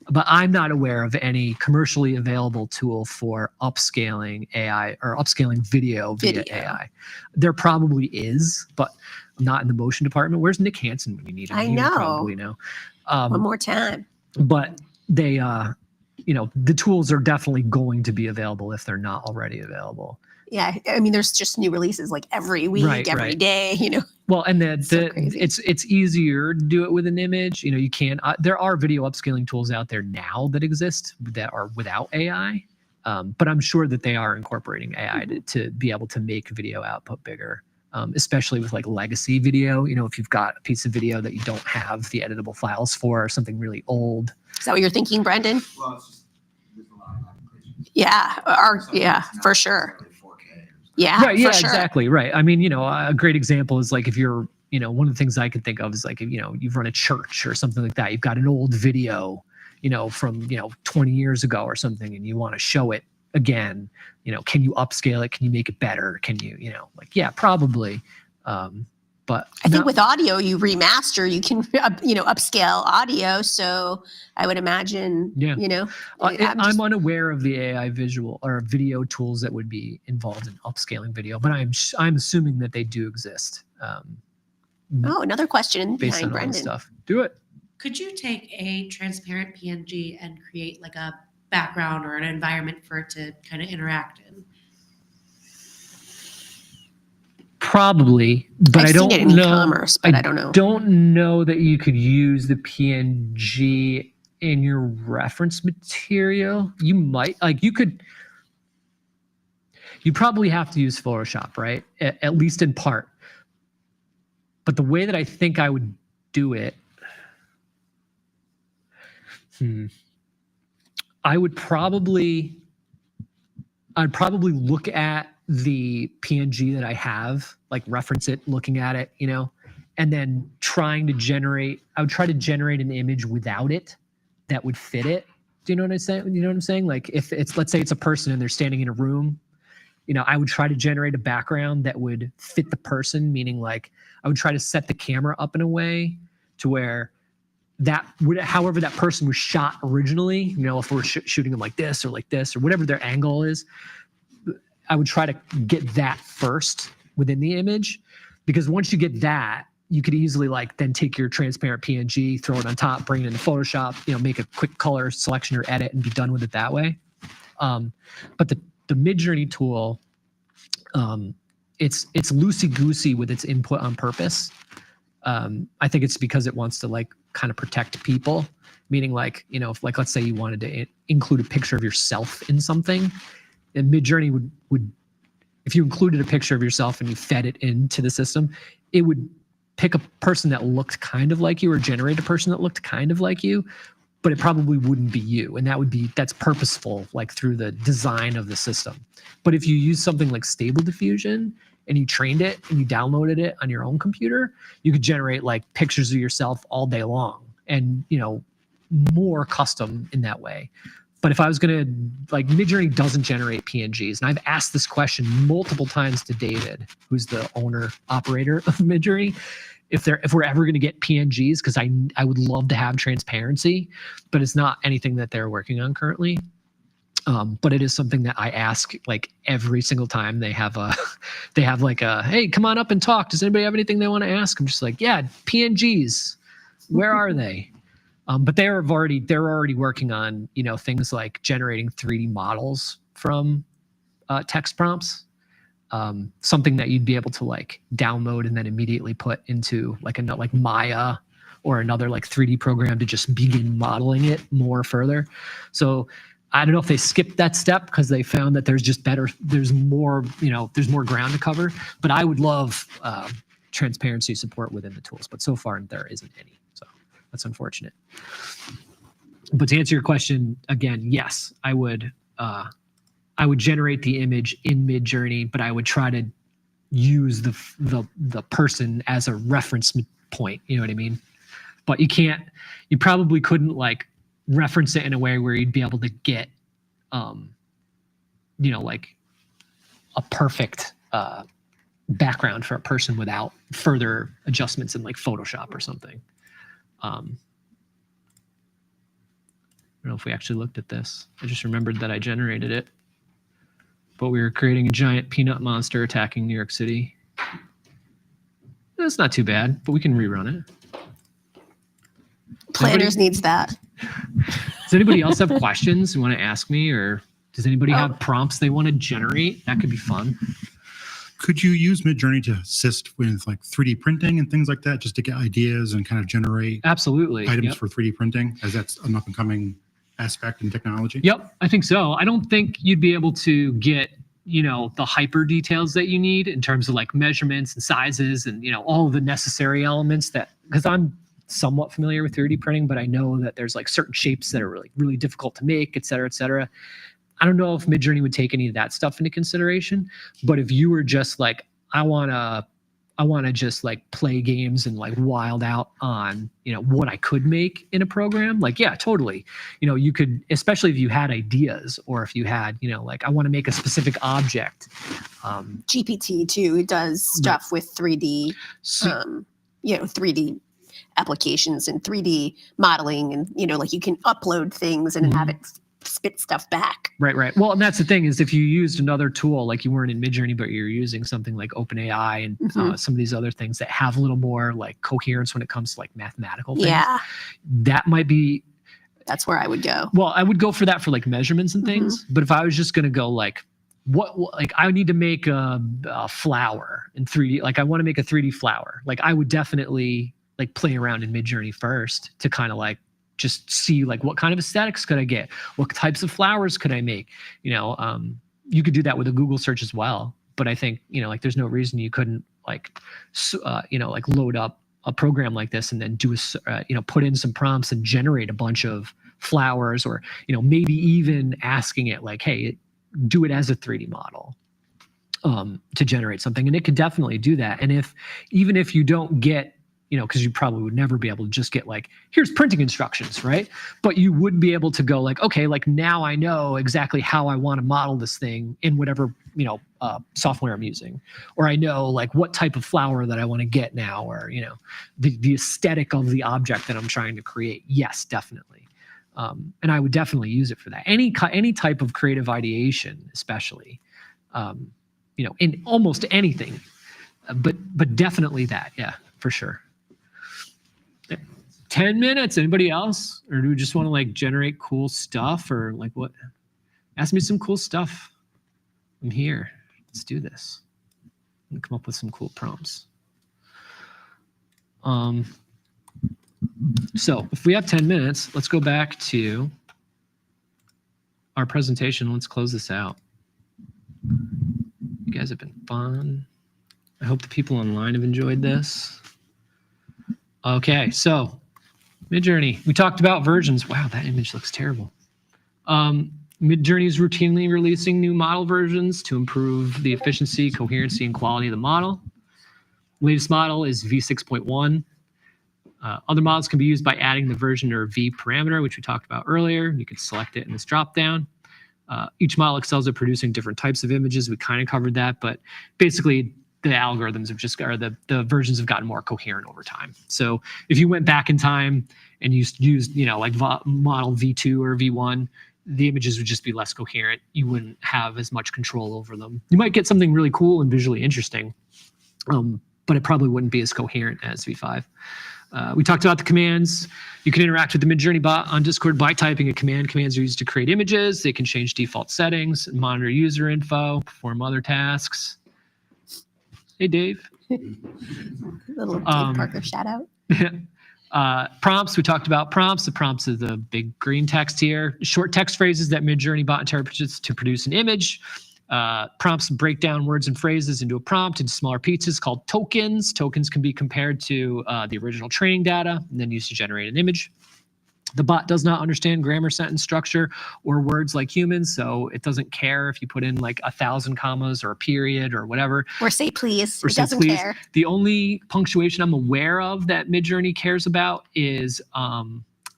But I'm not aware of any commercially available tool for upscaling AI or upscaling video via AI. There probably is, but I'm not in the motion department. Where's Nick Hansen when you need him? I He would know. probably know. One more time. But they, you know, the tools are definitely going to be available if they're not already available. Yeah. I mean, there's just new releases like every week, every day, you know. Well, and So crazy. it's easier to do it with an image. You know, you can. There are video upscaling tools out there now that exist that are without AI, but I'm sure that they are incorporating AI to be able to make video output bigger, especially with like legacy video. You know, if you've got a piece of video that you don't have the editable files for, or something really old. Is that what you're thinking, Brendan? Well, it's just there's a lot of applications. Yeah. For sure. Yeah. Right. Yeah, for sure. exactly. Right. I mean, you know, a great example is like if you're, you know, one of the things I could think of is like, if, you know, you've run a church or something like that. You've got an old video, you know, from, you know, 20 years ago or something, and you want to show it again. You know, can you upscale it? Can you make it better? Can you, you know, like, yeah, probably. But I think with audio, you remaster, you can, you know, upscale audio. So I would imagine, you know, I'm unaware of the AI visual or video tools that would be involved in upscaling video, but I'm assuming that they do exist. Another question Based behind on all Brendan. this stuff. Do it. Could you take a transparent PNG and create like a background or an environment for it to kind of interact in? Probably, but I've I don't seen it in know. e-commerce, but I don't know. Don't know that you could use the PNG in your reference material. You might, like, you could. You probably have to use Photoshop, right? At least in part. But the way that I think I would do it, I'd probably look at the PNG that I have, like reference it, looking at it, you know, and then I would try to generate an image without it that would fit it. Do you know what I'm saying? You know what I'm saying? Like if it's, let's say it's a person and they're standing in a room, you know, I would try to generate a background that would fit the person, meaning like I would try to set the camera up in a way to where that would, however that person was shot originally, you know, if we're shooting them like this or whatever their angle is, I would try to get that first within the image, because once you get that, you could easily like then take your transparent PNG, throw it on top, bring it into Photoshop, you know, make a quick color selection or edit and be done with it that way. But the MidJourney tool, it's loosey-goosey with its input on purpose. I think it's because it wants to like kind of protect people, meaning like, you know, if like, let's say you wanted to include a picture of yourself in something, and MidJourney would, if you included a picture of yourself and you fed it into the system, it would pick a person that looked kind of like you or generate a person that looked kind of like you, but it probably wouldn't be you. And that's purposeful, like through the design of the system. But if you use something like Stable Diffusion and you trained it and you downloaded it on your own computer, you could generate like pictures of yourself all day long and, you know, more custom in that way. But if I was going to, like, MidJourney doesn't generate PNGs. And I've asked this question multiple times to David, who's the owner operator of MidJourney, if we're ever going to get PNGs, because I would love to have transparency, but it's not anything that they're working on currently. But it is something that I ask like every single time they have like a, hey, come on up and talk. Does anybody have anything they want to ask? I'm just like, yeah, PNGs, where are they? But they're already working on, you know, things like generating 3D models from text prompts. Something that you'd be able to like download and then immediately put into like Maya or another like 3D program to just begin modeling it more further. So I don't know if they skipped that step because they found that there's more ground to cover. But I would love transparency support within the tools, but so far there isn't any. So that's unfortunate. But to answer your question again, yes, I would generate the image in MidJourney, but I would try to use the person as a reference point. You know what I mean? But you probably couldn't like reference it in a way where you'd be able to get, you know, like a perfect background for a person without further adjustments in like Photoshop or something. I don't know if we actually looked at this. I just remembered that I generated it. But we were creating a giant peanut monster attacking New York City. That's not too bad, but we can rerun it. Planners needs that. Does anybody else have questions you want to ask me, or does anybody have prompts they want to generate? That could be fun. Could you use MidJourney to assist with like 3D printing and things like that, just to get ideas and kind of generate absolutely items for 3D printing, as that's an up and coming aspect in technology? Yep, I think so. I don't think you'd be able to get, you know, the hyper details that you need in terms of like measurements and sizes and, you know, all of the necessary elements that, because I'm somewhat familiar with 3D printing, but I know that there's like certain shapes that are really, really difficult to make, et cetera, et cetera. I don't know if MidJourney would take any of that stuff into consideration, but if you were just like, I want to just like play games and like wild out on, you know, what I could make in a program, like, yeah, totally. You know, you could, especially if you had ideas or if you had, you know, like I want to make a specific object. GPT too does stuff with 3D, you know, 3D applications and 3D modeling, and, you know, like you can upload things and have it spit stuff back. Right. Well, and that's the thing is if you used another tool, like you weren't in MidJourney, but you're using something like OpenAI and some of these other things that have a little more like coherence when it comes to like mathematical things. Yeah. That might be. That's where I would go. Well, I would go for that for like measurements and things. But if I was just going to go like, what, like I need to make a flower in 3D, like I want to make a 3D flower. Like I would definitely like play around in MidJourney first to kind of like, just see like what kind of aesthetics could I get? What types of flowers could I make? You know, you could do that with a Google search as well. But I think, you know, like there's no reason you couldn't like, you know, like load up a program like this and then do a, you know, put in some prompts and generate a bunch of flowers, or, you know, maybe even asking it like, hey, do it as a 3D model to generate something. And it could definitely do that. And even if you don't get because you probably would never be able to just get like, here's printing instructions, right? But you would be able to go like, okay, like now I know exactly how I want to model this thing in whatever, software I'm using, or I know like what type of flower that I want to get now, or, the aesthetic of the object that I'm trying to create. Yes, definitely. And I would definitely use it for that. Any type of creative ideation, especially, in almost anything, but definitely that. Yeah, for sure. 10 minutes. Anybody else? Or do we just want to like generate cool stuff, or like what? Ask me some cool stuff. I'm here. Let's do this. I'm gonna come up with some cool prompts. So if we have 10 minutes, let's go back to our presentation. Let's close this out. You guys have been fun. I hope the people online have enjoyed this. Okay, so MidJourney. We talked about versions. Wow, that image looks terrible. MidJourney is routinely releasing new model versions to improve the efficiency, coherency, and quality of the model. Latest model is v6.1. Other models can be used by adding the version or v parameter, which we talked about earlier. You can select it in this dropdown. Each model excels at producing different types of images. We kind of covered that, but basically the algorithms have just, or the versions have gotten more coherent over time. So if you went back in time and used like model V2 or V1, the images would just be less coherent. You wouldn't have as much control over them. You might get something really cool and visually interesting, but it probably wouldn't be as coherent as V5. We talked about the commands. You can interact with the MidJourney bot on Discord by typing a command. Commands are used to create images. They can change default settings, monitor user info, perform other tasks. Hey, Dave. Little Dave Parker shout out. Prompts. We talked about prompts. The prompts are the big green text here. Short text phrases that MidJourney bot interprets to produce an image. Prompts break down words and phrases into a prompt into smaller pieces called tokens. Tokens can be compared to the original training data and then used to generate an image. The bot does not understand grammar, sentence structure, or words like humans, so it doesn't care if you put in like 1,000 commas or a period or whatever. Or say please. Or It say doesn't please. care. The only punctuation I'm aware of that MidJourney cares about is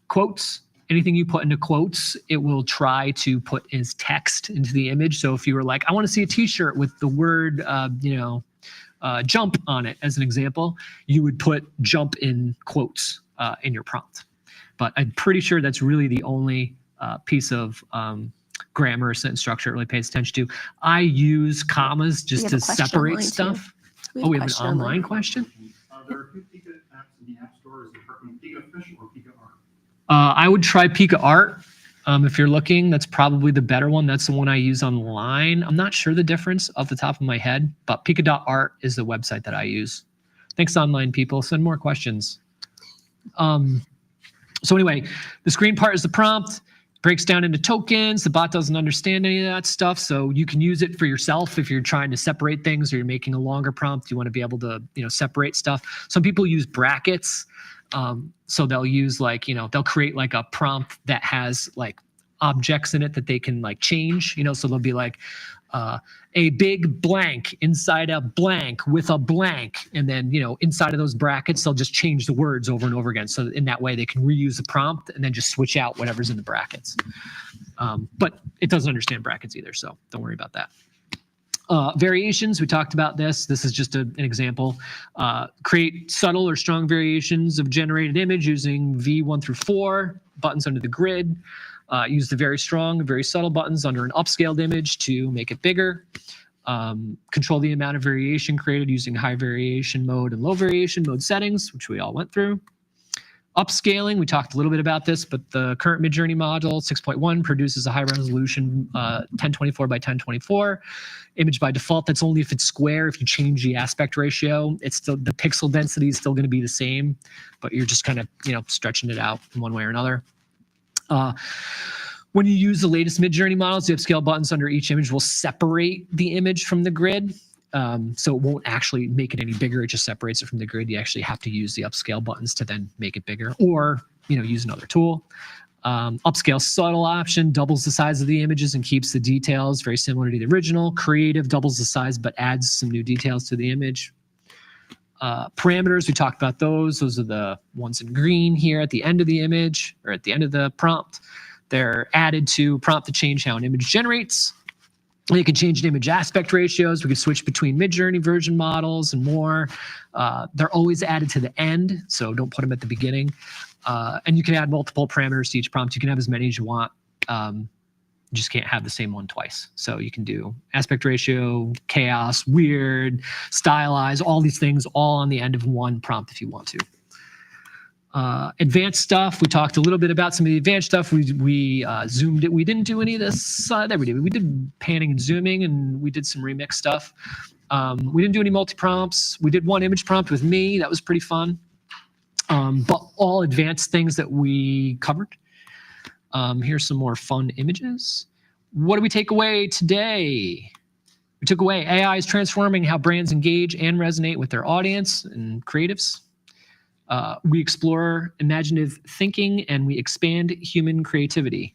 quotes. Anything you put into quotes, it will try to put as text into the image. So if you were like, I want to see a t-shirt with the word, jump on it, as an example, you would put jump in quotes in your prompt. But I'm pretty sure that's really the only piece of grammar or sentence structure it really pays attention to. I use commas just to separate stuff. Oh, we have an online question? Are there 2 Pika apps in the App Store? Is it Pika Official or Pika Art? I would try Pika Art. If you're looking, that's probably the better one. That's the one I use online. I'm not sure the difference off the top of my head, but Pika.art is the website that I use. Thanks, online people. Send more questions. So anyway, the screen part is the prompt, breaks down into tokens. The bot doesn't understand any of that stuff, so you can use it for yourself if you're trying to separate things or you're making a longer prompt. You want to be able to, separate stuff. Some people use brackets. So they'll use they'll create like a prompt that has like objects in it that they can like change, so they'll be like, a big blank inside a blank with a blank. And then, inside of those brackets, they'll just change the words over and over again. So in that way they can reuse the prompt and then just switch out whatever's in the brackets. But it doesn't understand brackets either. So don't worry about that. Variations, we talked about this. This is just an example. Create subtle or strong variations of generated image using V1 through 4 buttons under the grid. Use the very strong, very subtle buttons under an upscaled image to make it bigger. Control the amount of variation created using high variation mode and low variation mode settings, which we all went through. Upscaling, we talked a little bit about this, but the current MidJourney model 6.1 produces a high resolution 1024 by 1024 image by default. That's only if it's square. If you change the aspect ratio, it's still, the pixel density is still going to be the same, but you're just kind of stretching it out in one way or another. When you use the latest MidJourney models, the upscale buttons under each image will separate the image from the grid. So it won't actually make it any bigger. It just separates it from the grid. You actually have to use the upscale buttons to then make it bigger, or use another tool. Upscale subtle option doubles the size of the images and keeps the details very similar to the original. Creative doubles the size but adds some new details to the image. Parameters, we talked about those. Those are the ones in green here at the end of the image or at the end of the prompt. They're added to prompt to change how an image generates. You can change the image aspect ratios. We can switch between MidJourney version models and more. They're always added to the end, so don't put them at the beginning. And you can add multiple parameters to each prompt. You can have as many as you want. You just can't have the same one twice. So you can do aspect ratio, chaos, weird, stylize, all these things all on the end of one prompt if you want to. Advanced stuff. We talked a little bit about some of the advanced stuff. We zoomed it. We didn't do any of this that we did. We did panning and zooming, and we did some remix stuff. We didn't do any multi-prompts. We did one image prompt with me. That was pretty fun. But all advanced things that we covered. Here's some more fun images. What do we take away today? We took away AI is transforming how brands engage and resonate with their audience and creatives. We explore imaginative thinking and we expand human creativity.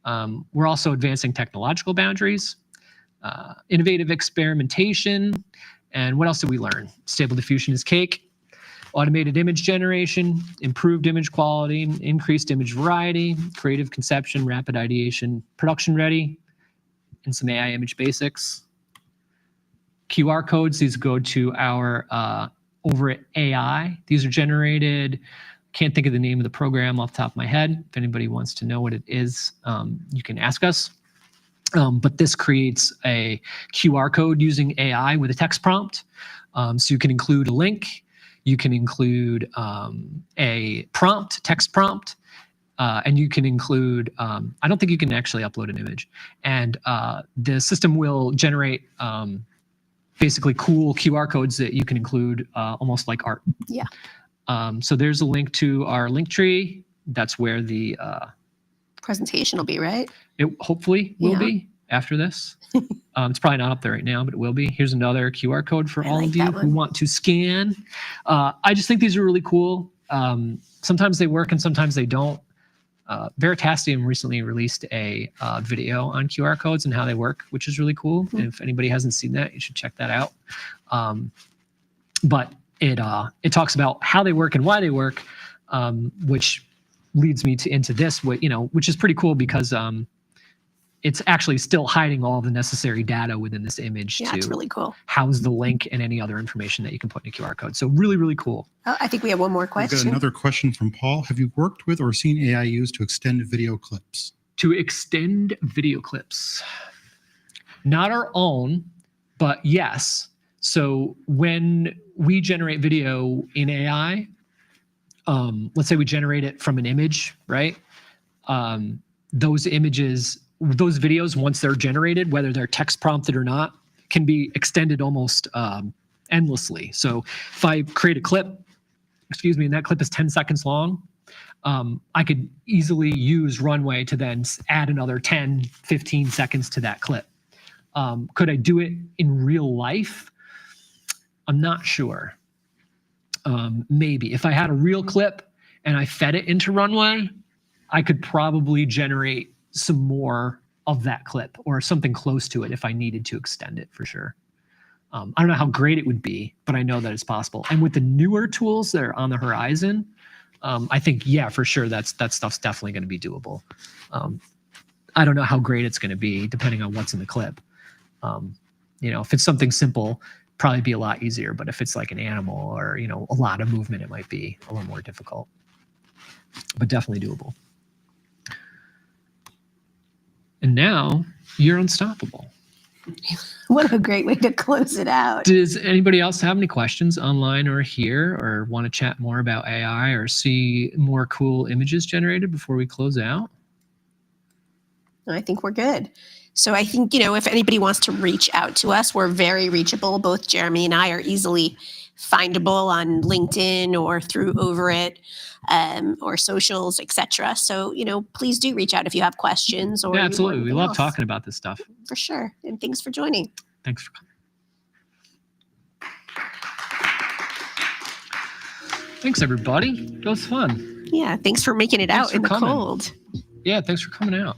We're also advancing technological boundaries, innovative experimentation, and what else did we learn? Stable diffusion is cake, automated image generation, improved image quality, increased image variety, creative conception, rapid ideation, production ready, and some AI image basics. QR codes, these go to our over at AI. These are generated, can't think of the name of the program off the top of my head. If anybody wants to know what it is, you can ask us. But this creates a QR code using AI with a text prompt. So you can include a link, you can include a prompt, text prompt, and you can include, I don't think you can actually upload an image. And the system will generate basically cool QR codes that you can include almost like art. Yeah. So there's a link to our link tree. That's where the Presentation will be, right? it hopefully will Yeah. be after this. It's probably not up there right now, but it will be. Here's another QR code for I all like of you that who one. want to scan. I just think these are really cool. Sometimes they work and sometimes they don't. Veritasium recently released a video on QR codes and how they work, which is really cool. Mhm. If anybody hasn't seen that, you should check that out. But it talks about how they work and why they work, which leads me into this, which is pretty cool because it's actually still hiding all the necessary data within this image Yeah, it's to really cool. house the link and any other information that you can put in a QR code. So really, really cool. Oh, I think we have one more We've got question. another question from Paul. Have you worked with or seen AI used to extend video clips? To extend video clips. Not our own, but yes. So when we generate video in AI, let's say we generate it from an image, right? Those images, those videos, once they're generated, whether they're text prompted or not, can be extended almost endlessly. So if I create a clip, and that clip is 10 seconds long, I could easily use Runway to then add another 10, 15 seconds to that clip. Could I do it in real life? I'm not sure. Maybe. If I had a real clip and I fed it into Runway, I could probably generate some more of that clip or something close to it if I needed to extend it for sure. I don't know how great it would be, but I know that it's possible. And with the newer tools that are on the horizon, I think, yeah, for sure, that stuff's definitely going to be doable. I don't know how great it's going to be depending on what's in the clip. If it's something simple, probably be a lot easier. But if it's like an animal or, a lot of movement, it might be a little more difficult, but definitely doable. And now you're unstoppable. What a great way to close it out. Does anybody else have any questions online or here or want to chat more about AI or see more cool images generated before we close out? I think we're good. So I think, if anybody wants to reach out to us, we're very reachable. Both Jeremy and I are easily findable on LinkedIn or through Over It or socials, etc. So, please do reach out if you have questions or Yeah, absolutely. We anything love else. talking about this stuff. For sure. And thanks for joining. Thanks for coming. Thanks, everybody. That was fun. Yeah, thanks for making it Thanks out for in the coming. cold. Yeah, thanks for coming out.